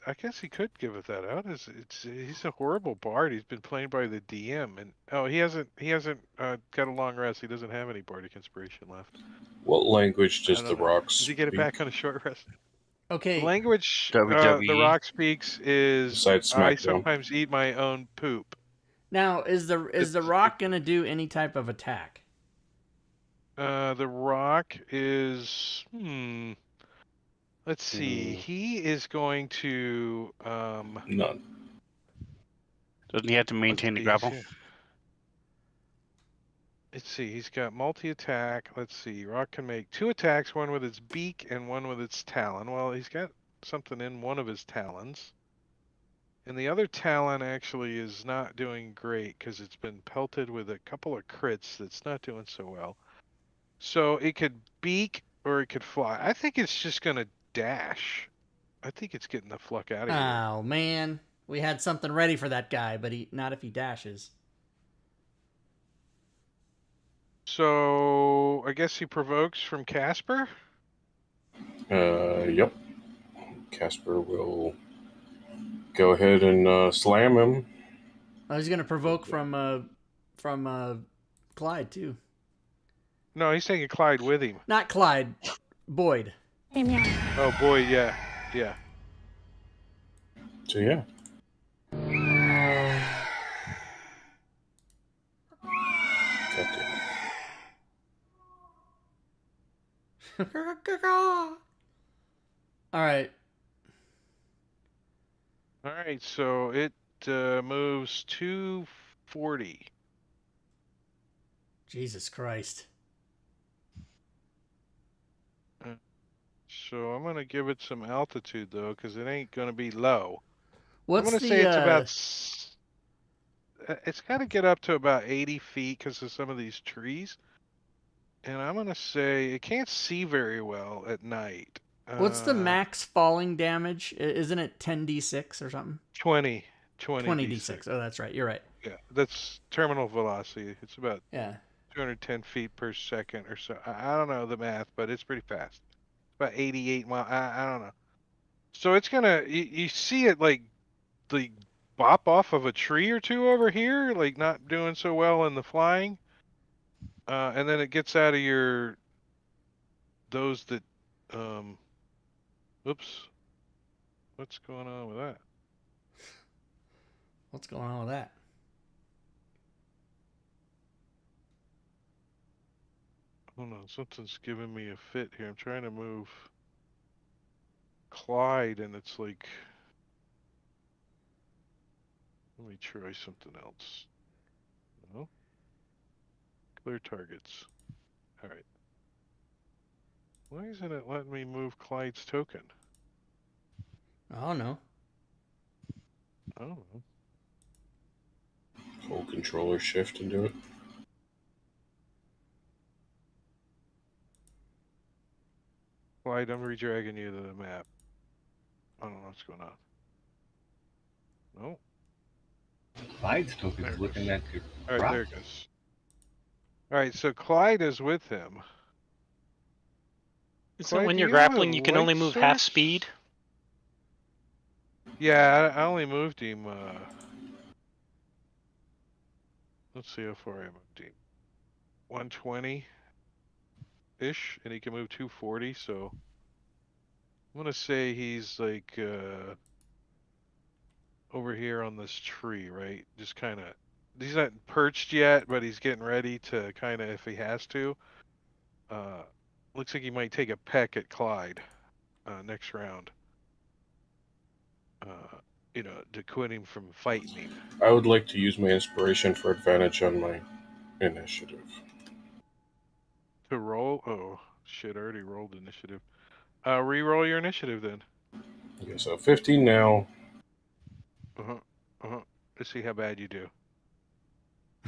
I guess he could give it that out. He's a horrible bard. He's been played by the DM, and he hasn't got a long rest. He doesn't have any bardic inspiration left. What language I does don't the know. rock Did speak? he get it back on a short rest? Okay. The language WWE. the rock speaks is Besides I SmackDown. sometimes eat my own poop. Now, is the rock gonna do any type of attack? The rock is let's see. He is going to None. Doesn't he have to maintain the grapple? Let's see, he's got multi-attack. Let's see, rock can make 2 attacks, one with its beak and one with its talon. Well, he's got something in one of his talons. And the other talon actually is not doing great because it's been pelted with a couple of crits that's not doing so well. So it could beak or it could fly. I think it's just going to dash. I think it's getting the fuck out of here. Oh man, we had something ready for that guy, but not if he dashes. So I guess he provokes from Casper? Yep. Casper will go ahead and slam him. I was gonna provoke from Clyde too. No, he's taking Clyde with him. Not Clyde, Boyd. Oh boy, yeah. So yeah. All right. All right, so it moves 240. Jesus Christ. So I'm gonna give it some altitude though, because it ain't gonna be low. What's I'm gonna the, say it's about. It's got to get up to about 80 feet because of some of these trees. And I'm gonna say it can't see very well at night. What's the max falling damage? Isn't it 10d6 or something? 20 d6. Oh, that's right. You're right. Yeah, that's terminal velocity. It's about Yeah. 210 feet per second or so. I don't know the math, but it's pretty fast. About 88 miles. I don't know. So it's gonna. You see it like bop off of a tree or two over here, like not doing so well in the flying. And then it gets out of those that. Oops. What's going on with that? What's going on with that? Hold on, something's giving me a fit here. I'm trying to move Clyde, and it's like. Let me try something else. No? Clear targets. Alright. Why isn't it letting me move Clyde's token? I don't know. I don't know. Hold controller shift and do it. Clyde, I'm redragging you to the map. I don't know what's going on. Clyde's token's There it looking goes. at the All right, rock. there it goes. All right, so Clyde is with him. So Clyde, when do you're you have a grappling, you can only light move half source? speed. Yeah, I only moved him. Let's see how far I moved him. 120-ish, and he can move 240. So I'm gonna say he's like over here on this tree, right? Just kind of. He's not perched yet, but he's getting ready to kind of, if he has to. Looks like he might take a peck at Clyde next round. To quit him from fighting him. I would like to use my inspiration for advantage on my initiative. To roll? Oh, shit, I already rolled initiative. Re-roll your initiative then. Okay, so 15 now. Let's see how bad you do.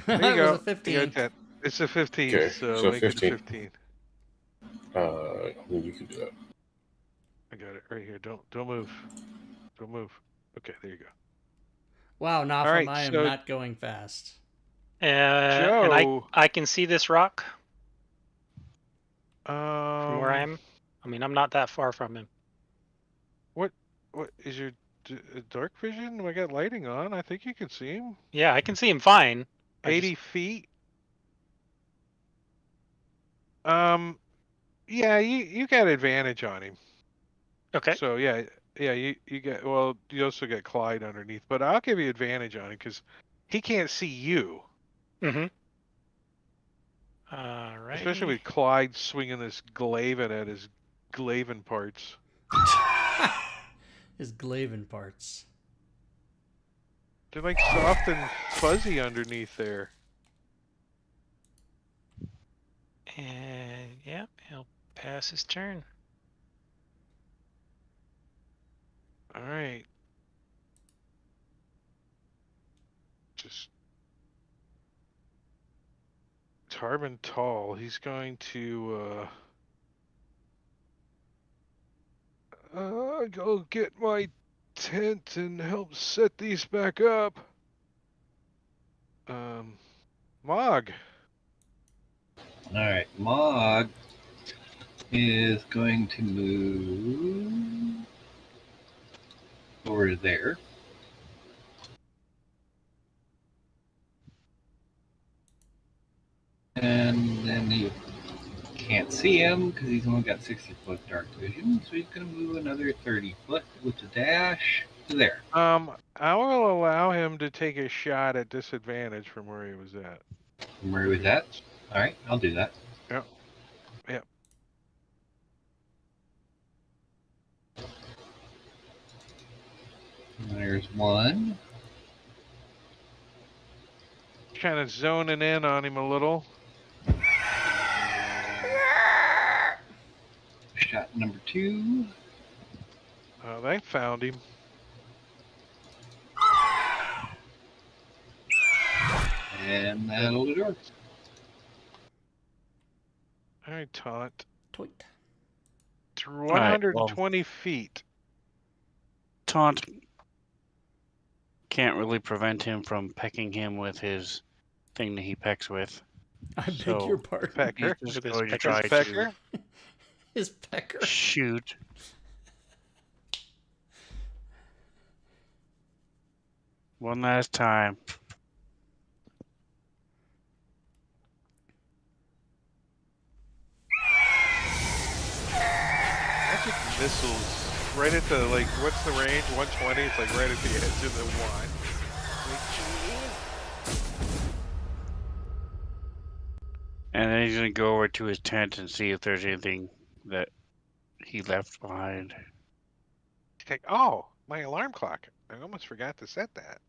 There you It go. was a You 15. got 10. It's a 15, Okay, so so make 15. it a 15. You can do that. I got it right here. Don't move. Don't move. Okay, there you go. Wow, Nafam, right, I am so- not going fast. And Joe. I can see this rock from where I Um, am. I mean, I'm not that far from him. what is your dark vision? I got lighting on. I think you can see him. Yeah, I can see him fine. 80 feet. Yeah, you got advantage on him. Okay. So yeah, you get, well, you also get Clyde underneath, but I'll give you advantage on it because he can't see you. Mm-hmm. All right. Especially with Clyde swinging this Glaven at his Glaven parts. His Glaven parts. They're like soft and fuzzy underneath there. And yeah, he'll pass his turn. All right. Just Tarbin Tall. He's going to go get my tent and help set these back up. Mog. Alright, Mog is going to move over there. And then you can't see him because he's only got 60-foot dark vision, so he's going to move another 30 foot with a dash to there. I will allow him to take a shot at disadvantage from where he was at. From where he was at? Alright, I'll do that. Yep. There's one. Kind of zoning in on him a little. Shot number 2. They found him. And that'll do it. All right, taunt. Toit. To 120 feet. Taunt can't really prevent him from pecking him with his thing that he pecks with. I beg So, your pardon. Pecker. He's just His going to pecker. try Pecker. His pecker. to shoot. One last time. Magic missiles. Right at the, like, what's the range? 120? It's like right at the edge of the one. And then he's going to go over to his tent and see if there's anything that he left behind. Oh, my alarm clock. I almost forgot to set that.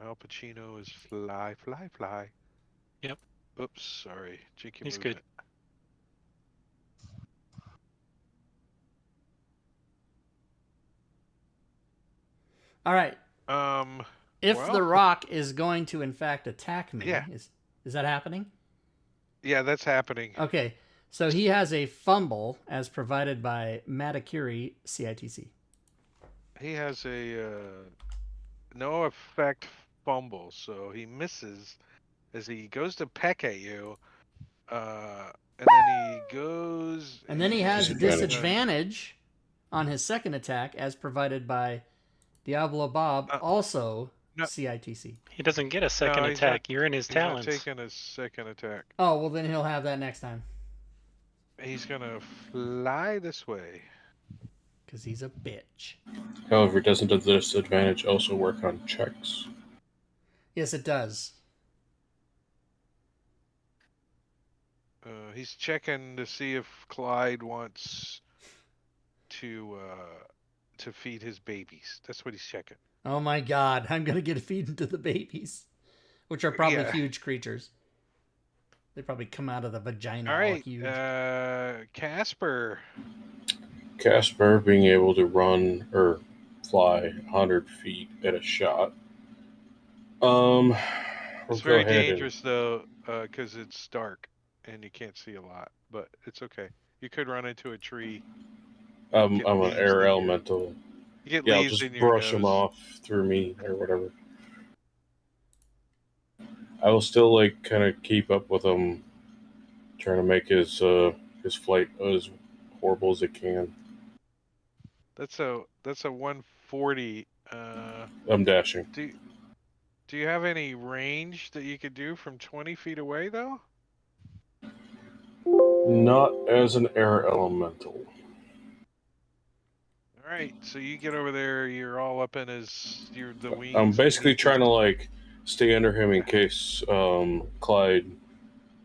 Al Pacino is fly. Yep. Oops, sorry. Cheeky He's movement. good. All right. If well, the rock is going to in fact attack me, Yeah. is that happening? Yeah, that's happening. Okay. So he has a fumble as provided by Matakuri CITC. He has a no effect fumble, so he misses as he goes to peck at you. And then he goes. And then he has Disadvantage. disadvantage on his second attack, as provided by Diablo Bob, also no. CITC. He doesn't get a second he's attack. not- You're in his He's not talons. taking a second attack. Oh, well, then he'll have that next time. He's gonna fly this way. Because he's a bitch. However, doesn't the disadvantage also work on checks? Yes, it does. He's checking to see if Clyde wants to feed his babies. That's what he's checking. Oh my god, I'm going to get feed to the babies. Which are probably Yeah. huge creatures. They probably come out of the vagina All all right, huge. Casper. Casper being able to run or fly 100 feet at a shot. We'll It's go very ahead dangerous though, because it's dark and you can't see a lot. But it's okay. You could run into a tree. I'm Get an leaves air in your- elemental. You get Yeah, I'll leaves just in your brush them nose. off through me or whatever. I will still like kind of keep up with him, trying to make his flight as horrible as it can. That's a 140. I'm dashing. Do you have any range that you could do from 20 feet away though? Not as an air elemental. All right, so you get over there. You're all up in the wings. I'm basically beneath trying his- to like stay under him in case Clyde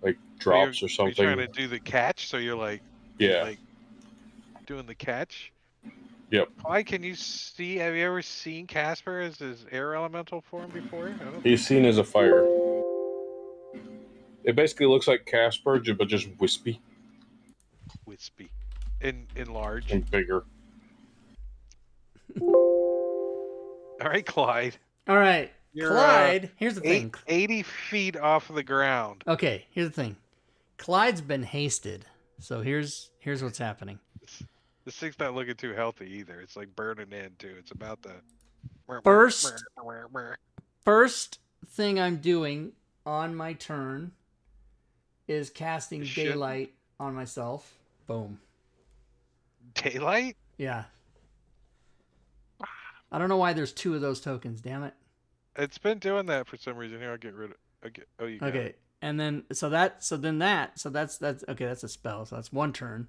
like drops or You're something. trying to do the catch, so you're like, like doing the catch. Yep. Clyde, can you see? Have you ever seen Casper as his air elemental form before? I don't He's seen as a fire. It basically looks like Casper, but just wispy Wispy, in large. and bigger. All right, Clyde. All right, You're, Clyde, here's the thing. 80 feet off of the ground. Okay, here's the thing. Clyde's been hasted. So here's what's happening. This thing's not looking too healthy either. It's like burning in too. It's about the First thing I'm doing on my turn is casting You should. daylight on myself. Boom. Daylight? Yeah. I don't know why there's 2 of those tokens, damn it. It's been doing that for some reason. Here, I'll get rid of. Oh, you got Okay. it. And then that's okay, that's a spell. So that's 1 turn.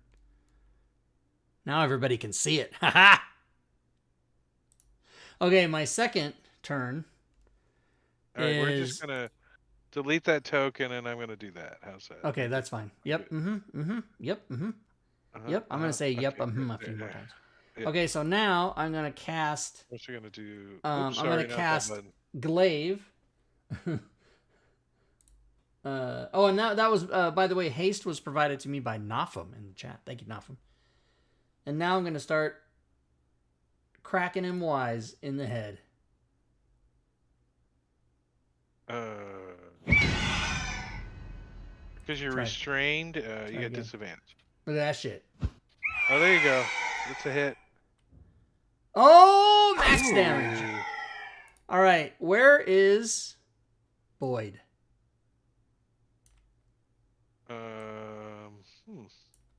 Now everybody can see it. Haha. Okay, my second turn. All right, we're just gonna delete that token, and I'm gonna do that. How's that? Okay, that's fine. Yep. Yep. Yep. I'm gonna say yep. Okay, A few more times. Yeah. Okay, so now I'm gonna cast. What you gonna do? I'm Oops, gonna sorry, not that cast button. Glaive. And that was by the way, haste was provided to me by Nafum in the chat. Thank you, Nafum. And now I'm gonna start cracking him wise in the head. Because you're Try it. restrained, you get again. disadvantage. Look at that shit. Oh, there you go. It's a hit. Oh, max damage. All right, where is Boyd?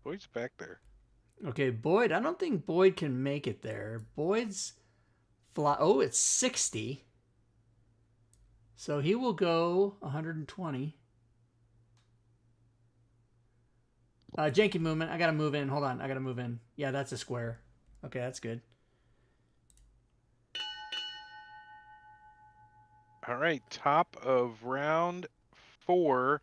Boyd's back there. Okay, Boyd. I don't think Boyd can make it there. Boyd's fly. Oh, it's 60. So he will go 120. Janky movement. I gotta move in. Hold on. I gotta move in. Yeah, that's a square. Okay, that's good. All right, top of round 4.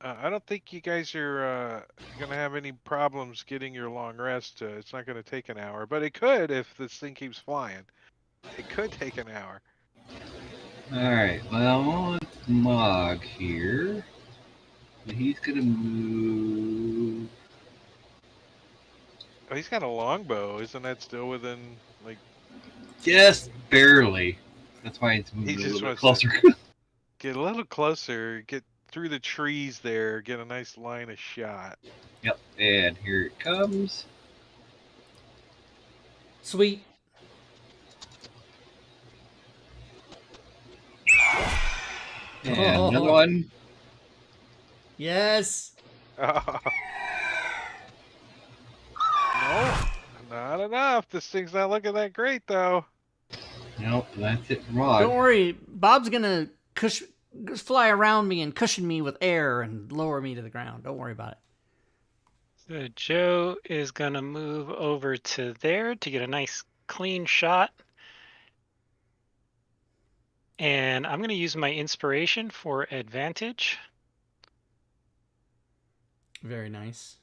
I don't think you guys are gonna have any problems getting your long rest. It's not gonna take an hour, but it could if this thing keeps flying. It could take an hour. Alright, well, I'm on Mog here. And he's gonna move. Oh, he's got a longbow. Isn't that still within, like... Just barely. That's why it's He moving a just little bit wants to closer. get a little closer, get through the trees there, get a nice line of shot. Yep, and here it comes. Sweet. And Oh. another one. Yes. No, not enough. This thing's not looking that great, though. Nope, that's it from Mog. Don't worry. Bob's gonna fly around me and cushion me with air and lower me to the ground. Don't worry about it. So Joe is going to move over to there to get a nice clean shot. And I'm going to use my inspiration for advantage. Very nice.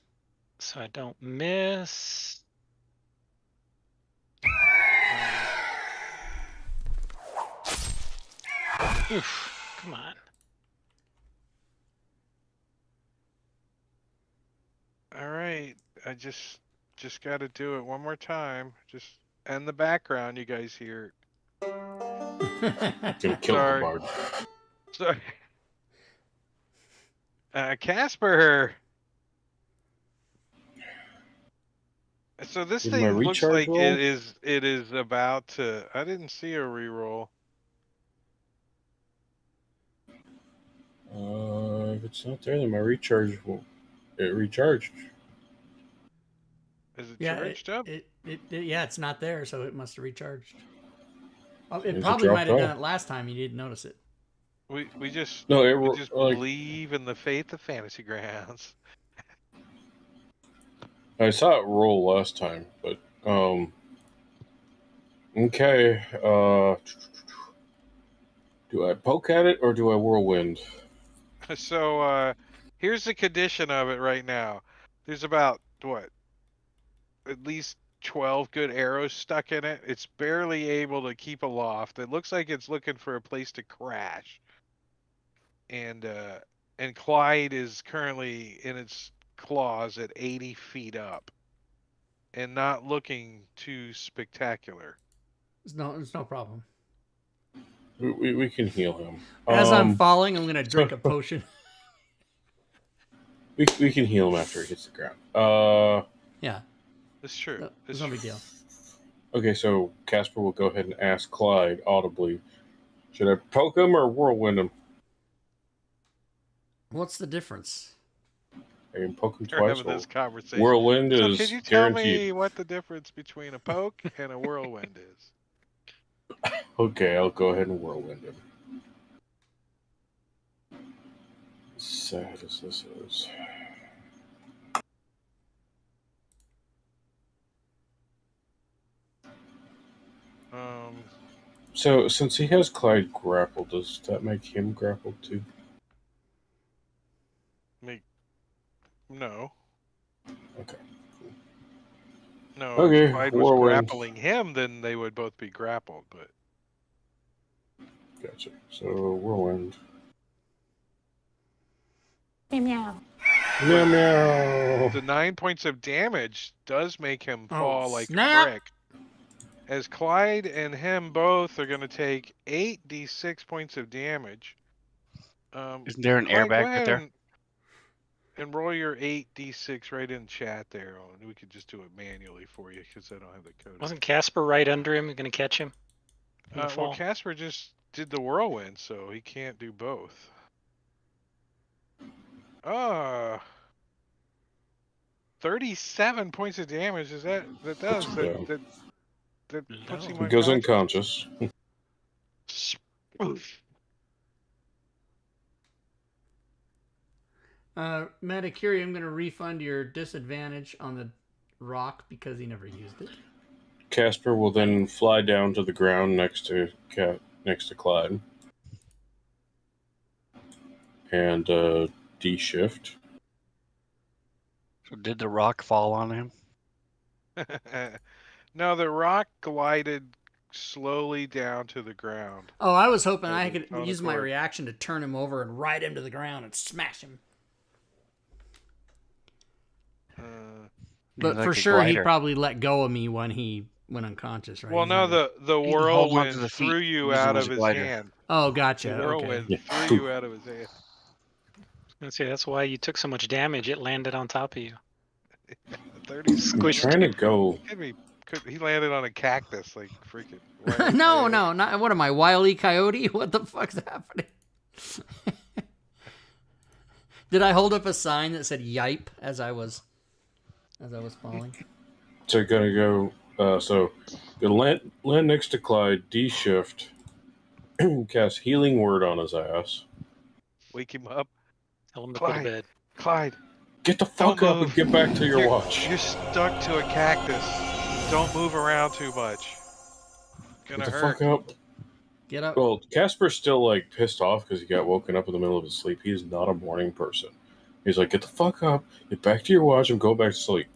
So I don't miss. Oof, come on. All right, I just got to do it one more time. Just end the background, you guys hear. Gonna kill Sorry. the bard. Sorry. Casper. So this Did my thing looks recharge like roll? it is about to. I didn't see a reroll. If it's not there, then my recharge will. It recharged. Is it Yeah, charged up? Yeah, it's not there, so it must have recharged. Oh, It it probably dropped might have done off. it last time. You didn't notice it. We just like, believe in the faith of Fantasy Grounds. I saw it roll last time, but okay. Do I poke at it or do I whirlwind? So here's the condition of it right now. There's about at least 12 good arrows stuck in it. It's barely able to keep aloft. It looks like it's looking for a place to crash. And Clyde is currently in its claws at 80 feet up and not looking too spectacular. It's no problem. We can heal him. As I'm falling, I'm gonna drink a potion. We can heal him after he hits the ground. Yeah. It's true. No, it's no big deal. Okay, so Casper will go ahead and ask Clyde audibly, should I poke him or whirlwind him? What's the difference? I can poke him We're twice. having this conversation. Whirlwind So is can you tell guaranteed. me what the difference between a poke and a whirlwind is? Okay, I'll go ahead and whirlwind him. Sad as this is. So since he has Clyde grappled, does that make him grappled too? No. Okay. No, Okay, if Clyde was whirlwind. grappling him, then they would both be grappled, but Gotcha. So whirlwind. Meow. Meow meow. the 9 points of damage does make him fall like snap. a brick. As Clyde and him both are going to take 8d6 points of damage. Isn't there an Clyde, airbag go right ahead there? and roll your 8d6 right in chat there, and we could just do it manually for you because I don't have the code. Wasn't Casper right under him? Going to catch him? in the Well, fall? Casper just did the whirlwind, so he can't do both. 37 points of damage. Is that does that puts him He goes unconscious? unconscious. Metacuri, I'm going to refund your disadvantage on the rock because he never used it. Casper will then fly down to the ground next to Clyde. And D-shift. So did the rock fall on him? No, the rock glided slowly down to the ground. Oh, I was hoping I could On use my accord. reaction to turn him over and ride him to the ground and smash him. But Like for a sure, he glider. probably let go of me when he went unconscious, right? Well, He's no, never- the He can hold on to whirlwind the feet, threw you use out them as of a his glider. hand. Oh, The gotcha. Okay. whirlwind threw you out of his hand. Let's see, that's why you took so much damage. It landed on top of you. 30 I'm Squished. trying to go. He landed on a cactus like freaking. No, not what am I, Wile E. Coyote? What the fuck's happening? Did I hold up a sign that said "yipe" as I was falling? So gonna go. So gonna land next to Clyde. D shift. Cast healing word on his ass. Wake him up. Tell him to go to Clyde. bed. Clyde. Get the fuck Don't up and move. get back to your watch. You're stuck to a cactus. Don't move around too much. Gonna Get the hurt. fuck up. Get up. Well, Casper's still like pissed off because he got woken up in the middle of his sleep. He's not a morning person. He's like, get the fuck up, get back to your watch, and go back to sleep.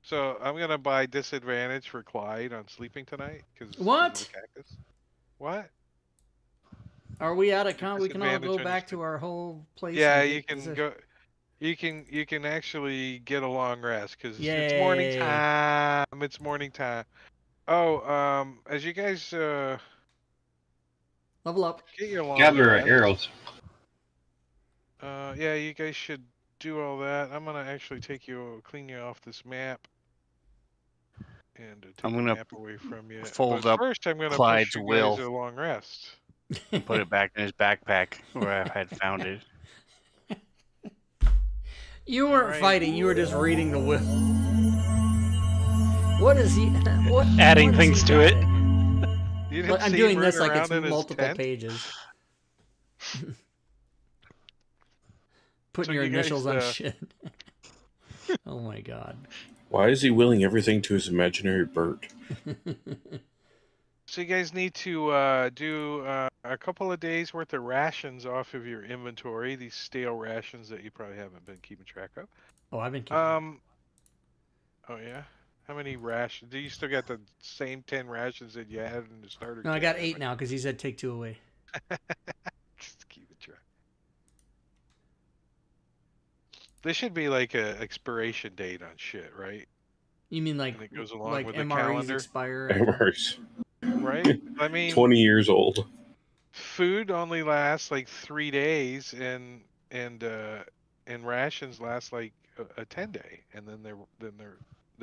So I'm gonna buy disadvantage for Clyde on sleeping tonight. What? Cactus. What? Are we out of count? We can all Disadvantage go on back to our whole place. Yeah, and you get can position. go. You can actually get a long rest because Yay. it's morning time. It's morning time. Oh, as you guys Level up. get your long Gather rest, arrows. yeah, you guys should do all that. I'm gonna actually clean you off this map, and take I'm the gonna map away from you. fold But up first, I'm gonna Clyde's push you will. guys a long rest. Put it back in his backpack where I had found it. You weren't Alright. fighting. You were just reading the will. What is he? What? Adding what has things he to got it. in here? You didn't But I'm see doing him this running like it's around in his multiple tent? pages. Putting So your you guys, initials on shit. Oh my god. Why is he willing everything to his imaginary bird? So you guys need to do a couple of days worth of rations off of your inventory. These stale rations that you probably haven't been keeping track of. Oh, I've been keeping. Oh yeah. How many rations? Do you still got the same 10 rations that you had in the starter? No, I kit? got 8 now because he said take 2 away. Just keep it track. There should be like a expiration date on shit, right? You mean like And it goes along like with the MREs calendar, expire? Amherst. right? I mean, 20 years old. food only lasts like 3 days, and rations last like a 10-day, and then they're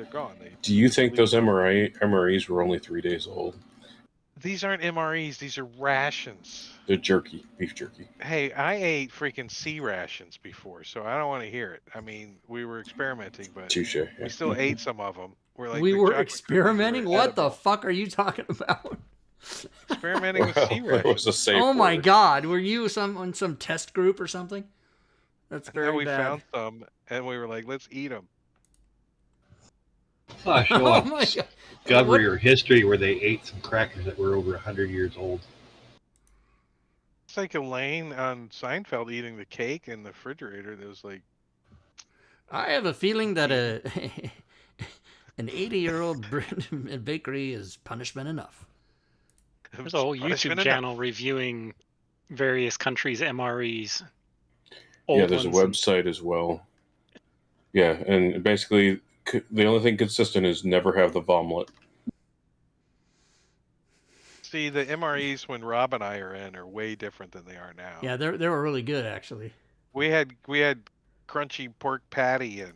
gone. Do you think leave those them. MREs were only 3 days old? These aren't MREs. These are rations. They're jerky, beef jerky. Hey, I ate freaking sea rations before, so I don't want to hear it. I mean, we were experimenting, but Touche. we Yeah. still ate some of them. We were experimenting? What the fuck are you talking about? Experimenting with sea Well, it was rations. a safe Oh my word. god, were you on some test group or something? That's And very then we bad. found some, and we were like, let's eat them. Saw a show Oh on my god. Discovery or History where they ate some crackers that were over 100 years old. It's like Elaine on Seinfeld eating the cake in the refrigerator. That was like, I have a feeling that an 80-year-old bakery is punishment enough. There's a whole punishment YouTube enough. channel reviewing various countries' MREs. Yeah, there's a ones and- website as well. Yeah, and basically the only thing consistent is never have the vomit. See, the MREs when Rob and I are in are way different than they are now. Yeah, they were really good actually. We had crunchy pork patty and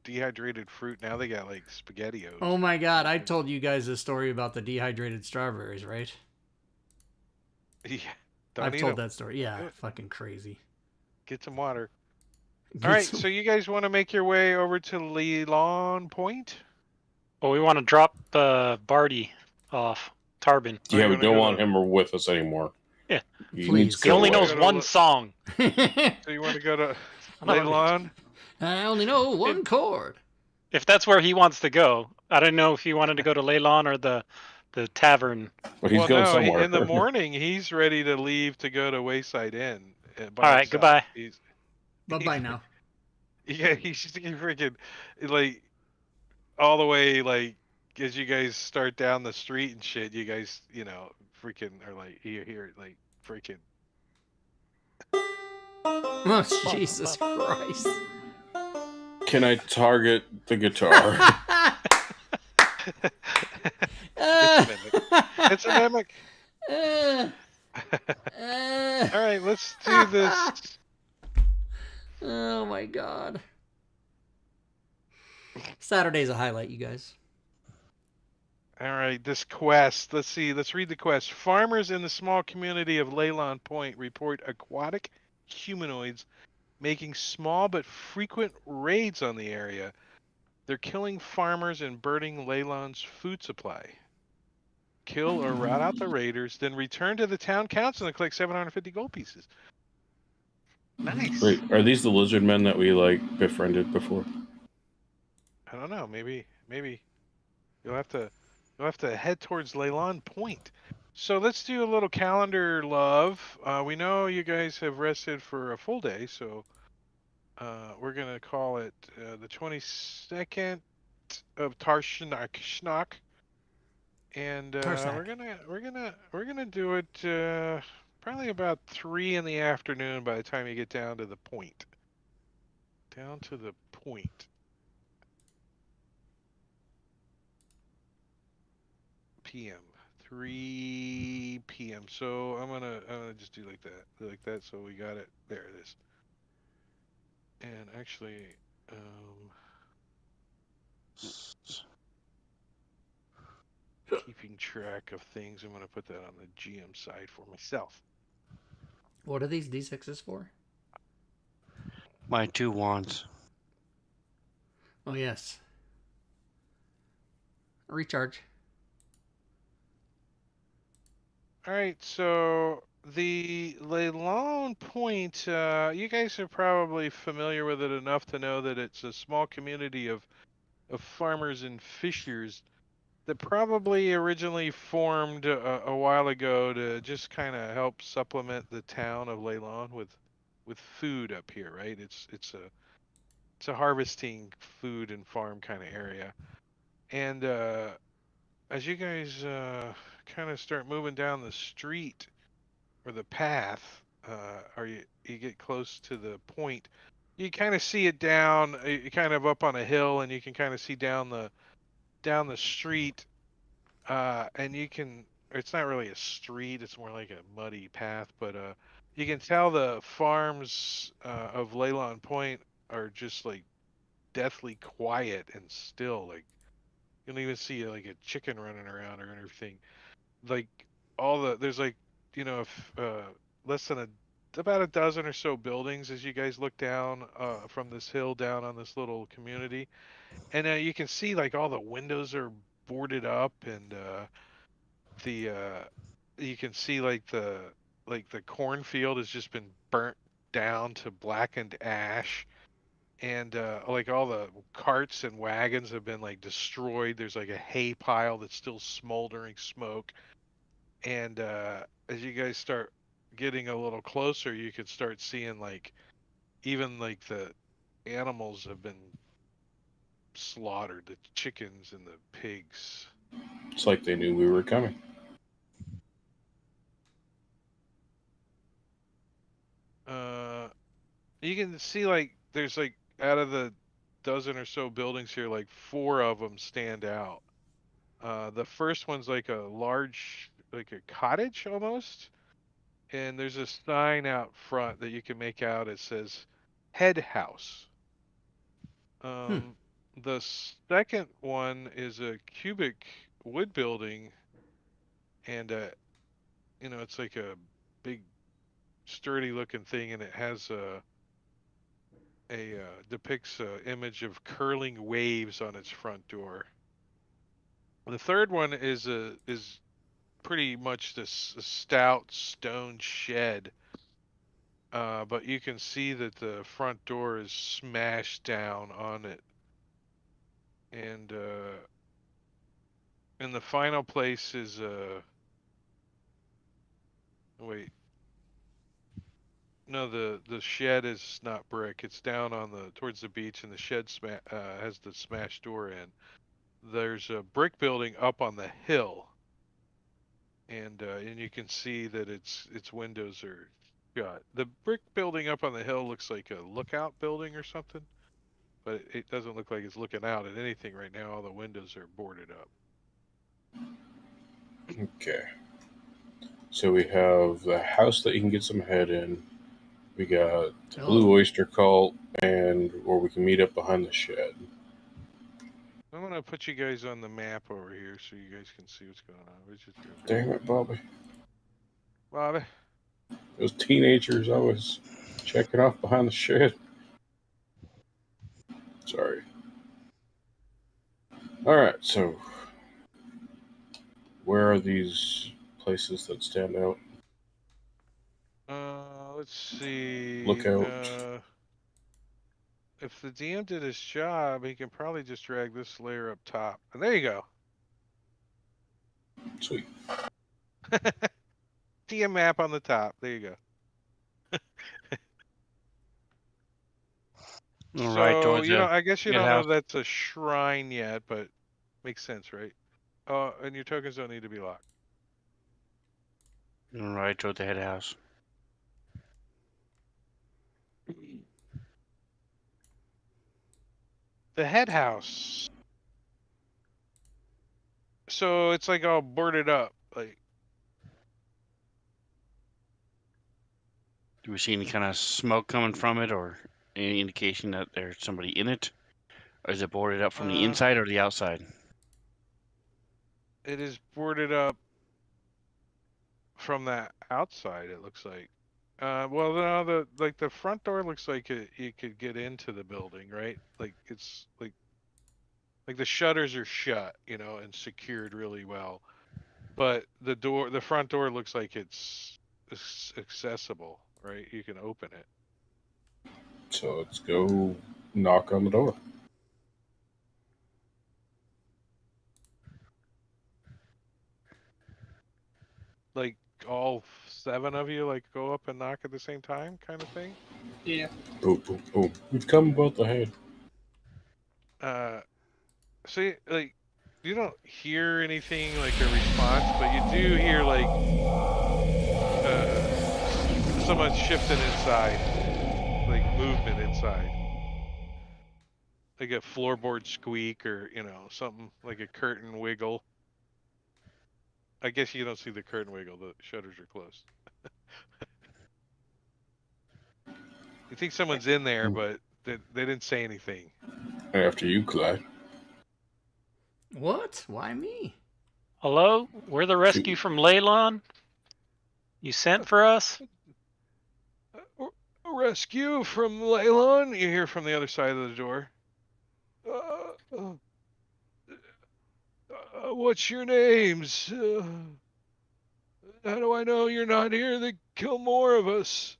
dehydrated fruit. Now they got like SpaghettiOs. Oh my god, I told you guys the story about the dehydrated strawberries, right? Yeah, don't I've eat told 'em. that story. Yeah, Do it. fucking crazy. Get some water. Get All right, some- so you guys want to make your way over to Leland Point? Well, we want to drop Barty off. Tarbin. Oh, Yeah, you we wanna don't go want to- him with us anymore. Yeah. He Please. needs to He go only away. knows one song. So you want to go to I'm not really- Leland? I only know one chord. If that's where he wants to go, I don't know if he wanted to go to Leylon or the tavern. But he's Well, going no, somewhere. in the morning he's ready to leave to go to Wayside Inn. By All right, himself. goodbye. He's, Bye-bye now. yeah, he's just freaking like all the way like as you guys start down the street and shit. You guys, freaking are like you hear it like freaking. Oh, Jesus Christ. Can I target the guitar? It's a mimic. All right, let's do this. Oh my god. Saturday's a highlight, you guys. All right, this quest. Let's see. Let's read the quest. Farmers in the small community of Leyland Point report aquatic humanoids making small but frequent raids on the area. They're killing farmers and burning Leyland's food supply. Kill or rout out the raiders, then return to the town council and collect 750 gold pieces. Nice. Wait, are these the lizard men that we befriended before? I don't know. Maybe you'll have to head towards Leyland Point. So let's do a little calendar love. We know you guys have rested for a full day, so we're gonna call it the 22nd of Tarshnok, and Tarsnak. we're gonna do it probably about 3 in the afternoon by the time you get down to the point. Down to the point. PM. 3 p.m. So I'm gonna just do like that. So we got it. There it is. And actually, keeping track of things, I'm gonna put that on the GM side for myself. What are these D6s for? My 2 wands. Oh, yes. Recharge. All right, so the Leyland Point, you guys are probably familiar with it enough to know that it's a small community of farmers and fishers that probably originally formed a while ago to just kind of help supplement the town of Leyland with food up here, right? It's a harvesting food and farm kind of area, and as you guys kind of start moving down the street or the path, or you get close to the point, you kind of see it down, kind of up on a hill, and you can kind of see down the street, and you can. It's not really a street; it's more like a muddy path, but you can tell the farms of Leyland Point are just like deathly quiet and still. Like you don't even see like a chicken running around or anything. Like there's like if, less than about a dozen or so buildings as you guys look down from this hill down on this little community, and you can see like all the windows are boarded up, and the you can see like the cornfield has just been burnt down to blackened ash, and like all the carts and wagons have been like destroyed. There's like a hay pile that's still smoldering smoke, and as you guys start getting a little closer, you could start seeing like even like the animals have been slaughtered, the chickens and the pigs. It's like they knew we were coming. You can see like there's like out of the dozen or so buildings here, like 4 of them stand out. The first one's like a large, like a cottage almost, and there's a sign out front that you can make out. It says "Head House." The second one is a cubic wood building, and it's like a big, sturdy looking thing, and it has depicts a image of curling waves on its front door. The third one is pretty much this stout stone shed, but you can see that the front door is smashed down on it, and the final place is wait. No, the shed is not brick. It's down on towards the beach, and the shed has the smashed door in. There's a brick building up on the hill, and you can see that its windows are shut. The brick building up on the hill looks like a lookout building or something, but it doesn't look like it's looking out at anything right now. All the windows are boarded up. Okay. So we have the house that you can get some head in. We got the Blue Oyster Cult, or we can meet up behind the shed. I'm gonna put you guys on the map over here so you guys can see what's going on. Where's your Damn it, Bobby. Bobby. Those teenagers always checking off behind the shed. Sorry. Alright, so where are these places that stand out? Let's see. Lookout. If the DM did his job, he can probably just drag this layer up top. And there you go. Sweet. DM map on the top. There you go. All right, So, towards the I guguess you head don't know house. that's a shrine yet, but makes sense, right? And your tokens don't need to be locked. All right, toward the head house. The head house. So it's like all boarded up. Like, Do we see any kind of smoke coming from it, or any indication that there's somebody in it? Or is it boarded up from the inside or the outside? it is boarded up from the outside, it looks like. Well, no, the front door looks like you could get into the building, right? Like it's like the shutters are shut, and secured really well. But the front door looks like it's accessible, right? You can open it. So let's go knock on the door. Like all 7 of you, like go up and knock at the same time, kind of thing. Yeah. Boom, boom, boom. We've come about the head. So like you don't hear anything like a response, but you do hear like someone shifting inside, like movement inside, like a floorboard squeak or something like a curtain wiggle. I guess you don't see the curtain wiggle; the shutters are closed. You think someone's in there, but they didn't say anything. After you, Clyde. What? Why me? Hello? We're the rescue from Leylon? You sent for us? Rescue from Leylon? You hear from the other side of the door. What's your names? How do I know you're not here? They kill more of us.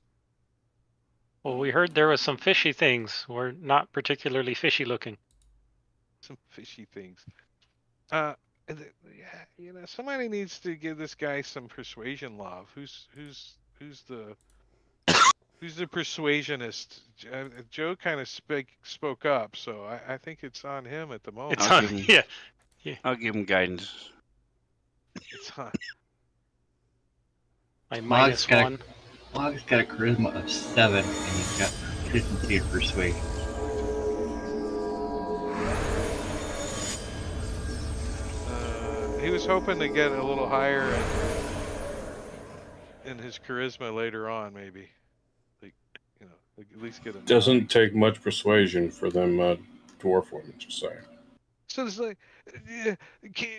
Well, we heard there was some fishy things. We're not particularly fishy looking. Some fishy things. Somebody needs to give this guy some persuasion love. Who's the persuasionist? Joe kind of spoke up, so I think it's on him at the moment. It's on, yeah. I'll give him guidance. It's on. My Mog's -1. Mog's got a charisma of 7, and he's got proficiency of persuasion. He was hoping to get a little higher in his charisma later on, maybe. Like at least get a. Doesn't take much persuasion for them dwarf women, just saying. So it's like,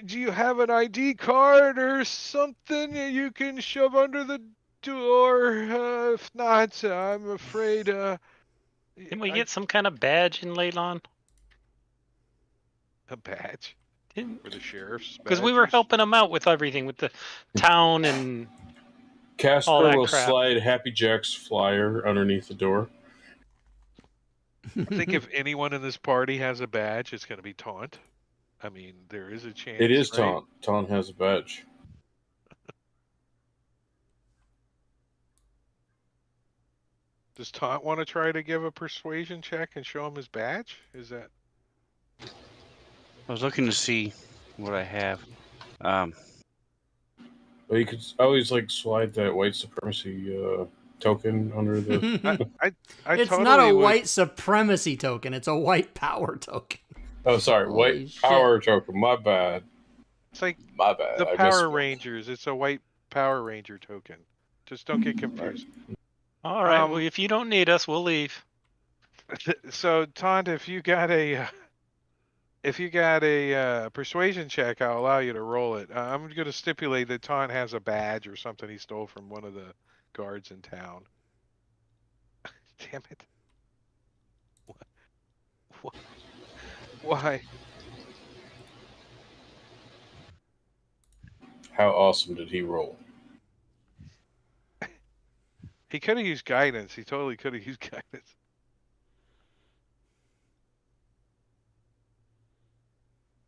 do you have an ID card or something you can shove under the door? If not, I'm afraid. Didn't we get some kind of badge in Leylon? A badge? For the sheriff's? Because we were helping him out with everything, with the town and Casper all that will crap. slide Happy Jack's flyer underneath the door. I think if anyone in this party has a badge, it's going to be Taunt. I mean, there is a chance. It is right? Taunt. Taunt has a badge. Does Taunt want to try to give a persuasion check and show him his badge? Is that? I was looking to see what I have. Well, you could always slide that white supremacy token under the. It's not a white supremacy token. It's a white power token. Oh, sorry, Holy white shit. power token. My bad. It's like My bad. the I Power misspoke. Rangers. It's a white Power Ranger token. Just don't get confused. All right, well, if you don't need us, we'll leave. So, Taunt, if you got a if you got a persuasion check, I'll allow you to roll it. I'm going to stipulate that Ton has a badge or something he stole from one of the guards in town. Damn it. Why? How awesome did he roll? He could have used guidance. He totally could have used guidance.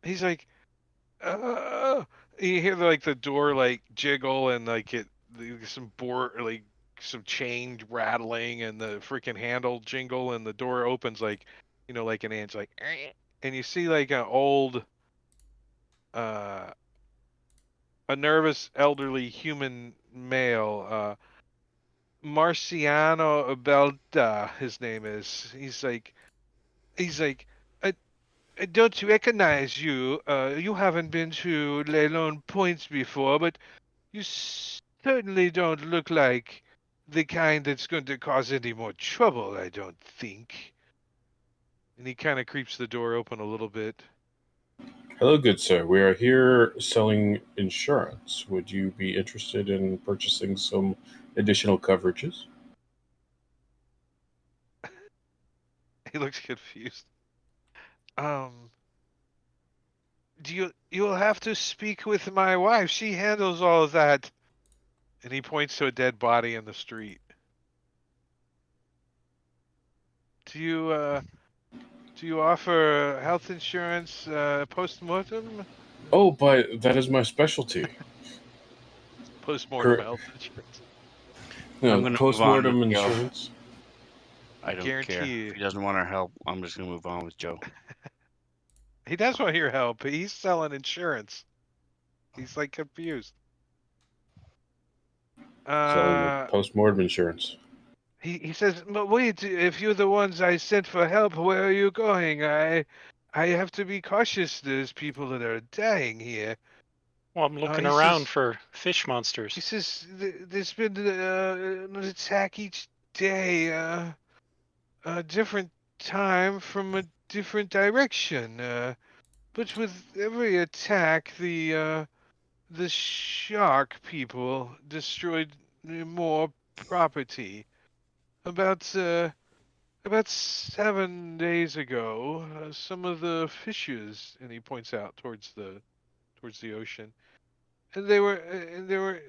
He's like, you hear like the door like jiggle and like some board like some chain rattling and the freaking handle jingle and the door opens like like an inch like and you see like an old a nervous elderly human male Marciano Belda his name is. He's like I don't recognize you. You haven't been to Leylon Points before, but you certainly don't look like the kind that's going to cause any more trouble, I don't think. And he kind of creeps the door open a little bit. Hello, good sir. We are here selling insurance. Would you be interested in purchasing some additional coverages? He looks confused. You'll have to speak with my wife. She handles all of that. And he points to a dead body in the street. Do you offer health insurance post-mortem? Oh, but that is my specialty. Post-mortem health insurance. I'm No, gonna move on post-mortem with Joe. insurance. I don't care. Guarantee. If he doesn't want our help, I'm just going to move on with Joe. He does want your help. He's selling insurance. He's like confused. Selling post-mortem insurance. He says, "But wait, if you're the ones I sent for help, where are you going? I have to be cautious. There's people that are dying here." Well, I'm looking he around says- for fish monsters. He says, "There's been an attack each day, a different time from a different direction. But with every attack, the shark people destroyed more property. About 7 days ago, some of the fishes," and he points out towards the ocean, and the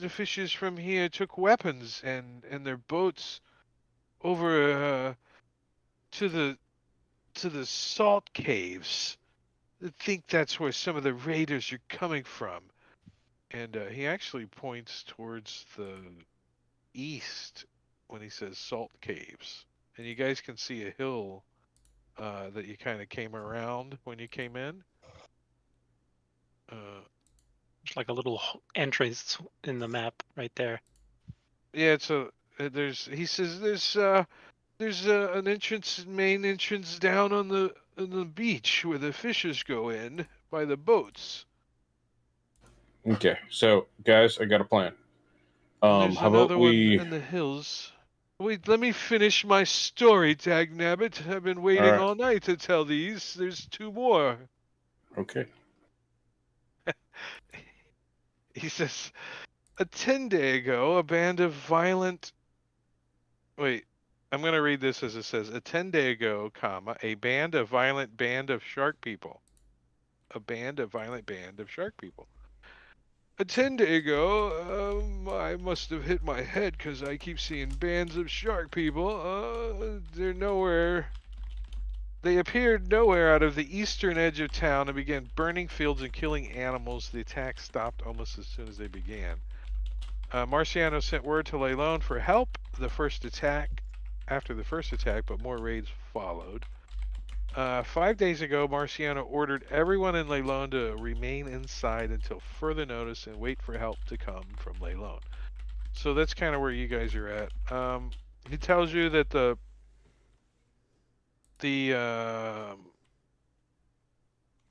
fishes from here took weapons and their boats over to the salt caves. I think that's where some of the raiders are coming from. And he actually points towards the east when he says salt caves. And you guys can see a hill that you kind of came around when you came in. It's like a little entrance in the map right there. Yeah, it's he says there's an entrance, main entrance down on the beach where the fishers go in by the boats. Okay, so guys, I got a plan. There's How another about we? one in the hills. Wait, let me finish my story, Dagnabbit. I've been waiting All right. all night to tell these. There's 2 more. Okay. He says, a 10-day ago, a band of violent... Wait, I'm going to read this as it says. A 10-day ago, a band of violent band of shark people. A band of violent band of shark people. A 10-day ago, I must have hit my head because I keep seeing bands of shark people. They're nowhere. They appeared nowhere out of the eastern edge of town and began burning fields and killing animals. The attack stopped almost as soon as they began. Marciano sent word to Leylon for help after the first attack, but more raids followed. 5 days ago, Marciano ordered everyone in Leylon to remain inside until further notice and wait for help to come from Leylon. So that's kind of where you guys are at. He tells you that the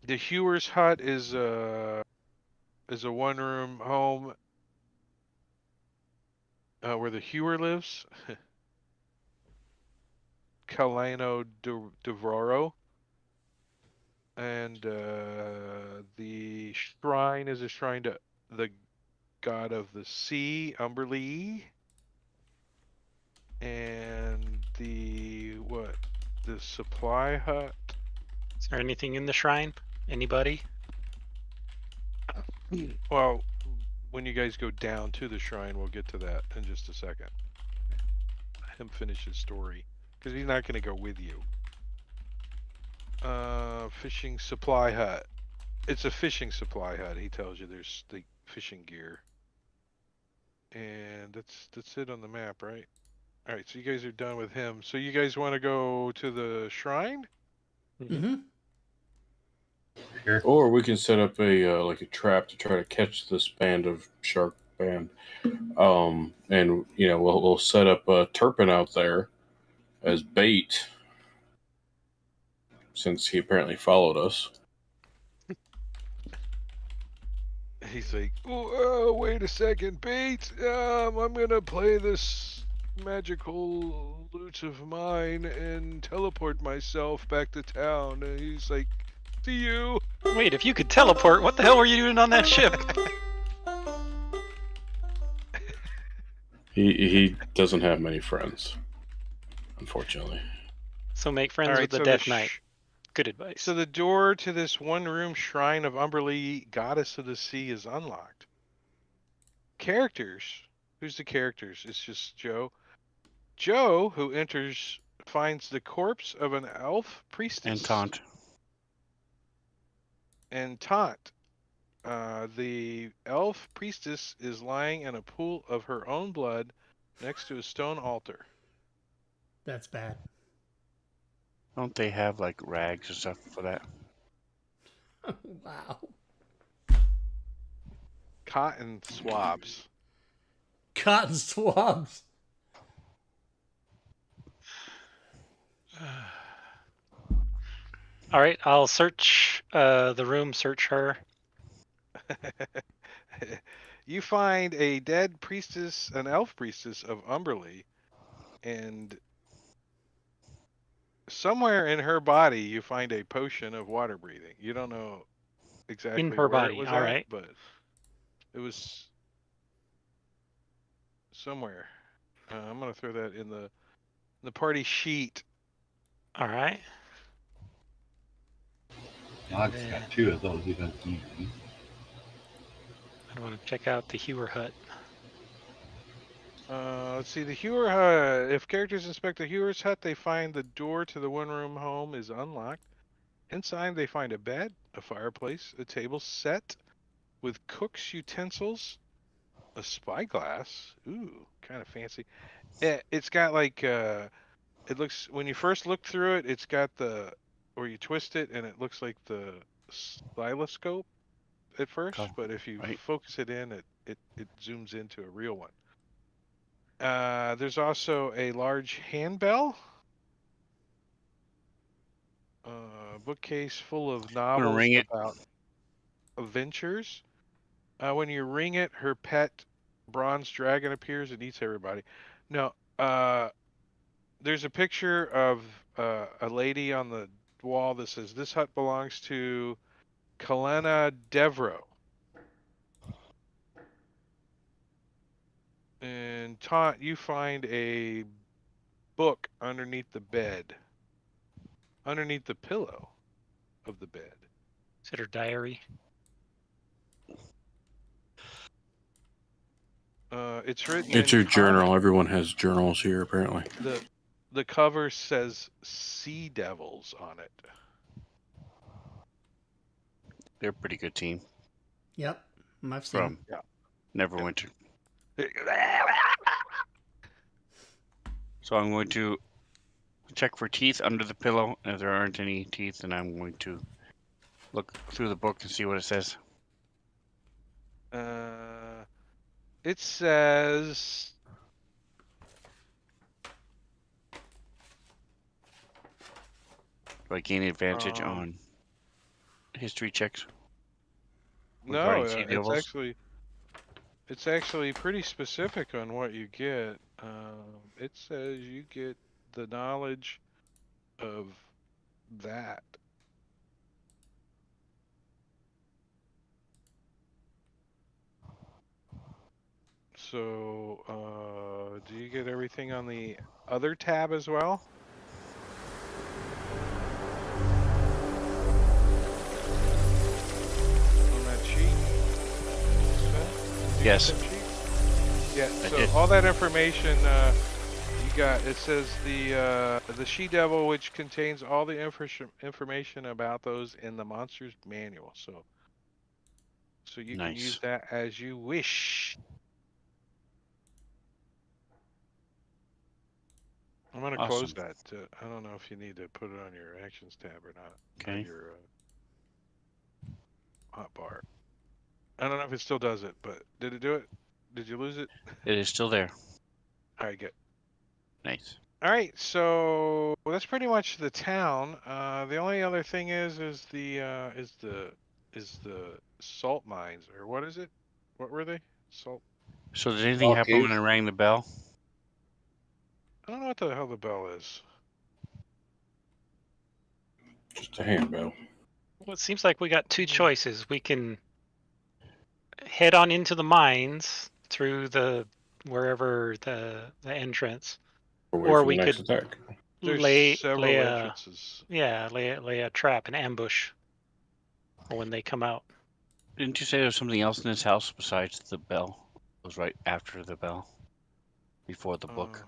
Hewer's hut is a 1-room home where the Hewer lives. Calano Devroro. And the shrine is a shrine to the god of the sea, Umberlee. And the supply hut. Is there anything in the shrine? Anybody? Well, when you guys go down to the shrine, we'll get to that in just a second. Let him finish his story, because he's not going to go with you. Fishing supply hut. It's a fishing supply hut. He tells you there's the fishing gear. And that's it on the map, right? All right, so you guys are done with him. So you guys want to go to the shrine? Mm-hmm. Sure. Or we can set up a like a trap to try to catch this shark band. And we'll set up a Turpin out there as bait, since he apparently followed us. He's like, oh, wait a second, bait. I'm gonna play this magical lute of mine and teleport myself back to town. And he's like, see you. Wait, if you could teleport, what the hell were you doing on that ship? He doesn't have many friends, unfortunately. So make friends All right, with the so Death Knight. Good advice. So the door to this one-room shrine of Umberlee, goddess of the sea, is unlocked. Characters. Who's the characters? It's just Joe. Joe, who enters, finds the corpse of an elf priestess. And Taunt. And Taunt. The elf priestess is lying in a pool of her own blood next to a stone altar. That's bad. Don't they have like rags or stuff for that? Wow. Cotton swabs. Cotton swabs. All right, I'll search the room, search her. You find a dead priestess, an elf priestess of Umberlee, and somewhere in her body you find a potion of water breathing. You don't know exactly In her where body, it was all at, right. but it was somewhere. I'm gonna throw that in the party sheet. All right. Dog's got 2 of those. Even easy. I want to check out the Hewer hut. Let's see, the Hewer hut. If characters inspect the Hewer's hut, they find the door to the one-room home is unlocked. Inside, they find a bed, a fireplace, a table set with cook's utensils, a spyglass. Ooh, kind of fancy. It's got like it looks, when you first look through it, it's got where you twist it and it looks like the styloscope at first, but if you focus it in, it zooms into a real one. There's also a large handbell, bookcase full of novels about adventures. When you ring it, her pet bronze dragon appears and eats everybody. No, there's a picture of a lady on the wall that says, "This hut belongs to Kalena Devro." And Taunt, you find a book underneath the bed, underneath the pillow of the bed. Is it her diary? It's written. It's your journal. Everyone has journals here, apparently. The cover says Sea Devils on it. They're a pretty good team. Yep, I've seen them. Yeah. Neverwinter. So I'm going to check for teeth under the pillow. If there aren't any teeth, then I'm going to look through the book and see what it says. It says Do I gain advantage on history checks? No, it's actually pretty specific on what you get. It says you get the knowledge of that. So, do you get everything on the other tab as well? On that sheet? Sven? Did you Yes. get that sheet? Yeah, I so did. all that information you got, it says the She-Devil, which contains all the information about those in the monster's manual. So you can use Nice. that as you wish. I'm gonna close Awesome. that. I don't know if you need to put it on your actions tab or not. On Okay. your hotbar. I don't know if it still does it, but did it do it? Did you lose it? It is still there. All right, good. Nice. All right, so that's pretty much the town. The only other thing is the salt mines, or what is it? What were they? Salt. So did anything happen when I rang the bell? I don't know what the hell the bell is. Just a handbell. Well, it seems like we got two choices. We can head on into the mines through the wherever the entrance, Away or from we the next could attack. There's lay several a entrances. lay a trap, an ambush for when they come out. Didn't you say there was something else in this house besides the bell? It was right after the bell, before the book.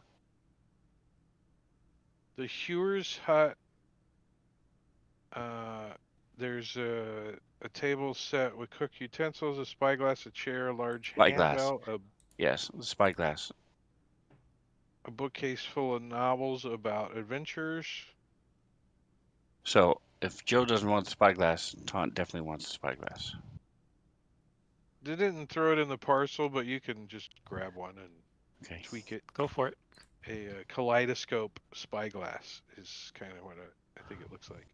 The Hewer's hut. There's a table set with cook utensils, a spyglass, a chair, a large Spyglass. handbell, Yes, the spyglass. a bookcase full of novels about adventures. So if Joe doesn't want the spyglass, Taunt definitely wants the spyglass. They didn't throw it in the parcel, but you can just grab one and tweak it. Go for it. A kaleidoscope spyglass is kind of what I think it looks like.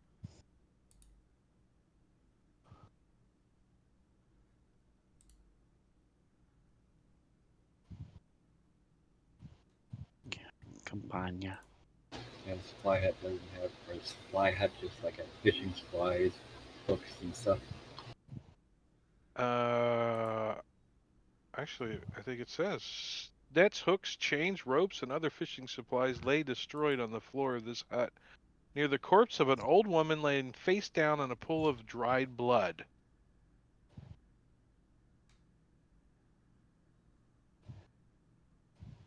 Campania. And Supply Hut doesn't have, or Supply Hut just like a fishing supplies, hooks and stuff. Actually, I think it says nets, hooks, chains, ropes, and other fishing supplies lay destroyed on the floor of this hut near the corpse of an old woman laying face down in a pool of dried blood.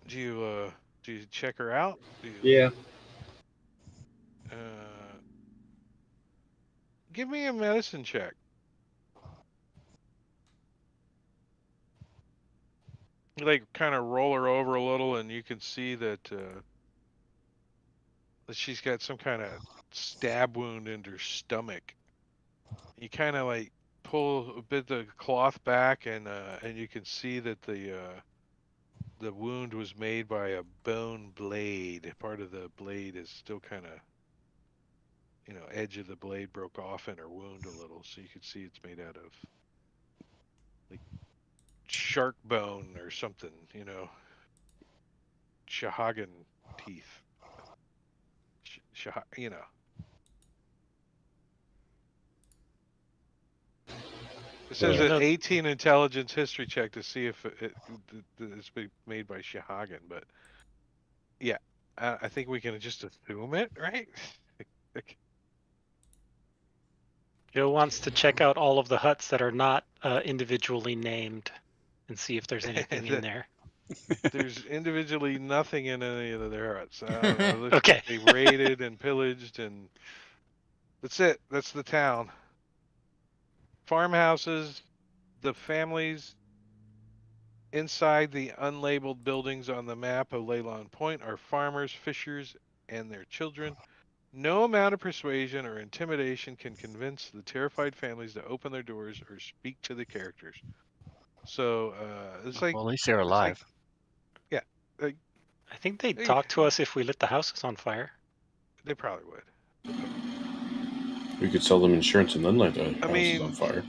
Do you check her out? Yeah. Give me a medicine check. You like kind of roll her over a little, and you can see that that she's got some kind of stab wound in her stomach. You kind of like pull a bit of the cloth back, and you can see that the wound was made by a bone blade. Part of the blade is still kind of, edge of the blade broke off in her wound a little, so you can see it's made out of like shark bone or something, Shahagan teeth. It says an 18 intelligence history check to see if it's been made by Shahagan, but yeah, I think we can just assume it, right? Joe wants to check out all of the huts that are not individually named and see if there's anything in there. There's individually nothing in any of their huts. I don't know. Okay. They raided and pillaged, and that's it. That's the town. Farmhouses, the families inside the unlabeled buildings on the map of Leylon Point are farmers, fishers, and their children. No amount of persuasion or intimidation can convince the terrified families to open their doors or speak to the characters. So it's like, well, at least they're alive. I think they'd talk to us if we lit the houses on fire. They probably would. We could sell them insurance and then light the houses on fire.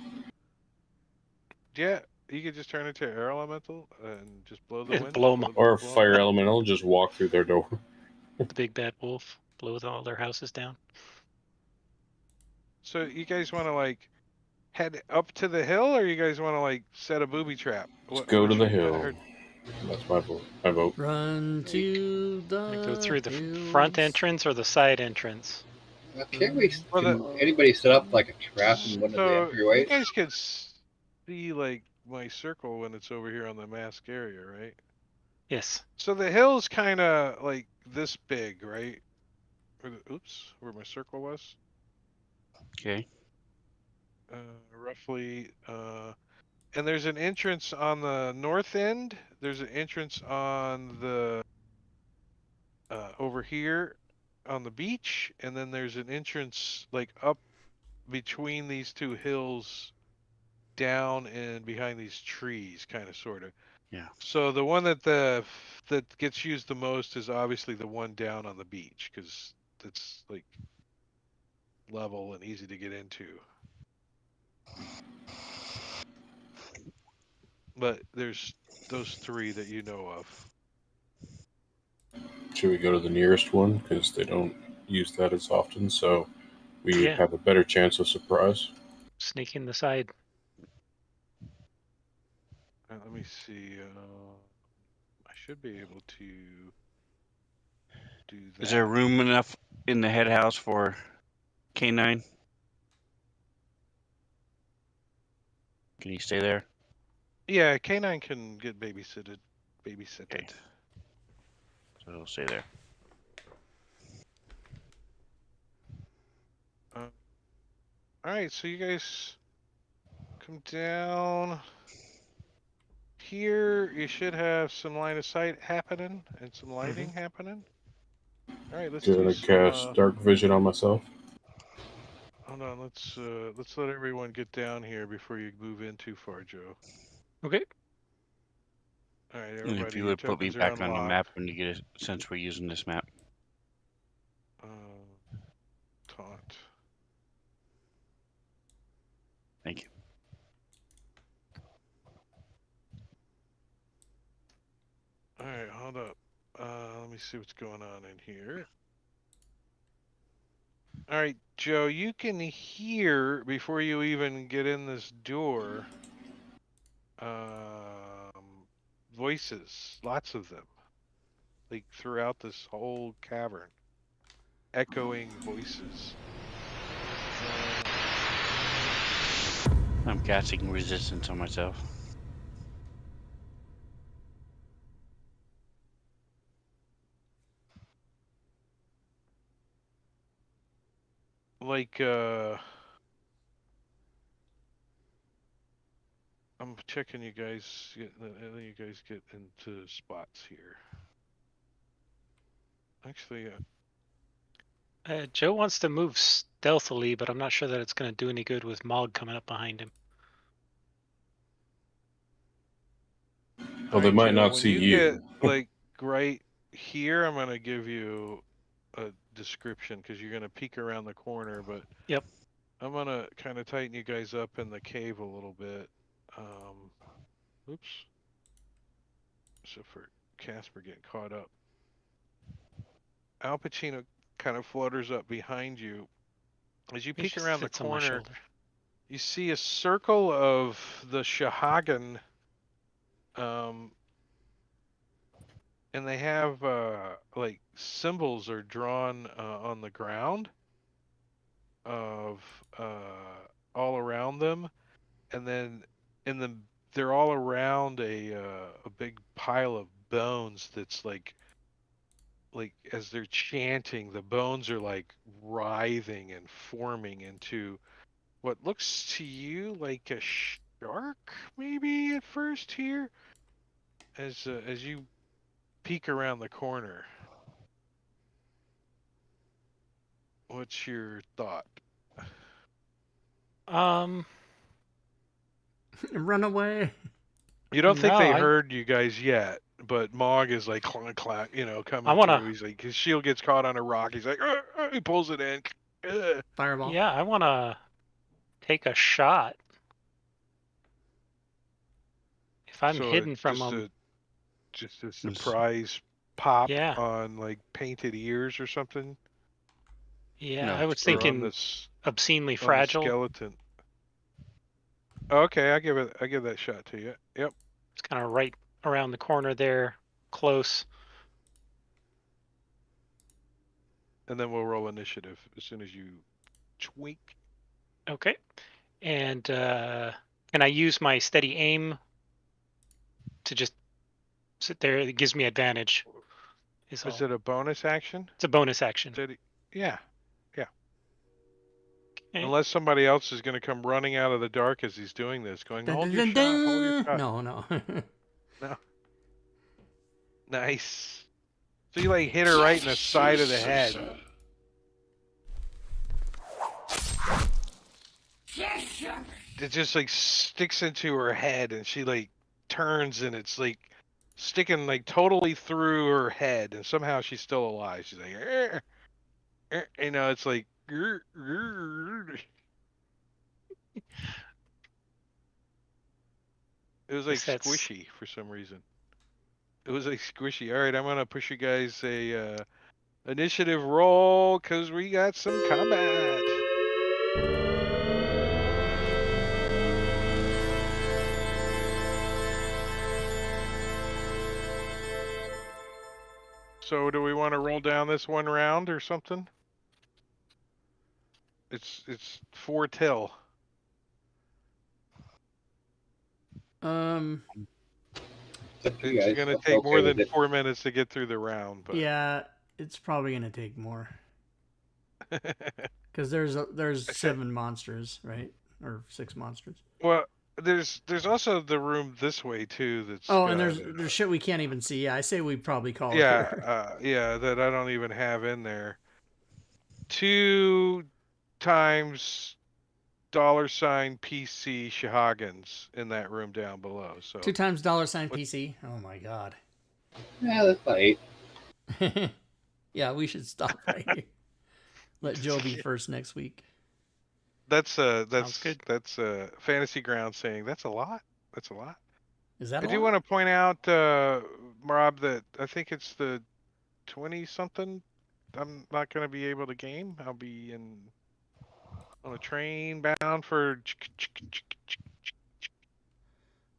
Yeah, you could just turn into an air elemental and just blow the wind. Blow them up. Or a fire elemental, just walk through their door. The big bad wolf blow all their houses down. So you guys want to like head up to the hill, or you guys want to like set a booby trap? Let's go to the hill. That's my vote. My vote. Run to Want to go the through the hills. front entrance or the side entrance? Can't we? Well, Can anybody set up like a trap in one of the So you entryways? guys can see like my circle when it's over here on the mask area, right? Yes. So the hill's kind of like this big, right? Oops, where my circle was. Okay. Roughly. And there's an entrance on the north end. There's an entrance on the over here on the beach, and then there's an entrance like up between these two hills, down and behind these trees, kind of, sort of. Yeah. So the one that gets used the most is obviously the one down on the beach, because it's like level and easy to get into. But there's those three that you know of. Should we go to the nearest one because they don't use that as often, so we Yeah. have a better chance of surprise? Sneak in the side. Let me see. I should be able to do that. Is there room enough in the head house for K9? Can he stay there? Yeah, K9 can get babysitted. Okay. So he'll stay there. All right, so you guys come down here. You should have some line of sight happening and some lighting happening. All right, let's Do do I some, cast dark vision on myself? Hold on, let's let everyone get down here before you move in too far, Joe. Okay. All right, And everybody, if you your would put me tokens are back on the unlocked. map when you get a sense we're using this map. Taunt. Thank you. All right, hold up. Let me see what's going on in here. All right, Joe, you can hear before you even get in this door voices, lots of them, like throughout this whole cavern, echoing voices. I'm casting resistance on myself. Like, I'm checking you guys, and then you guys get into spots here. Actually, Joe wants to move stealthily, but I'm not sure that it's going to do any good with Mog coming up behind him. Well, they might Joe, not when see you. Get, like, right here, I'm going to give you a description because you're going to peek around the corner, but Yep. I'm going to kind of tighten you guys up in the cave a little bit. Oops. So for Casper getting caught up. Al Pacino kind of flutters up behind you. As you peek around the corner, you see a circle of the Shahagan, and they have like symbols are drawn on the ground of all around them, and then they're all around a big pile of bones that's like as they're chanting, the bones are like writhing and forming into what looks to you like a shark, maybe at first here, as you peek around the corner. What's your thought? Run away. You don't think No, they heard you guys yet, but Mog is like clunk, coming through. He's like, his shield gets caught on a rock. He's like, he pulls it in. Fireball. Yeah, I want to take a shot. If I'm hidden from them. Just a surprise pop Yeah. on like painted ears or something. Yeah, No, I was thinking this, obscenely fragile. Skeleton. Okay, I give that shot to you. Yep. It's kind of right around the corner there, close. And then we'll roll initiative as soon as you twink. Okay. And can I use my steady aim to just sit there? It gives me advantage. Is it a bonus action? It's a bonus action. Yeah. Okay. Unless somebody else is going to come running out of the dark as he's doing this, going, hold your shot, hold your shot. No. No. Nice. So you like hit her right in the side of the head. It just like sticks into her head, and she like turns, and it's like sticking like totally through her head, and somehow she's still alive. She's like, you know, it's like. It was like squishy for some reason. It was like squishy. All right, I'm gonna push you guys a initiative roll because we got some combat. So do we want to roll down this one round or something? It's 4 till. It's gonna take more than 4 minutes to get through the round. But... Yeah, it's probably gonna take more. Because there's 7 monsters, right? Or 6 monsters. Well, there's also the room this way too. That's and there's shit we can't even see. Yeah, I say we probably call it. Yeah, that I don't even have in there. 2 times $PC Shahagans in that room down below. So 2 times $PC. Oh my god. Yeah, that's about 8. Yeah, we should stop right here. Let Joe be first next week. That's good. That's Fantasy Ground saying that's a lot. That's a lot. Is that? I do want to point out, Rob, that I think it's the 20-something. I'm not going to be able to game. I'll be on a train bound for.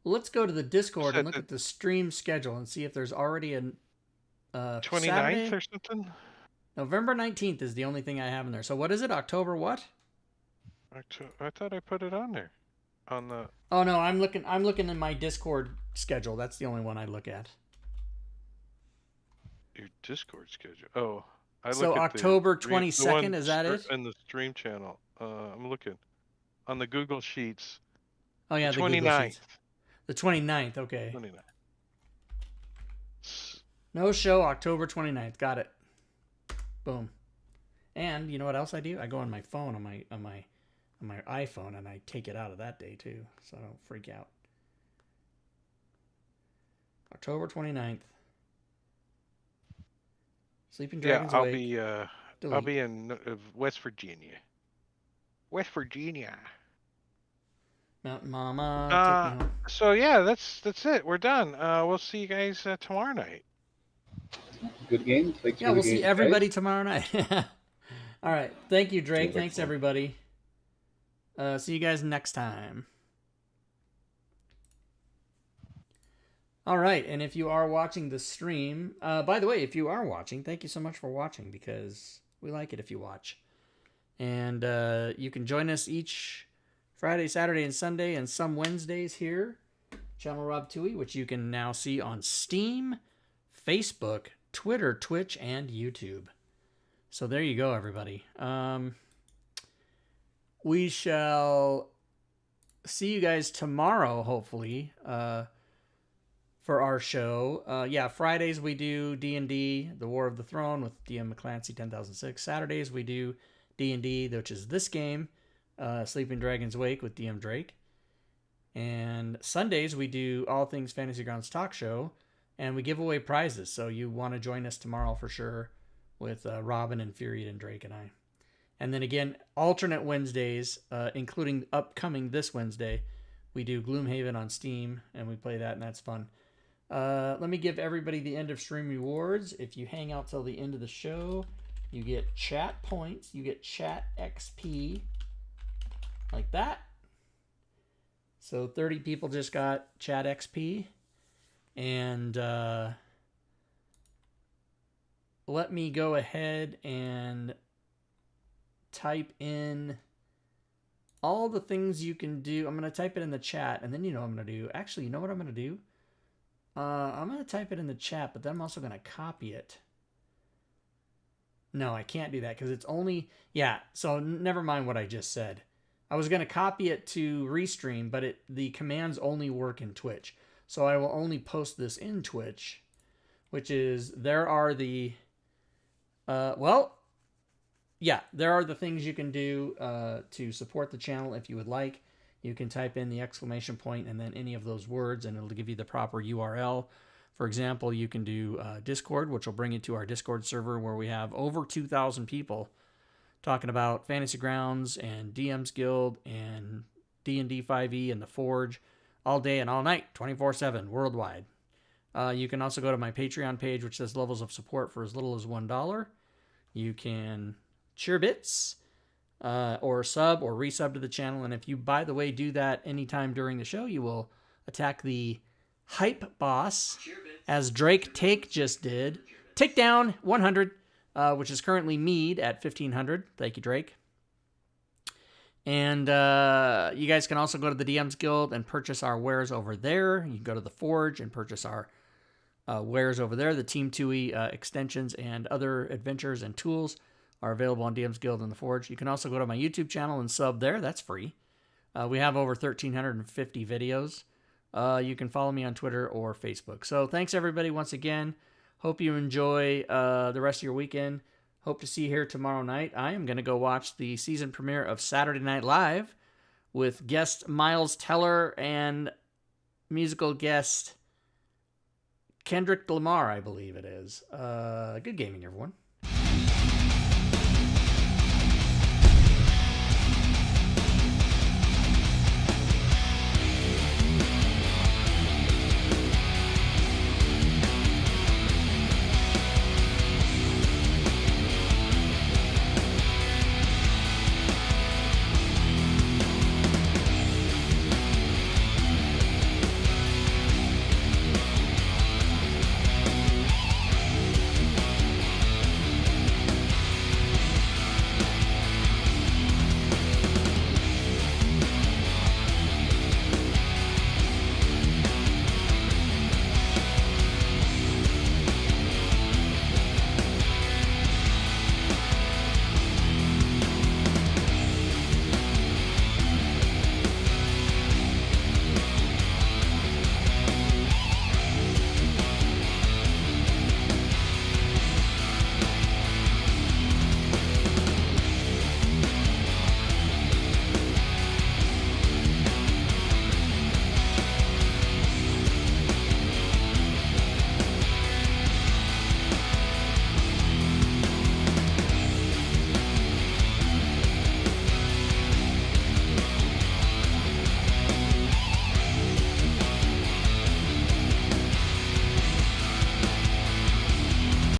Let's go to the Discord and look at the stream schedule and see if there's already a 29th Saturday? or something. November 19th is the only thing I have in there. So what is it? October what? I thought I put it on there. On the. Oh no, I'm looking in my Discord schedule. That's the only one I look at. Your Discord schedule. Oh, so October 22nd, is that it? In the stream channel. I'm looking on the Google Sheets. Oh yeah, the 29th. The 29th, okay. 29th. No show, October 29th. Got it. Boom. And you know what else I do? I go on my phone on my iPhone and I take it out of that day too, so I don't freak out. October 29th. Sleeping Dragons Awake. Yeah, I'll be in West Virginia. West Virginia. Mountain Mama. Take me home. So yeah, that's it. We're done. We'll see you guys tomorrow night. Good game. Thanks we'll see everybody tomorrow night. All right. Thank you, Drake. Thanks, everybody. See you guys next time. All right. And if you are watching the stream, by the way, if you are watching, thank you so much for watching because we like it if you watch. And you can join us each Friday, Saturday, and Sunday, and some Wednesdays here. Channel Rob Tui, which you can now see on Steam, Facebook, Twitter, Twitch, and YouTube. So there you go, everybody. We shall see you guys tomorrow, hopefully, for our show. Fridays we do D&D, The War of the Throne with DM McClancy 10006. Saturdays we do D&D, which is this game, Sleeping Dragons Wake with DM Drake. And Sundays we do All Things Fantasy Grounds Talk Show, and we give away prizes. So you want to join us tomorrow for sure with Robin and Fury and Drake and I. And then again, alternate Wednesdays, including upcoming this Wednesday, we do Gloomhaven on Steam, and we play that, and that's fun. Let me give everybody the end of stream rewards. If you hang out till the end of the show, you get chat points, you get chat XP, like that. So 30 people just got chat XP. And let me go ahead and type in all the things you can do. I'm going to type it in the chat, and then you know what I'm going to do. Actually, you know what I'm going to do? I'm going to type it in the chat, but then I'm also going to copy it. No, I can't do that because it's only... Yeah, so never mind what I just said. I was going to copy it to Restream, but the commands only work in Twitch. So I will only post this in Twitch, which is there are the... there are the things you can do to support the channel if you would like. You can type in the exclamation point and then any of those words, and it'll give you the proper URL. For example, you can do Discord, which will bring you to our Discord server where we have over 2,000 people talking about Fantasy Grounds and DM's Guild and D&D 5e and the Forge all day and all night, 24/7, worldwide. You can also go to my Patreon page, which says levels of support for as little as $1. You can cheer bits or sub or resub to the channel. And if you, by the way, do that anytime during the show, you will attack the hype boss, as Drake Take just did. Take down 100, which is currently Mead at 1,500. Thank you, Drake. And you guys can also go to the DM's Guild and purchase our wares over there. You can go to the Forge and purchase our wares over there. The Team 2e extensions and other adventures and tools are available on DM's Guild and the Forge. You can also go to my YouTube channel and sub there. That's free. We have over 1,350 videos. You can follow me on Twitter or Facebook. So thanks, everybody, once again. Hope you enjoy the rest of your weekend. Hope to see you here tomorrow night. I am going to go watch the season premiere of Saturday Night Live with guest Miles Teller and musical guest Kendrick Lamar, I believe it is. Good gaming, everyone.